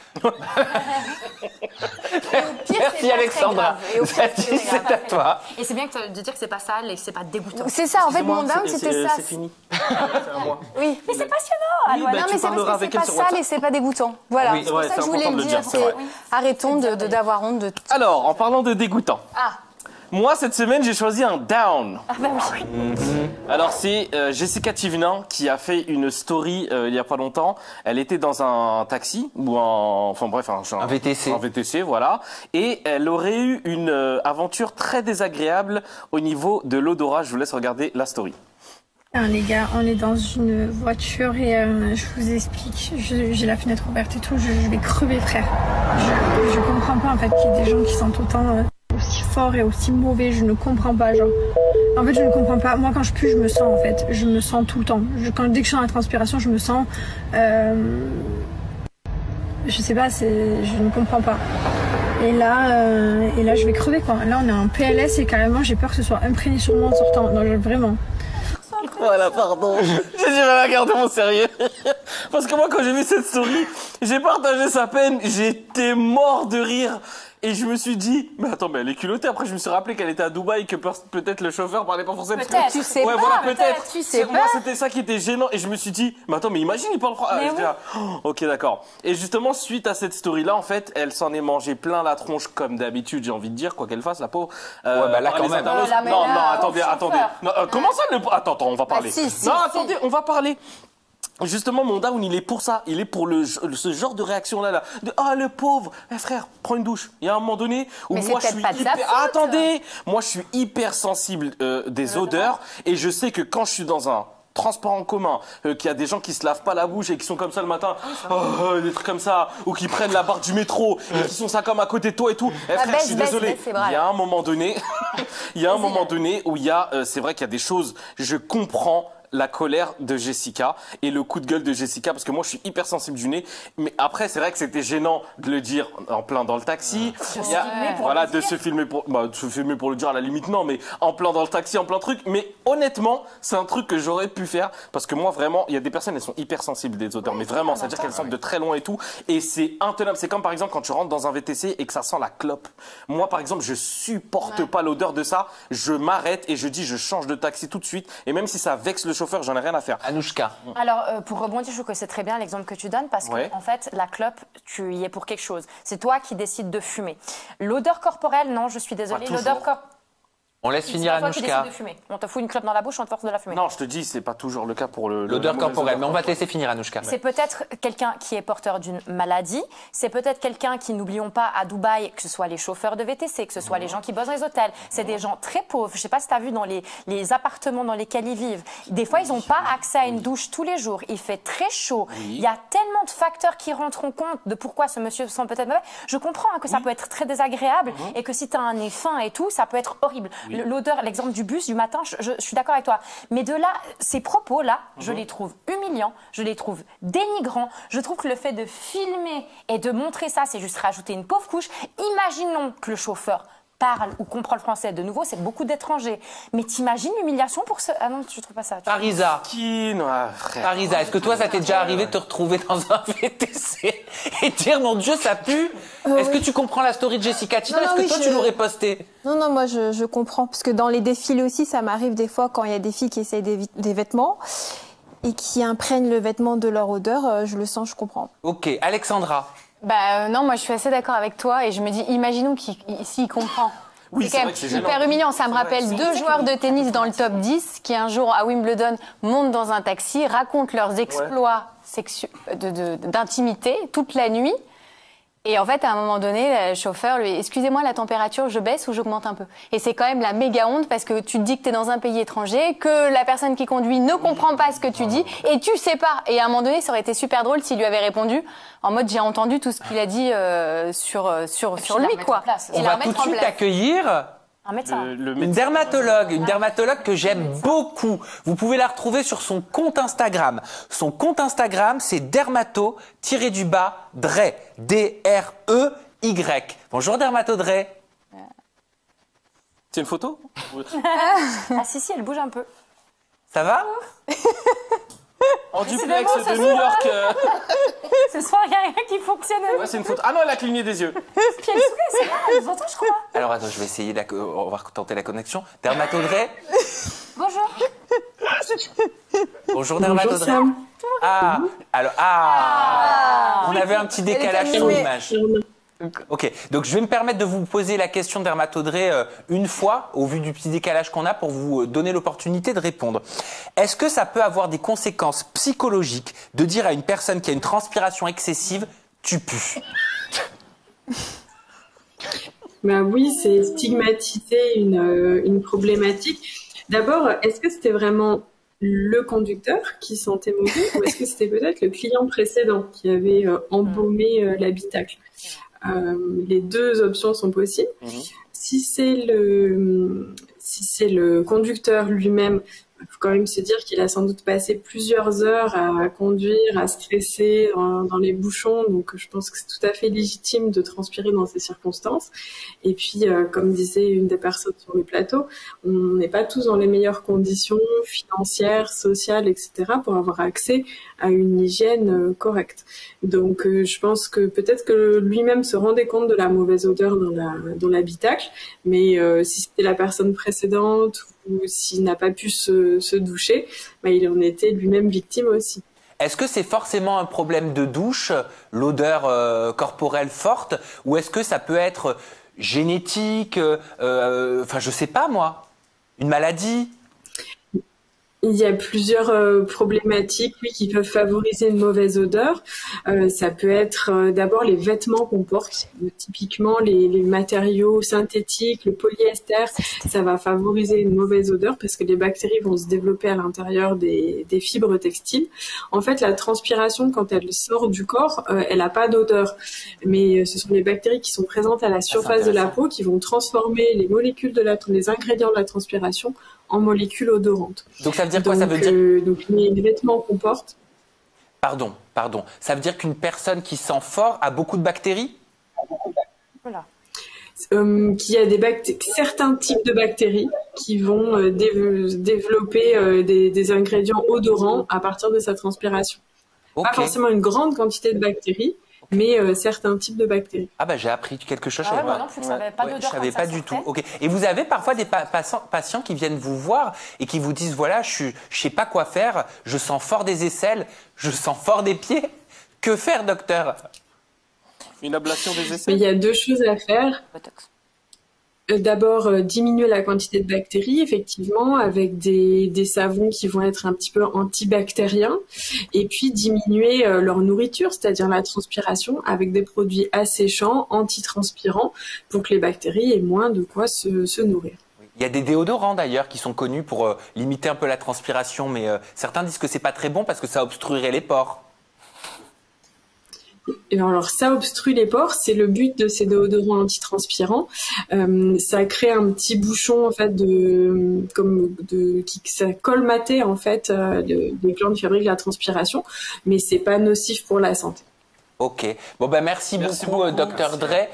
Merci Alexandra. C'est à toi. Et c'est bien de dire que c'est pas sale et que c'est pas dégoûtant. C'est ça, en fait, mon down, c'était ça. C'est fini. C'est à moi. Oui. Mais c'est passionnant. Oui, non, mais c'est parce que c'est pas sale et c'est pas dégoûtant. Voilà, Oui, c'est pour ça que je voulais le dire. Arrêtons d'avoir honte de tout. Alors, en parlant de dégoûtant. Ah. Moi, cette semaine, j'ai choisi un down. Ah bah oui. Alors, c'est Jessica Thivenin qui a fait une story il y a pas longtemps. Elle était dans un taxi ou un VTC. Un VTC, voilà. Et elle aurait eu une aventure très désagréable au niveau de l'odorat. Je vous laisse regarder la story. Les gars, on est dans une voiture et je vous explique, j'ai la fenêtre ouverte et tout, je vais crever, frère. Je comprends pas en fait qu'il y ait des gens qui sont autant aussi forts et aussi mauvais, je ne comprends pas, genre. En fait, je ne comprends pas. Moi, quand je pue, je me sens en fait, je me sens tout le temps. Dès que je suis dans la transpiration, je me sens. Je sais pas, je ne comprends pas. Et là, je vais crever quoi. Là, on est en PLS et carrément, j'ai peur que ce soit imprégné sur moi en sortant. Non, vraiment. Voilà, pardon. J'ai du mal à garder mon sérieux. Parce que moi, quand j'ai vu cette story, j'ai partagé sa peine. J'étais mort de rire. Et je me suis dit, mais attends, mais elle est culottée. Après, je me suis rappelé qu'elle était à Dubaï, que peut-être le chauffeur parlait pas français. Peut-être, tu sais ouais, pas. Voilà, peut-être. Tu sais Moi, c'était ça qui était gênant. Et je me suis dit, mais attends, mais imagine, il parle français. Ok, d'accord. Et justement, suite à cette story-là, en fait, elle s'en est mangé plein la tronche, comme d'habitude, j'ai envie de dire, quoi qu'elle fasse, la pauvre. Ouais, bah là, quand même. Non, attendez. Non, comment ça, Attends, on va parler. Attendez, on va parler. Justement, mon down, il est pour ça. Il est pour ce genre de réaction-là. Le pauvre. Frère, prends une douche. Il y a un moment donné où moi, je suis moi, je suis hyper sensible des odeurs. Et je sais que quand je suis dans un transport en commun, qu'il y a des gens qui se lavent pas la bouche et qui sont comme ça le matin, des trucs comme ça, ou qui prennent la barre du métro et qui sont ça comme à côté de toi et tout. Frère, je suis désolé. Il y a un moment donné, où il y a, c'est vrai qu'il y a des choses, je comprends la colère de Jessica et le coup de gueule de Jessica, parce que moi je suis hyper sensible du nez, mais après c'est vrai que c'était gênant de le dire en plein dans le taxi, de se filmer pour le dire à la limite non, mais en plein dans le taxi, en plein truc, mais honnêtement c'est un truc que j'aurais pu faire, parce que moi vraiment il y a des personnes, elles sont hyper sensibles des odeurs, mais vraiment c'est à dire qu'elles sentent de très loin et tout, et c'est intenable. C'est comme par exemple quand tu rentres dans un VTC et que ça sent la clope. Moi par exemple je supporte pas l'odeur de ça, je m'arrête et je dis je change de taxi tout de suite, et même si ça vexe le chauffeur, j'en ai rien à faire. Anouchka. Alors, pour rebondir, je trouve que c'est très bien l'exemple que tu donnes parce qu'en fait, la clope, tu y es pour quelque chose. C'est toi qui décides de fumer. L'odeur corporelle, non, je suis désolée. L'odeur corporelle. On laisse finir Anouchka. On te fout une clope dans la bouche, on te force de la fumer. Non, je te dis, c'est pas toujours le cas pour l'odeur corporelle, mais on va te laisser finir Anouchka. C'est peut-être quelqu'un qui est porteur d'une maladie, c'est peut-être quelqu'un qui, n'oublions pas, à Dubaï, que ce soit les chauffeurs de VTC, que ce soit les gens qui bossent dans les hôtels, c'est des gens très pauvres. Je sais pas si tu as vu dans les appartements dans lesquels ils vivent. Des fois, ils n'ont pas accès à une douche tous les jours. Il fait très chaud. Il y a tellement de facteurs qui rentrent en compte de pourquoi ce monsieur sent peut-être mauvais. Je comprends que ça peut être très désagréable et que si tu as un nez fin et tout, ça peut être horrible. L'odeur, l'exemple du bus du matin, je suis d'accord avec toi. Mais de là, ces propos-là, je les trouve humiliants, je les trouve dénigrants. Je trouve que le fait de filmer et de montrer ça, c'est juste rajouter une pauvre couche. Imaginons que le chauffeur parle ou comprend le français. De nouveau, c'est beaucoup d'étrangers. Mais t'imagines l'humiliation pour ce... Ah non, je trouve pas ça. Parisa. Parisa, est-ce que toi, ça t'est déjà arrivé de te retrouver dans un VTC et dire, mon Dieu, ça pue? Est-ce que tu comprends la story de Jessica Tito? Est-ce que toi, tu l'aurais posté? Non, moi, je comprends. Parce que dans les défilés aussi, ça m'arrive des fois quand il y a des filles qui essayent des vêtements et qui imprègnent le vêtement de leur odeur. Je le sens, je comprends. Ok. Alexandra. Non, moi je suis assez d'accord avec toi et je me dis, imaginons s'il comprend. Oui, c'est quand même hyper humiliant. Ça me rappelle deux joueurs de tennis dans le top 10 qui un jour à Wimbledon montent dans un taxi, racontent leurs exploits d'intimité toute la nuit. Et en fait, à un moment donné, le chauffeur lui, excusez-moi, la température, je baisse ou j'augmente un peu. Et c'est quand même la méga honte parce que tu te dis que t'es dans un pays étranger, que la personne qui conduit ne comprend pas ce que tu dis et tu sais pas. Et à un moment donné, ça aurait été super drôle s'il lui avait répondu en mode j'ai entendu tout ce qu'il a dit sur lui, quoi. On va tout de suite accueillir un médecin. Une dermatologue que j'aime beaucoup. Vous pouvez la retrouver sur son compte Instagram. Son compte Instagram, c'est dermato-Dre. D-R-E-Y. Bonjour Dermato Dre. C'est une photo? Ah si, elle bouge un peu. Ça va? En duplex de New York. Ce soir, il n'y a rien qui fonctionne. Ouais, c'est une photo. Ah non, elle a cligné des yeux. Puis elle sourit, c'est vrai, elle nous entend, je crois. Alors attends, je vais essayer, on va tenter la connexion. Dermato Dre. Bonjour. Bonjour Dermato Dre. On avait un petit décalage sur l'image. Ok, donc je vais me permettre de vous poser la question de Dermato Dre une fois, au vu du petit décalage qu'on a, pour vous donner l'opportunité de répondre. Est-ce que ça peut avoir des conséquences psychologiques de dire à une personne qui a une transpiration excessive, tu pues? Oui, c'est stigmatiser une problématique. D'abord, est-ce que c'était vraiment le conducteur qui sentait mauvais ou est-ce que c'était peut-être le client précédent qui avait embaumé l'habitacle? Les deux options sont possibles. Si c'est le conducteur lui-même, faut quand même se dire qu'il a sans doute passé plusieurs heures à conduire, à stresser dans les bouchons. Donc, je pense que c'est tout à fait légitime de transpirer dans ces circonstances. Et puis, comme disait une des personnes sur le plateau, on n'est pas tous dans les meilleures conditions financières, sociales, etc. pour avoir accès à une hygiène correcte. Donc, je pense que peut-être que lui-même se rendait compte de la mauvaise odeur dans l'habitacle, mais si c'était la personne précédente ou s'il n'a pas pu se doucher, bah, il en était lui-même victime aussi. Est-ce que c'est forcément un problème de douche, l'odeur corporelle forte, ou est-ce que ça peut être génétique, enfin je sais pas moi, une maladie? Il y a plusieurs problématiques qui peuvent favoriser une mauvaise odeur. Ça peut être d'abord les vêtements qu'on porte, typiquement les matériaux synthétiques, le polyester, ça va favoriser une mauvaise odeur parce que les bactéries vont se développer à l'intérieur des fibres textiles. En fait, la transpiration, quand elle sort du corps, elle n'a pas d'odeur. Mais ce sont les bactéries qui sont présentes à la surface de la peau qui vont transformer les molécules les ingrédients de la transpiration en molécules odorantes. Donc ça veut dire quoi? Ça veut dire donc les vêtements qu'on porte. Pardon. Ça veut dire qu'une personne qui sent fort a beaucoup de bactéries? Voilà. Qu'il y a certains types de bactéries qui vont développer des ingrédients odorants à partir de sa transpiration. Okay. Pas forcément une grande quantité de bactéries, mais certains types de bactéries. Ah bah j'ai appris quelque chose. Ah ouais, moi non plus, je savais pas d'odeur. Je savais pas du tout. Ok. Et vous avez parfois des patients qui viennent vous voir et qui vous disent voilà, je sais pas quoi faire, je sens fort des aisselles, je sens fort des pieds. Que faire, docteur? Une ablation des aisselles. Il y a deux choses à faire. D'abord, diminuer la quantité de bactéries, effectivement, avec des savons qui vont être un petit peu antibactériens, et puis diminuer leur nourriture, c'est-à-dire la transpiration, avec des produits asséchants, antitranspirants, pour que les bactéries aient moins de quoi se nourrir. Il y a des déodorants d'ailleurs qui sont connus pour limiter un peu la transpiration, mais certains disent que c'est pas très bon parce que ça obstruerait les pores. Et alors ça obstrue les pores, c'est le but de ces déodorants antitranspirants. Ça crée un petit bouchon en fait ça colmatait en fait les glandes qui fabriquent la transpiration, mais c'est pas nocif pour la santé. Ok. Bon ben merci beaucoup, Dr Dre.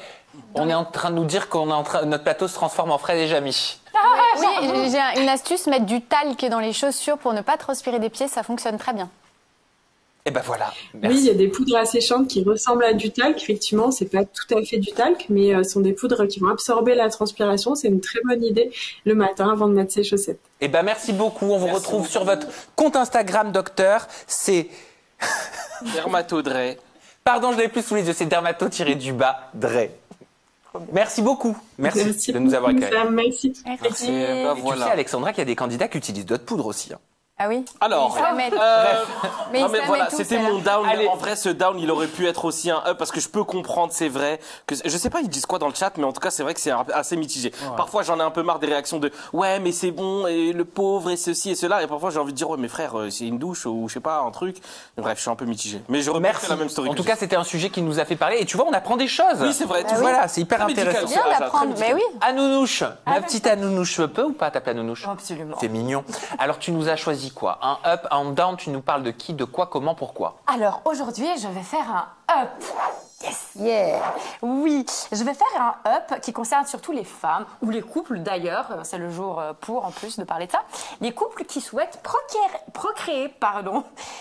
On est en train de nous dire notre plateau se transforme en Fred et Jamy. Oui, j'ai une astuce, mettre du talc dans les chaussures pour ne pas transpirer des pieds, ça fonctionne très bien. Et ben voilà. Merci. Oui, il y a des poudres asséchantes qui ressemblent à du talc. Effectivement, c'est pas tout à fait du talc, mais sont des poudres qui vont absorber la transpiration. C'est une très bonne idée le matin avant de mettre ses chaussettes. Et ben merci beaucoup. On vous retrouve sur votre compte Instagram, docteur. C'est Dermato-Dre. Pardon, je l'avais plus sous les yeux. C'est dermato-Dre. Merci beaucoup. Merci de nous avoir éclairés. Merci. Merci. Et voilà. Tu sais, Alexandra, qu'il y a des candidats qui utilisent d'autres poudres aussi. Hein. Ah oui. Alors, mais voilà, c'était mon down. Allez. En vrai, ce down, il aurait pu être aussi un up parce que je peux comprendre, c'est vrai que je sais pas, ils disent quoi dans le chat, mais en tout cas, c'est vrai que c'est assez mitigé. Ouais. Parfois, j'en ai un peu marre des réactions de ouais, mais c'est bon et le pauvre et ceci et cela. Et parfois, j'ai envie de dire ouais, mais frère, c'est une douche ou je sais pas un truc. Bref, je suis un peu mitigé. Mais je remets la même story. En tout cas, c'était un sujet qui nous a fait parler et tu vois, on apprend des choses. Oui, c'est vrai. Tu vois là, c'est hyper intéressant. C'est bien d'apprendre. Mais oui. Anounouche, ma petite Anounouche, je peux ou pas t'appeler Anounouche? Absolument. C'est mignon. Alors, tu nous as choisi quoi? Un up. En down, tu nous parles de qui, de quoi, comment, pourquoi? Alors aujourd'hui, je vais faire un up. Yes, yeah. Oui, je vais faire un up qui concerne surtout les femmes ou les couples d'ailleurs. C'est le jour pour en plus de parler de ça. Les couples qui souhaitent procréer.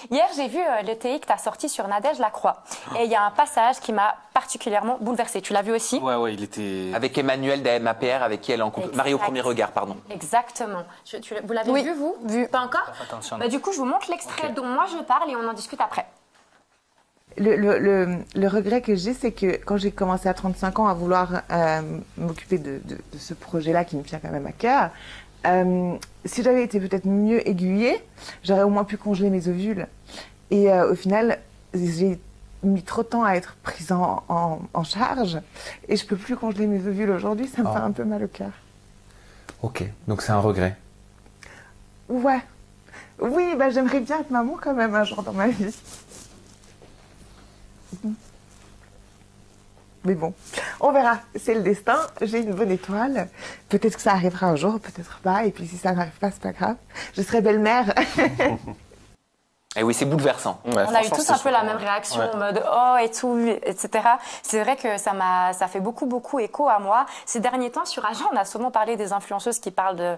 Hier, j'ai vu le TI que tu as sorti sur Nadège Lacroix. Et il y a un passage qui m'a particulièrement bouleversée. Tu l'as vu aussi? Ouais, il était... Avec Emmanuel d'AMAPR, avec qui elle est en couple. Marie au premier regard, pardon. Exactement. Vous l'avez vu, vous? Pas encore? Bah, du coup, je vous montre l'extrait dont moi je parle et on en discute après. Le regret que j'ai, c'est que quand j'ai commencé à 35 ans à vouloir m'occuper de ce projet-là qui me tient quand même à cœur, si j'avais été peut-être mieux aiguillée, j'aurais au moins pu congeler mes ovules. Et au final, j'ai mis trop de temps à être prise en charge et je peux plus congeler mes ovules aujourd'hui, ça me fait un peu mal au cœur. Ok, donc c'est un regret. Ouais. Oui, bah j'aimerais bien être maman quand même un jour dans ma vie. Mais bon, On verra, c'est le destin. J'ai une bonne étoile. Peut-être que ça arrivera un jour, peut-être pas. Et puis si ça n'arrive pas, c'est pas grave. Je serai belle-mère. Et oui, c'est bouleversant. Ouais, on a eu tous un peu la même réaction en mode oh et tout, etc. C'est vrai que ça fait beaucoup écho à moi. Ces derniers temps, sur Agent, on a souvent parlé des influenceuses qui parlent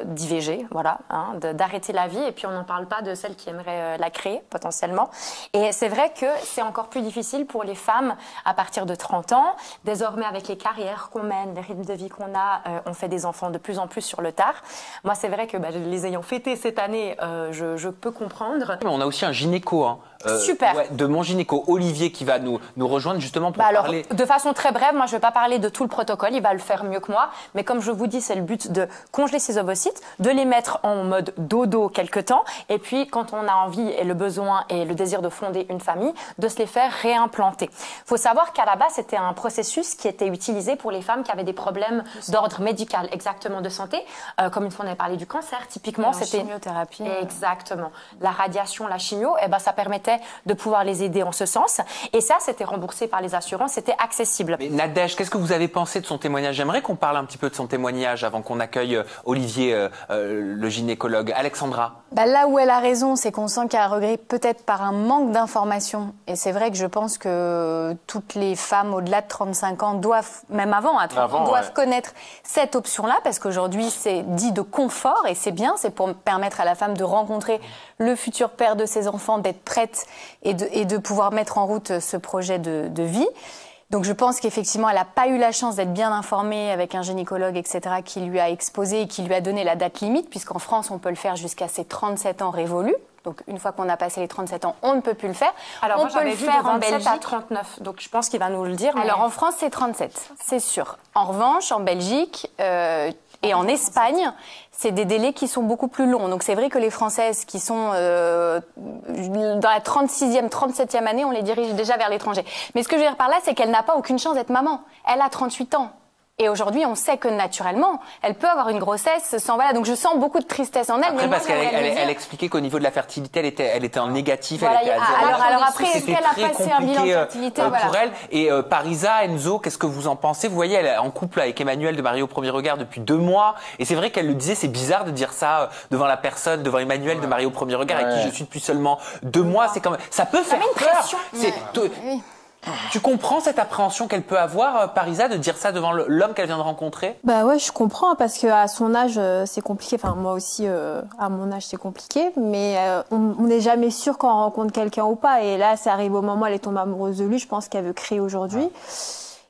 d'IVG, voilà, hein, d'arrêter la vie, et puis on n'en parle pas de celles qui aimeraient la créer potentiellement. Et c'est vrai que c'est encore plus difficile pour les femmes à partir de 30 ans. Désormais, avec les carrières qu'on mène, les rythmes de vie qu'on a, on fait des enfants de plus en plus sur le tard. Moi, c'est vrai que les ayant fêtés cette année, je peux comprendre. On a aussi un gynéco, hein. Super. Ouais, de mon gynéco Olivier qui va nous rejoindre justement pour parler. De façon très brève, moi je ne vais pas parler de tout le protocole, il va le faire mieux que moi, mais comme je vous dis, c'est le but de congeler ces ovocytes, de les mettre en mode dodo quelque temps, et puis quand on a envie et le besoin et le désir de fonder une famille, de se les faire réimplanter. Il faut savoir qu'à la base, c'était un processus qui était utilisé pour les femmes qui avaient des problèmes d'ordre médical, exactement de santé, comme une fois on avait parlé du cancer, typiquement c'était chimiothérapie. Exactement. La radiation, la chimio, ça permettait de pouvoir les aider en ce sens. Et ça, c'était remboursé par les assurances, c'était accessible. Mais Nadège, qu'est-ce que vous avez pensé de son témoignage? J'aimerais qu'on parle un petit peu de son témoignage avant qu'on accueille Olivier, le gynécologue. Alexandra. Là où elle a raison, c'est qu'on sent qu'elle a regret peut-être par un manque d'information. Et c'est vrai que je pense que toutes les femmes au-delà de 35 ans doivent, même avant, à 30 ans, doivent connaître cette option-là, parce qu'aujourd'hui, c'est dit de confort, et c'est bien, c'est pour permettre à la femme de rencontrer le futur père de ses enfants, d'être prête et de pouvoir mettre en route ce projet de vie. Donc je pense qu'effectivement, elle n'a pas eu la chance d'être bien informée avec un gynécologue, etc., qui lui a exposé et qui lui a donné la date limite, puisqu'en France, on peut le faire jusqu'à ses 37 ans révolus. Donc une fois qu'on a passé les 37 ans, on ne peut plus le faire. Alors on moi, peut le faire en Belgique à 39, donc je pense qu'il va nous le dire. Alors en France, c'est 37, c'est sûr. En revanche, en Belgique et en Espagne, c'est des délais qui sont beaucoup plus longs. Donc c'est vrai que les Françaises qui sont dans la 36e, 37e année, on les dirige déjà vers l'étranger. Mais ce que je veux dire par là, c'est qu'elle n'a pas aucune chance d'être maman. Elle a 38 ans. Et aujourd'hui, on sait que naturellement, elle peut avoir une grossesse sans... Voilà, donc je sens beaucoup de tristesse en elle. Après, parce qu'elle expliquait qu'au niveau de la fertilité, elle était en négatif, voilà, elle était à 0. Alors après, est-ce qu'elle a passé un bilan de fertilité pour elle. Et Parisa, Enzo, qu'est-ce que vous en pensez? Vous voyez, elle est en couple avec Emmanuel de Marie au premier regard depuis 2 mois. Et c'est vrai qu'elle le disait, c'est bizarre de dire ça devant la personne, devant Emmanuel de Marie au premier regard, avec qui je suis depuis seulement 2 mois. C'est quand même... Ça peut faire peur. Tu comprends cette appréhension qu'elle peut avoir, Parisa, de dire ça devant l'homme qu'elle vient de rencontrer? Ouais, je comprends, parce qu'à son âge, c'est compliqué. Enfin, moi aussi, à mon âge, c'est compliqué. Mais on n'est jamais sûr quand on rencontre quelqu'un ou pas. Et là, ça arrive au moment où elle tombe amoureuse de lui. Je pense qu'elle veut créer aujourd'hui.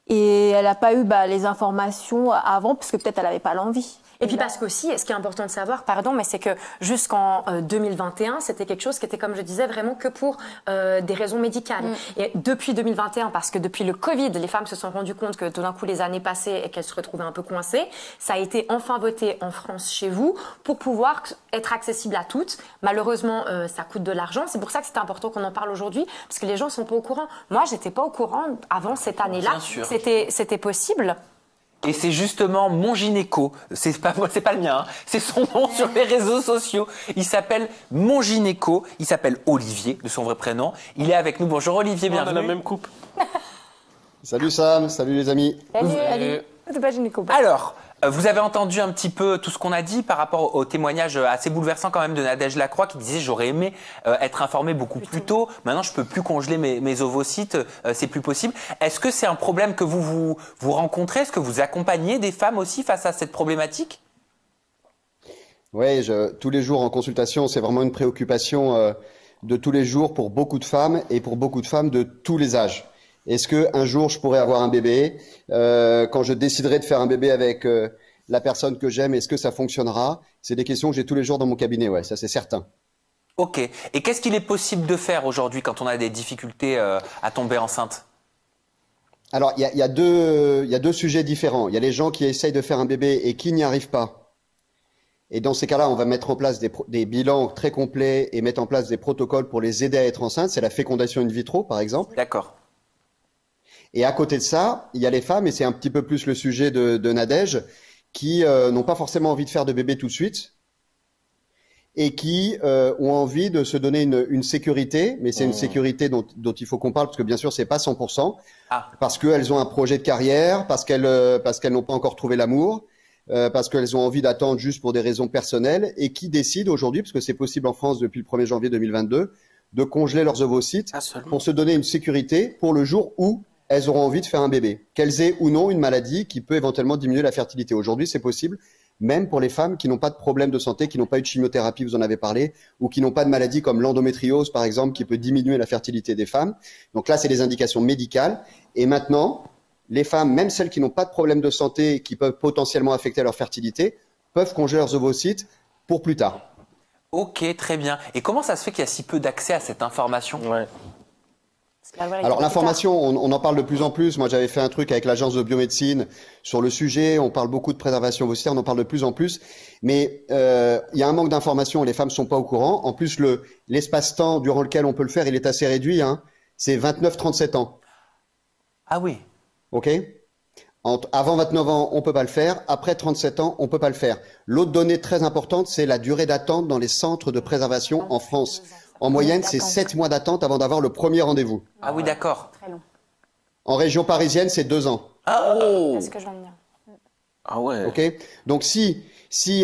Et elle n'a pas eu les informations avant, parce que peut-être elle n'avait pas l'envie. Et puis parce qu'aussi, ce qui est important de savoir, mais c'est que jusqu'en 2021, c'était quelque chose qui était, comme je disais, vraiment que pour des raisons médicales. Et depuis 2021, parce que depuis le Covid, les femmes se sont rendues compte que tout d'un coup les années passaient et qu'elles se retrouvaient un peu coincées, ça a été enfin voté en France chez vous pour pouvoir être accessible à toutes. Malheureusement, ça coûte de l'argent. C'est pour ça que c'est important qu'on en parle aujourd'hui, parce que les gens sont pas au courant. Moi, j'étais pas au courant avant cette année-là. C'était possible. Et c'est justement mon gynéco, c'est pas moi, c'est pas le mien, hein. C'est son nom sur les réseaux sociaux. Il s'appelle mon gynéco, il s'appelle Olivier, de son vrai prénom. Il est avec nous. Bonjour Olivier, bienvenue. On a la même coupe. Salut Sam, salut les amis. Salut. C'est pas gynéco. Alors, vous avez entendu un petit peu tout ce qu'on a dit par rapport au témoignage assez bouleversant quand même de Nadège Lacroix qui disait j'aurais aimé être informée beaucoup plus tôt. Maintenant, je peux plus congeler mes ovocytes, c'est plus possible. Est-ce que c'est un problème que vous rencontrez? Est-ce que vous accompagnez des femmes aussi face à cette problématique? Oui, tous les jours en consultation, c'est vraiment une préoccupation de tous les jours pour beaucoup de femmes et pour beaucoup de femmes de tous les âges. Est-ce que un jour je pourrais avoir un bébé? Quand je déciderai de faire un bébé avec la personne que j'aime, est-ce que ça fonctionnera? C'est des questions que j'ai tous les jours dans mon cabinet, ouais, ça c'est certain. Ok. Et qu'est-ce qu'il est possible de faire aujourd'hui quand on a des difficultés à tomber enceinte? Alors, il y a deux sujets différents. Il y a les gens qui essayent de faire un bébé et qui n'y arrivent pas. Et dans ces cas-là, on va mettre en place des bilans très complets et mettre en place des protocoles pour les aider à être enceintes. C'est la fécondation in vitro, par exemple. D'accord. Et à côté de ça, il y a les femmes, et c'est un petit peu plus le sujet de Nadège, qui n'ont pas forcément envie de faire de bébé tout de suite et qui ont envie de se donner une sécurité, mais c'est une sécurité dont il faut qu'on parle, parce que bien sûr, c'est pas 100%, parce qu'elles ont un projet de carrière, parce qu'elles n'ont pas encore trouvé l'amour, parce qu'elles ont envie d'attendre juste pour des raisons personnelles, et qui décident aujourd'hui, parce que c'est possible en France depuis le 1er janvier 2022, de congeler leurs ovocytes pour se donner une sécurité pour le jour où elles auront envie de faire un bébé, qu'elles aient ou non une maladie qui peut éventuellement diminuer la fertilité. Aujourd'hui, c'est possible, même pour les femmes qui n'ont pas de problème de santé, qui n'ont pas eu de chimiothérapie, vous en avez parlé, ou qui n'ont pas de maladie comme l'endométriose, par exemple, qui peut diminuer la fertilité des femmes. Donc là, c'est des indications médicales. Et maintenant, les femmes, même celles qui n'ont pas de problème de santé, qui peuvent potentiellement affecter leur fertilité, peuvent congeler leurs ovocytes pour plus tard. Ok, très bien. Et comment ça se fait qu'il y a si peu d'accès à cette information? Alors l'information, on en parle de plus en plus. Moi, j'avais fait un truc avec l'agence de biomédecine sur le sujet. On parle beaucoup de préservation ovocytaire, on en parle de plus en plus. Mais il y a un manque d'information, les femmes sont pas au courant. En plus, l'espace-temps durant lequel on peut le faire, il est assez réduit. Hein. C'est 29-37 ans. Ah oui. Ok. Avant 29 ans, on peut pas le faire. Après 37 ans, on peut pas le faire. L'autre donnée très importante, c'est la durée d'attente dans les centres de préservation en France. En moyenne, c'est 7 mois d'attente avant d'avoir le premier rendez-vous. Ah oui, d'accord. Très long. En région parisienne, c'est 2 ans. Ah oh. C'est ce que je viens de dire. Ah ouais. Ok. Donc si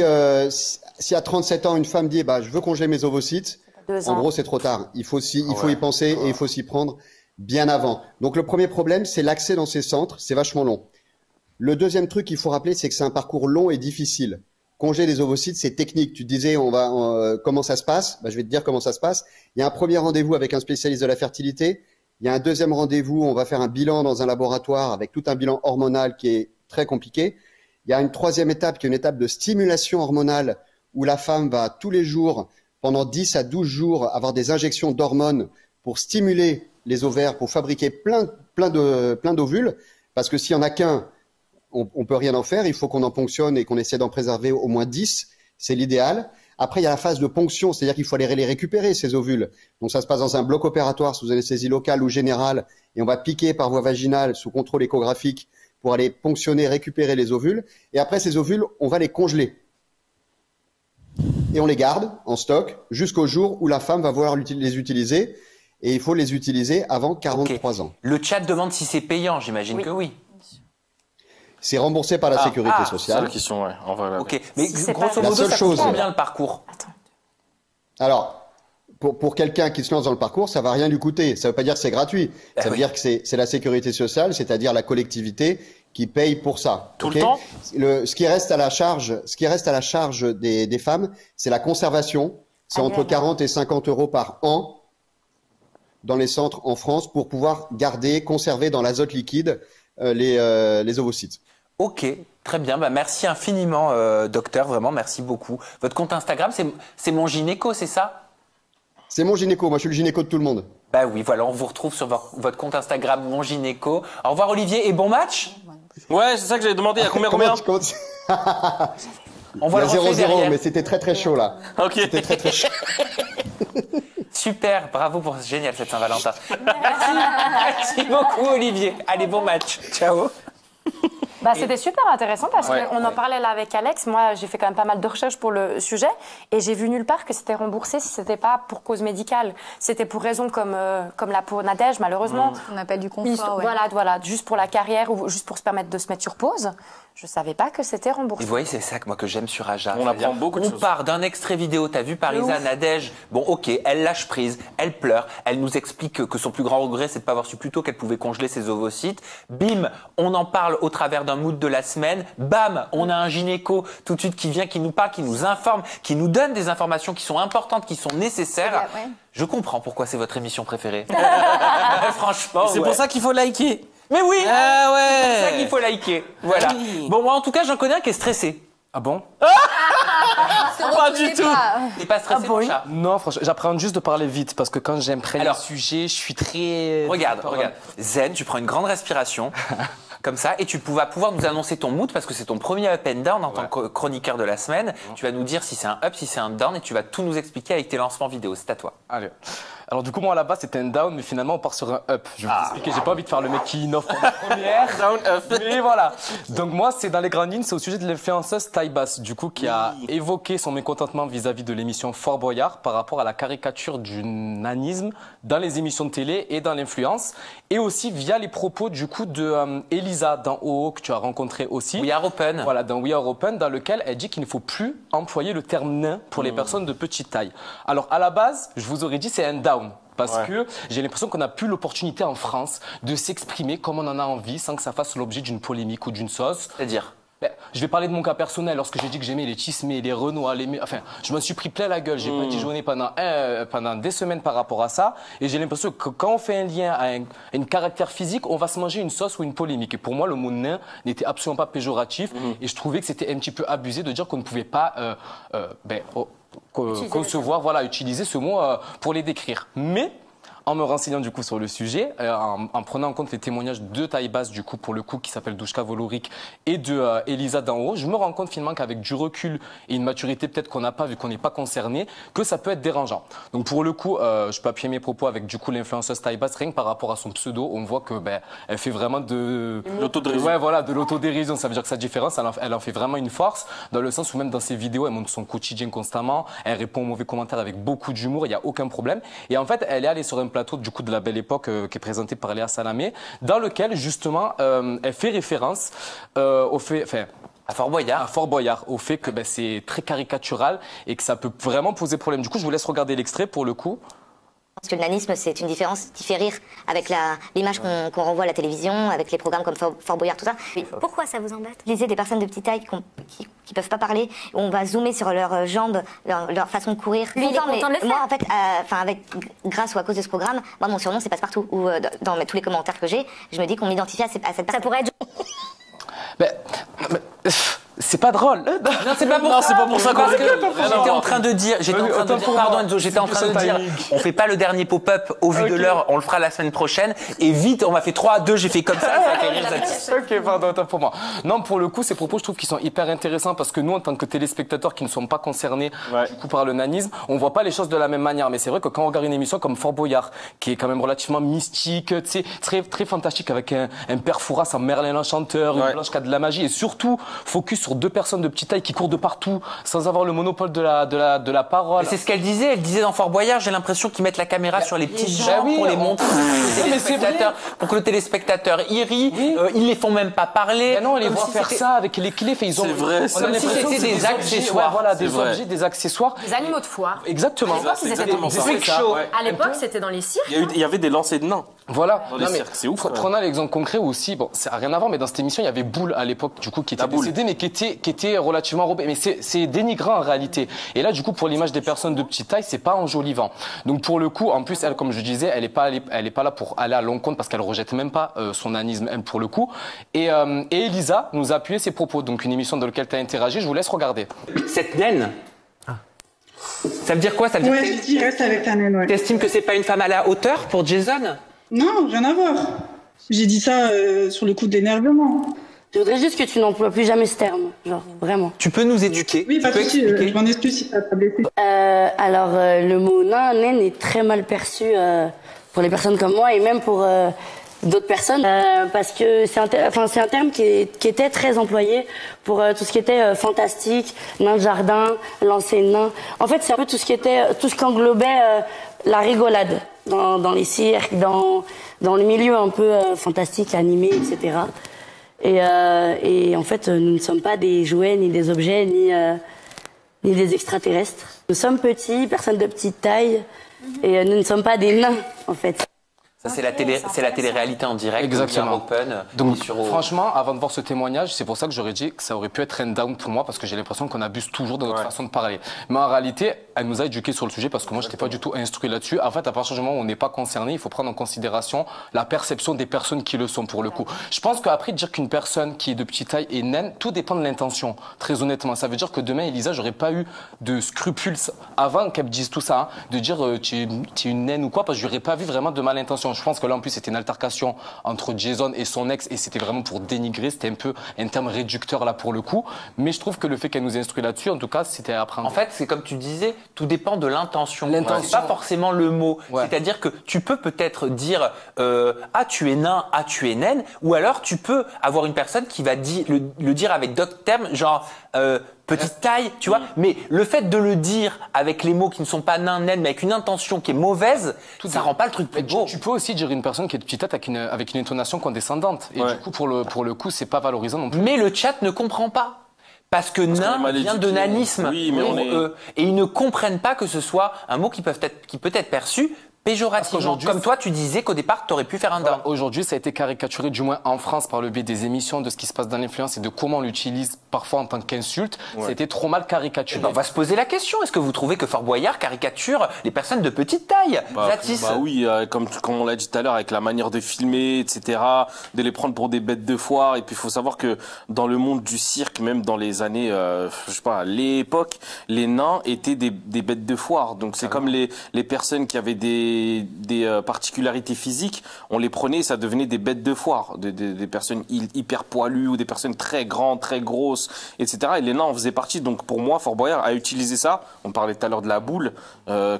à 37 ans une femme dit je veux congeler mes ovocytes, en gros c'est trop tard. Il faut y penser et il faut s'y prendre bien avant. Donc le premier problème, c'est l'accès dans ces centres, c'est vachement long. Le deuxième truc qu'il faut rappeler, c'est que c'est un parcours long et difficile. Congeler des ovocytes, c'est technique. Tu disais, comment ça se passe? Je vais te dire comment ça se passe. Il y a un premier rendez-vous avec un spécialiste de la fertilité. Il y a un deuxième rendez-vous, on va faire un bilan dans un laboratoire avec tout un bilan hormonal qui est très compliqué. Il y a une troisième étape qui est une étape de stimulation hormonale où la femme va tous les jours, pendant 10 à 12 jours, avoir des injections d'hormones pour stimuler les ovaires, pour fabriquer plein d'ovules. Parce que s'il y en a qu'un, on peut rien en faire, il faut qu'on en ponctionne et qu'on essaie d'en préserver au moins 10, c'est l'idéal. Après, il y a la phase de ponction, c'est-à-dire qu'il faut aller les récupérer, ces ovules. Donc ça se passe dans un bloc opératoire sous anesthésie locale ou générale, et on va piquer par voie vaginale sous contrôle échographique pour aller ponctionner, récupérer les ovules. Et après, ces ovules, on va les congeler. Et on les garde en stock jusqu'au jour où la femme va vouloir les utiliser, et il faut les utiliser avant 43 ans. Le chat demande si c'est payant, j'imagine que oui. C'est remboursé par la sécurité sociale. C'est la question, ouais. Ok, mais grosso modo, ça coûte combien le parcours? Alors, pour quelqu'un qui se lance dans le parcours, ça va rien lui coûter. Ça veut pas dire que c'est gratuit. Ça veut dire que c'est la sécurité sociale, c'est-à-dire la collectivité, qui paye pour ça. Tout le temps? Ce qui reste à la charge des femmes, c'est la conservation. C'est entre 40 et 50 euros par an dans les centres en France pour pouvoir garder, conserver dans l'azote liquide les ovocytes. Ok, très bien. Merci infiniment, docteur. Vraiment, merci beaucoup. Votre compte Instagram, c'est Mon Gynéco, c'est ça? C'est Mon Gynéco. Moi, je suis le gynéco de tout le monde. Bah oui, voilà, on vous retrouve sur votre compte Instagram, Mon Gynéco. Au revoir, Olivier, et bon match. Ouais, c'est ça que j'avais demandé. Il y a combien? On va le 0-0, mais c'était très très chaud là. Ok. C'était très très chaud. Super, bravo pour génial cette Saint-Valentin. Merci beaucoup, Olivier. Allez, bon match. Ciao. C'était super intéressant parce qu'on en parlait là avec Alex. Moi, j'ai fait quand même pas mal de recherches pour le sujet et j'ai vu nulle part que c'était remboursé si c'était pas pour cause médicale. C'était pour raison comme là pour Nadège, malheureusement. On appelle du confort. Voilà, juste pour la carrière ou juste pour se permettre de se mettre sur pause. Je savais pas que c'était remboursé. Et vous voyez, c'est ça que moi que j'aime sur Aja. On apprend beaucoup de choses. On part d'un extrait vidéo, t'as vu Parisa, Nadège. Bon, ok, elle lâche prise, elle pleure, elle nous explique que son plus grand regret, c'est de pas avoir su plus tôt qu'elle pouvait congeler ses ovocytes. Bim, on en parle au travers d'un mood de la semaine. Bam, on a un gynéco tout de suite qui vient, qui nous parle, qui nous informe, qui nous donne des informations qui sont importantes, qui sont nécessaires. Je comprends pourquoi c'est votre émission préférée. Franchement, c'est pour ça qu'il faut liker. Mais oui, ouais. C'est pour ça qu'il faut liker. Voilà. Bon, moi en tout cas, j'en connais un qui est stressé. Ah bon? Pas du tout. T'es pas stressé, mon chat? Non, franchement, j'apprends juste de parler vite parce que quand j'imprègne le sujet, je suis très... Regarde. Zen, tu prends une grande respiration. Comme ça, et tu vas pouvoir nous annoncer ton mood parce que c'est ton premier up and down en tant que chroniqueur de la semaine. Tu vas nous dire si c'est un up, si c'est un down et tu vas tout nous expliquer avec tes lancements vidéo. C'est à toi. Allez. Alors du coup, moi à la base c'était un down, mais finalement on part sur un up. Je vais vous expliquer, j'ai pas envie de faire le mec qui innove pour la première. Down, up. Mais voilà. Donc moi, c'est dans les grandes lignes, c'est au sujet de l'influenceuse Taille Basse, du coup, qui a évoqué son mécontentement vis-à-vis de l'émission Fort Boyard par rapport à la caricature du nanisme dans les émissions de télé et dans l'influence, et aussi via les propos du coup de Elisa dans OO que tu as rencontré aussi. We Are Open. Voilà, dans We Are Open, dans lequel elle dit qu'il ne faut plus employer le terme nain pour les personnes de petite taille. Alors à la base, je vous aurais dit c'est un down. Parce que j'ai l'impression qu'on n'a plus l'opportunité en France de s'exprimer comme on en a envie sans que ça fasse l'objet d'une polémique ou d'une sauce. C'est-à-dire je vais parler de mon cas personnel. Lorsque j'ai dit que j'aimais les Tismé, les Renoir, enfin, je me suis pris plein la gueule. J'ai pas dijonné pendant des semaines par rapport à ça. Et j'ai l'impression que quand on fait un lien à un caractère physique, on va se manger une sauce ou une polémique. Et pour moi, le mot nain n'était absolument pas péjoratif. Et je trouvais que c'était un petit peu abusé de dire qu'on ne pouvait pas concevoir, voilà, utiliser ce mot pour les décrire. Mais en me renseignant du coup sur le sujet, en prenant en compte les témoignages de Taille Basse du coup pour le coup qui s'appelle Douchka Voloric et de Elisa d'en haut, je me rends compte finalement qu'avec du recul et une maturité peut-être qu'on n'a pas vu qu'on n'est pas concerné, que ça peut être dérangeant. Donc pour le coup, je peux appuyer mes propos avec du coup l'influenceuse Taille Basse, rien que par rapport à son pseudo, on voit que elle fait vraiment de l'autodérision. Ouais, voilà, de l'autodérision. Ça veut dire que sa différence, elle en fait vraiment une force dans le sens où même dans ses vidéos, elle montre son quotidien constamment, elle répond aux mauvais commentaires avec beaucoup d'humour, il y a aucun problème. Et en fait, elle est allée sur un plateau du coup de La Belle Époque qui est présenté par Léa Salamé, dans lequel justement elle fait référence au fait, enfin, à Fort Boyard, au fait que c'est très caricatural et que ça peut vraiment poser problème. Du coup, je vous laisse regarder l'extrait pour le coup. Parce que le nanisme, c'est une différence qui fait rire avec l'image qu'on renvoie à la télévision, avec les programmes comme Fort Boyard, tout ça. Mais pourquoi ça vous embête? Lisez des personnes de petite taille qui peuvent pas parler, où on va zoomer sur leurs jambes, leur façon de courir. Lui, il est content de le faire. Moi, en fait, grâce ou à cause de ce programme, moi, mon surnom, c'est Passe-Partout. Ou dans tous les commentaires que j'ai, je me dis qu'on m'identifie à cette personne. Ça pourrait être... C'est pas drôle. Non, c'est pas pour ça qu'on j'étais en train de dire, pardon Enzo, j'étais en train de dire, on fait pas le dernier pop-up au vu de l'heure, on le fera la semaine prochaine. Et vite, on m'a fait 3 à 2, j'ai fait comme ça fait rire Zatis. Ok, pardon, autant pour moi. Non, pour le coup, ces propos, je trouve qu'ils sont hyper intéressants parce que nous, en tant que téléspectateurs qui ne sommes pas concernés du coup par le nanisme, on voit pas les choses de la même manière. Mais c'est vrai que quand on regarde une émission comme Fort Boyard, qui est quand même relativement mystique, tu sais, très, très fantastique avec un père Fouras en Merlin l'Enchanteur, une Blanche qui a de la magie et surtout focus sur 2 personnes de petite taille qui courent de partout sans avoir le monopole de la parole. C'est ce qu'elle disait. Elle disait dans Fort Boyard, j'ai l'impression qu'ils mettent la caméra sur les petites gens pour les montrer pour que le téléspectateur y rit. Ils les font même pas parler. Ben non, on les voit faire ça avec les clips et ils ont. C'est vrai. Comme si c'était des accessoires. Voilà, des objets, des accessoires. Des animaux de foire. Exactement. Des freak show. À l'époque, c'était dans les cirques. Il y avait des lancers de nains. Voilà. Dans les cirques, c'est ouf. Prenons l'exemple concret aussi. Bon, ça n'a rien à voir, mais dans cette émission, il y avait Boule à l'époque, du coup, qui était décédé, mais qui était relativement robé. Mais c'est dénigrant en réalité. Et là, du coup, pour l'image des personnes de petite taille, c'est pas enjolivant. Donc, pour le coup, en plus, elle, comme je disais, elle est pas là pour aller à l'encontre parce qu'elle rejette même pas son nanisme, elle, pour le coup. Et Elisa nous a appuyé ses propos. Donc, une émission dans laquelle tu as interagi. Je vous laisse regarder. Cette naine. Ça veut dire quoi? Ça veut dire je reste avec la naine, T'estimes que c'est pas une femme à la hauteur pour Jason? Non, rien à voir. J'ai dit ça sur le coup de l'énervement. Je voudrais juste que tu n'emploies plus jamais ce terme, genre, vraiment. Tu peux nous éduquer? Oui, pas de souci, je m'en excuse si ça t'a blessé. Alors, le mot naine est très mal perçu pour les personnes comme moi et même pour d'autres personnes, parce que c'est un terme qui était très employé pour tout ce qui était fantastique, nain de jardin, lancer de nain. En fait, c'est un peu tout ce qu'englobait la rigolade dans les cirques, dans le milieu un peu fantastique, animé, etc. Et en fait, nous ne sommes pas des jouets, ni des objets, ni des extraterrestres. Nous sommes petits, personnes de petite taille, et nous ne sommes pas des nains, en fait. Ça, c'est la télé-réalité en direct. Exactement. Open, donc, franchement, avant de voir ce témoignage, c'est pour ça que j'aurais dit que ça aurait pu être un down pour moi, parce que j'ai l'impression qu'on abuse toujours de notre façon de parler. Mais en réalité, elle nous a éduqués sur le sujet, parce que moi, j'étais pas du tout instruit là-dessus. En fait, à partir du moment où on n'est pas concerné, il faut prendre en considération la perception des personnes qui le sont, pour le coup. Je pense qu'après, dire qu'une personne qui est de petite taille est naine, tout dépend de l'intention, très honnêtement. Ça veut dire que demain, Elisa, j'aurais pas eu de scrupules avant qu'elle me dise tout ça, hein, de dire tu es une naine ou quoi, parce que j'aurais pas vu vraiment de mal intention. altercation. Je pense que là, en plus, c'était une altercation entre Jason et son ex et c'était vraiment pour dénigrer. C'était un peu un terme réducteur là pour le coup. Mais je trouve que le fait qu'elle nous instruit là-dessus, en tout cas, c'était à apprendre. En fait, c'est comme tu disais, tout dépend de l'intention. L'intention. C'est pas forcément le mot. Ouais. C'est-à-dire que tu peux peut-être dire ah tu es nain, ah tu es naine, ou alors tu peux avoir une personne qui va le dire avec d'autres termes, genre petite taille, tu vois. Mais le fait de le dire avec les mots qui ne sont pas nain, naine, mais avec une intention qui est mauvaise, ça rend pas le truc plus beau. Tu peux aussi dire une personne qui est de petite tête avec une intonation condescendante. Et du coup, pour le coup, c'est pas valorisant non plus. Mais le chat ne comprend pas. Parce que nain vient de nanisme. Oui, mais et ils ne comprennent pas que ce soit un mot qui peut être perçu péjorativement. Comme toi, tu disais qu'au départ, tu aurais pu faire un down. Aujourd'hui, ça a été caricaturé, du moins en France, par le biais des émissions, de ce qui se passe dans l'influence et de comment on l'utilise parfois en tant qu'insulte. Ça a été trop mal caricaturé. On va se poser la question. Est-ce que vous trouvez que Fort Boyard caricature les personnes de petite taille? Oui, comme on l'a dit tout à l'heure, avec la manière de filmer, etc., de les prendre pour des bêtes de foire. Et puis, il faut savoir que dans le monde du cirque, même dans les années, je sais pas, l'époque, les nains étaient des bêtes de foire. Donc, c'est comme les personnes qui avaient des particularités physiques, on les prenait et ça devenait des bêtes de foire, des personnes hyper poilues ou des personnes très grandes, très grosses, etc. Et les nains en faisaient partie. Donc pour moi, Fort Boyard a utilisé ça. On parlait tout à l'heure de la boule.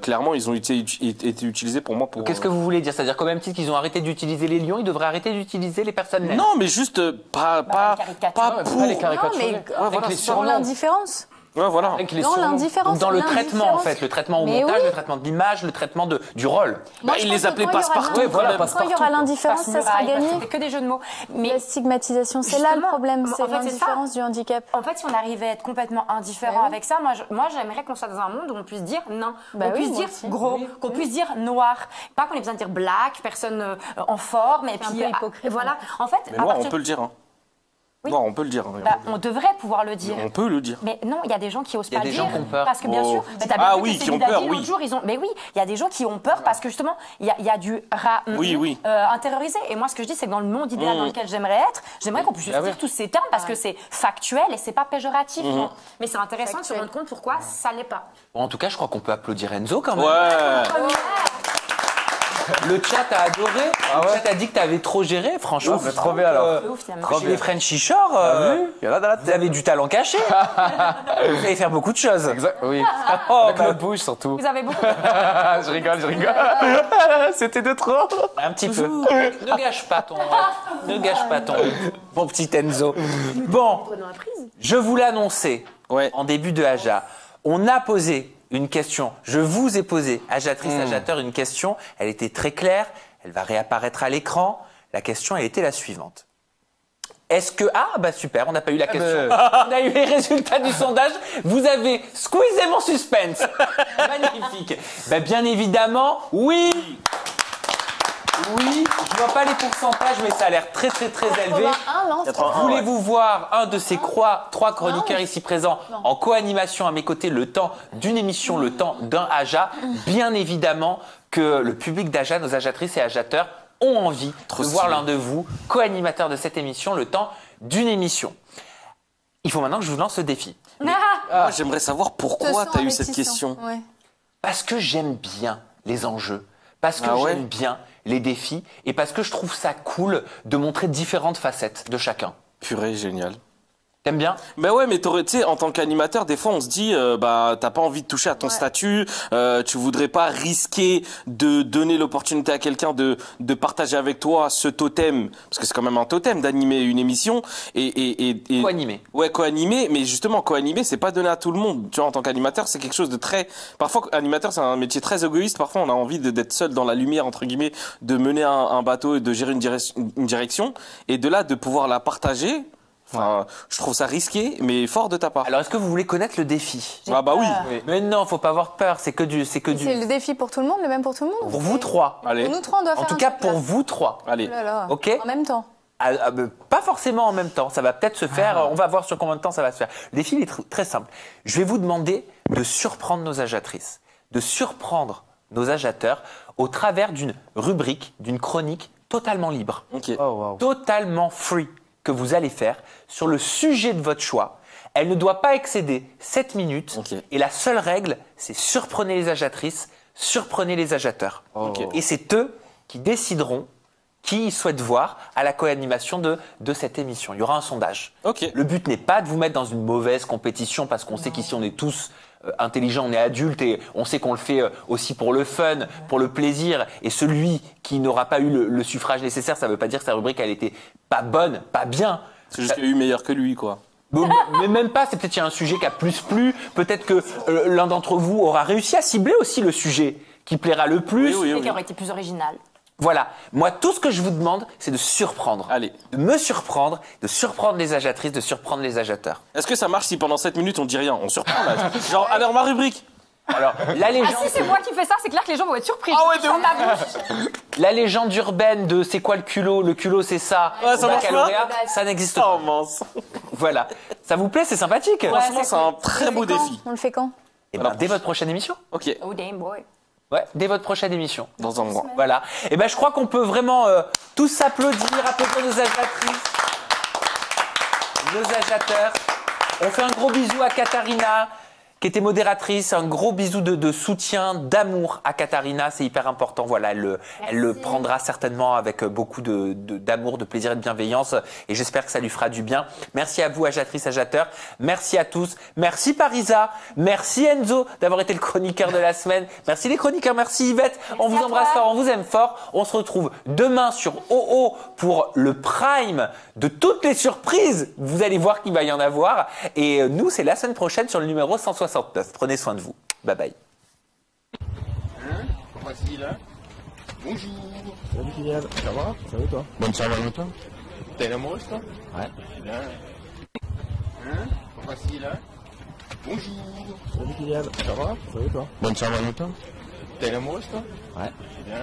Clairement, ils ont été utilisés pour moi. Qu'est-ce que vous voulez dire? C'est-à-dire qu'au même titre qu'ils ont arrêté d'utiliser les lions, ils devraient arrêter d'utiliser les personnes naines? Non, mais juste pas pour les caricatures. Non, mais sur l'indifférence. Ouais, voilà. Dans l'indifférence. Dans le traitement, en fait. Le traitement au montage, le traitement de l'image, le traitement du rôle. Ils les appelaient passe-partout. Quand il y aura l'indifférence, ça sera gagné. C'est que des jeux de mots. Mais la stigmatisation, c'est là le problème. C'est l'indifférence du handicap. En fait, si on arrivait à être complètement indifférent avec ça, moi j'aimerais qu'on soit dans un monde où on puisse dire non, qu'on puisse dire gros, qu'on puisse dire noir. Pas qu'on ait besoin de dire black, personne en forme. Et puis, voilà. En fait, mais noir, on peut le dire. Hein. Oui. Non, on peut le dire. On devrait pouvoir le dire. On peut le dire. Mais non, il y a des gens qui osent pas le dire. Il y a des gens qui ont peur. Parce que bien sûr, qui ont peur, oui. Mais oui, il y a des gens qui ont peur parce que justement, il y a du intériorisé. Et moi, ce que je dis, c'est que dans le monde idéal dans lequel j'aimerais être, j'aimerais qu'on puisse dire tous ces termes parce que c'est factuel et c'est pas péjoratif. Mais c'est intéressant de se rendre compte pourquoi ça l'est pas. Bon, en tout cas, je crois qu'on peut applaudir Enzo quand même. Ouais. Le chat a adoré. Le chat a dit que t'avais trop géré. Franchement, c'est trop bien alors. Chez les Frenchy Shore, vous avez du talent caché. Vous allez faire beaucoup de choses. Oui. Avec la bouche surtout. Vous avez beaucoup. Je rigole. C'était de trop. Un petit peu. Ne gâche pas ton mon petit Enzo. Bon, je vous l'annonçais en début de Aja. On a posé une question. Je vous ai posé, Ajatrice, Ajateur, une question. Elle était très claire. Elle va réapparaître à l'écran. La question, elle était la suivante. Est-ce que... Ah, bah super, on n'a pas eu la question. On a eu les résultats du sondage. Vous avez squeezé mon suspense. Magnifique. Bah, bien évidemment, oui. Oui, je vois pas les pourcentages, mais ça a l'air très élevé. Voulez-vous voir un de ces trois chroniqueurs ici présents en co-animation à mes côtés le temps d'une émission, le temps d'un Aja? Bien évidemment que le public d'Aja, nos Ajatrices et Ajateurs, ont envie de voir l'un de vous, co-animateur de cette émission, le temps d'une émission. Il faut maintenant que je vous lance ce défi. Moi, j'aimerais savoir pourquoi tu as eu cette question. Parce que j'aime bien les enjeux. Parce que j'aime bien les défis et parce que je trouve ça cool de montrer différentes facettes de chacun. Purée, génial. T'aimes bien? Ben ouais, mais tu sais, en tant qu'animateur, des fois, on se dit, t'as pas envie de toucher à ton statut, tu voudrais pas risquer de donner l'opportunité à quelqu'un de partager avec toi ce totem, parce que c'est quand même un totem d'animer une émission et co-animer. Ouais, co-animer, mais justement, co-animer, c'est pas donné à tout le monde. Tu vois, en tant qu'animateur, c'est quelque chose de très, parfois, animateur, c'est un métier très égoïste. Parfois, on a envie d'être seul dans la lumière, entre guillemets, de mener un bateau et de gérer une direction, et de là, de pouvoir la partager. Enfin, je trouve ça risqué, mais fort de ta part. Alors, est-ce que vous voulez connaître le défi? Ah bah oui. Mais non, faut pas avoir peur. C'est que c'est le défi pour tout le monde, le même pour tout le monde. Pour vous trois. Allez. Pour nous trois, on doit faire. En tout cas, pour vous trois. Allez. Oh là là. Ok. En même temps. Pas forcément en même temps. Ça va peut-être se faire. On va voir sur combien de temps ça va se faire. Le défi il est très simple. Je vais vous demander de surprendre nos ajatrices, de surprendre nos ajateurs au travers d'une rubrique, d'une chronique totalement libre, totalement free, que vous allez faire sur le sujet de votre choix. Elle ne doit pas excéder 7 minutes. Et la seule règle, c'est surprenez les ajatrices, surprenez les ajateurs. Et c'est eux qui décideront qui ils souhaitent voir à la co-animation de cette émission. Il y aura un sondage. Le but n'est pas de vous mettre dans une mauvaise compétition parce qu'on sait qu'ici on est tous intelligents, on est adultes et on sait qu'on le fait aussi pour le fun, pour le plaisir. Et celui qui n'aura pas eu le suffrage nécessaire, ça ne veut pas dire que sa rubrique elle était pas bonne, pas bien. C'est juste qu'il y a eu meilleur que lui, quoi. Mais même pas, c'est peut-être qu'il y a un sujet qui a plus plu, peut-être que l'un d'entre vous aura réussi à cibler aussi le sujet qui plaira le plus. Et qui aurait été plus original. Voilà, moi tout ce que je vous demande, c'est de surprendre. Allez. De me surprendre, de surprendre les agiatrices, de surprendre les agiateurs. Est-ce que ça marche si pendant 7 minutes on dit rien? On surprend là. Genre, alors ma rubrique. Alors, la légende... Ah si c'est moi qui fais ça, c'est clair que les gens vont être surpris. Ah ouais, de ouf. La légende urbaine de c'est quoi le culot c'est ça, ouais, ça marche pas. Ça n'existe pas. Oh mince. Voilà, ça vous plaît, c'est sympathique. Franchement, c'est un très beau défi. On le fait quand? Et ben, dès votre prochaine émission. Ok. Oh damn boy. Ouais, dès votre prochaine émission. Dans un mois. Voilà. Et ben, je crois qu'on peut vraiment tous applaudir nos agiatrices, nos agiateurs. On fait un gros bisou à Katharina, qui était modératrice. Un gros bisou de soutien, d'amour à Katharina. C'est hyper important. Voilà, elle le prendra certainement avec beaucoup d'amour, de plaisir et de bienveillance. Et j'espère que ça lui fera du bien. Merci à vous, agiatrices, agiateurs. Merci à tous. Merci Parisa. Merci Enzo d'avoir été le chroniqueur de la semaine. Merci les chroniqueurs. Merci Yvette. On vous embrasse fort, on vous aime fort. On se retrouve demain sur OO pour le prime de toutes les surprises. Vous allez voir qu'il va y en avoir. Et nous, c'est la semaine prochaine sur le numéro 169. Prenez soin de vous. Bye bye. Facile, hein? Bonjour. Salut Kylian. Ça va? Ça va toi? Bonne Saint-Valentin. T'es une amoureuse toi? Ouais. Bien. Hein? Pas facile, hein? Bonjour. Salut Kylian. Ça va? Ça va toi? Bonne Saint-Valentin. T'es une amoureuse toi? Ouais. Bien.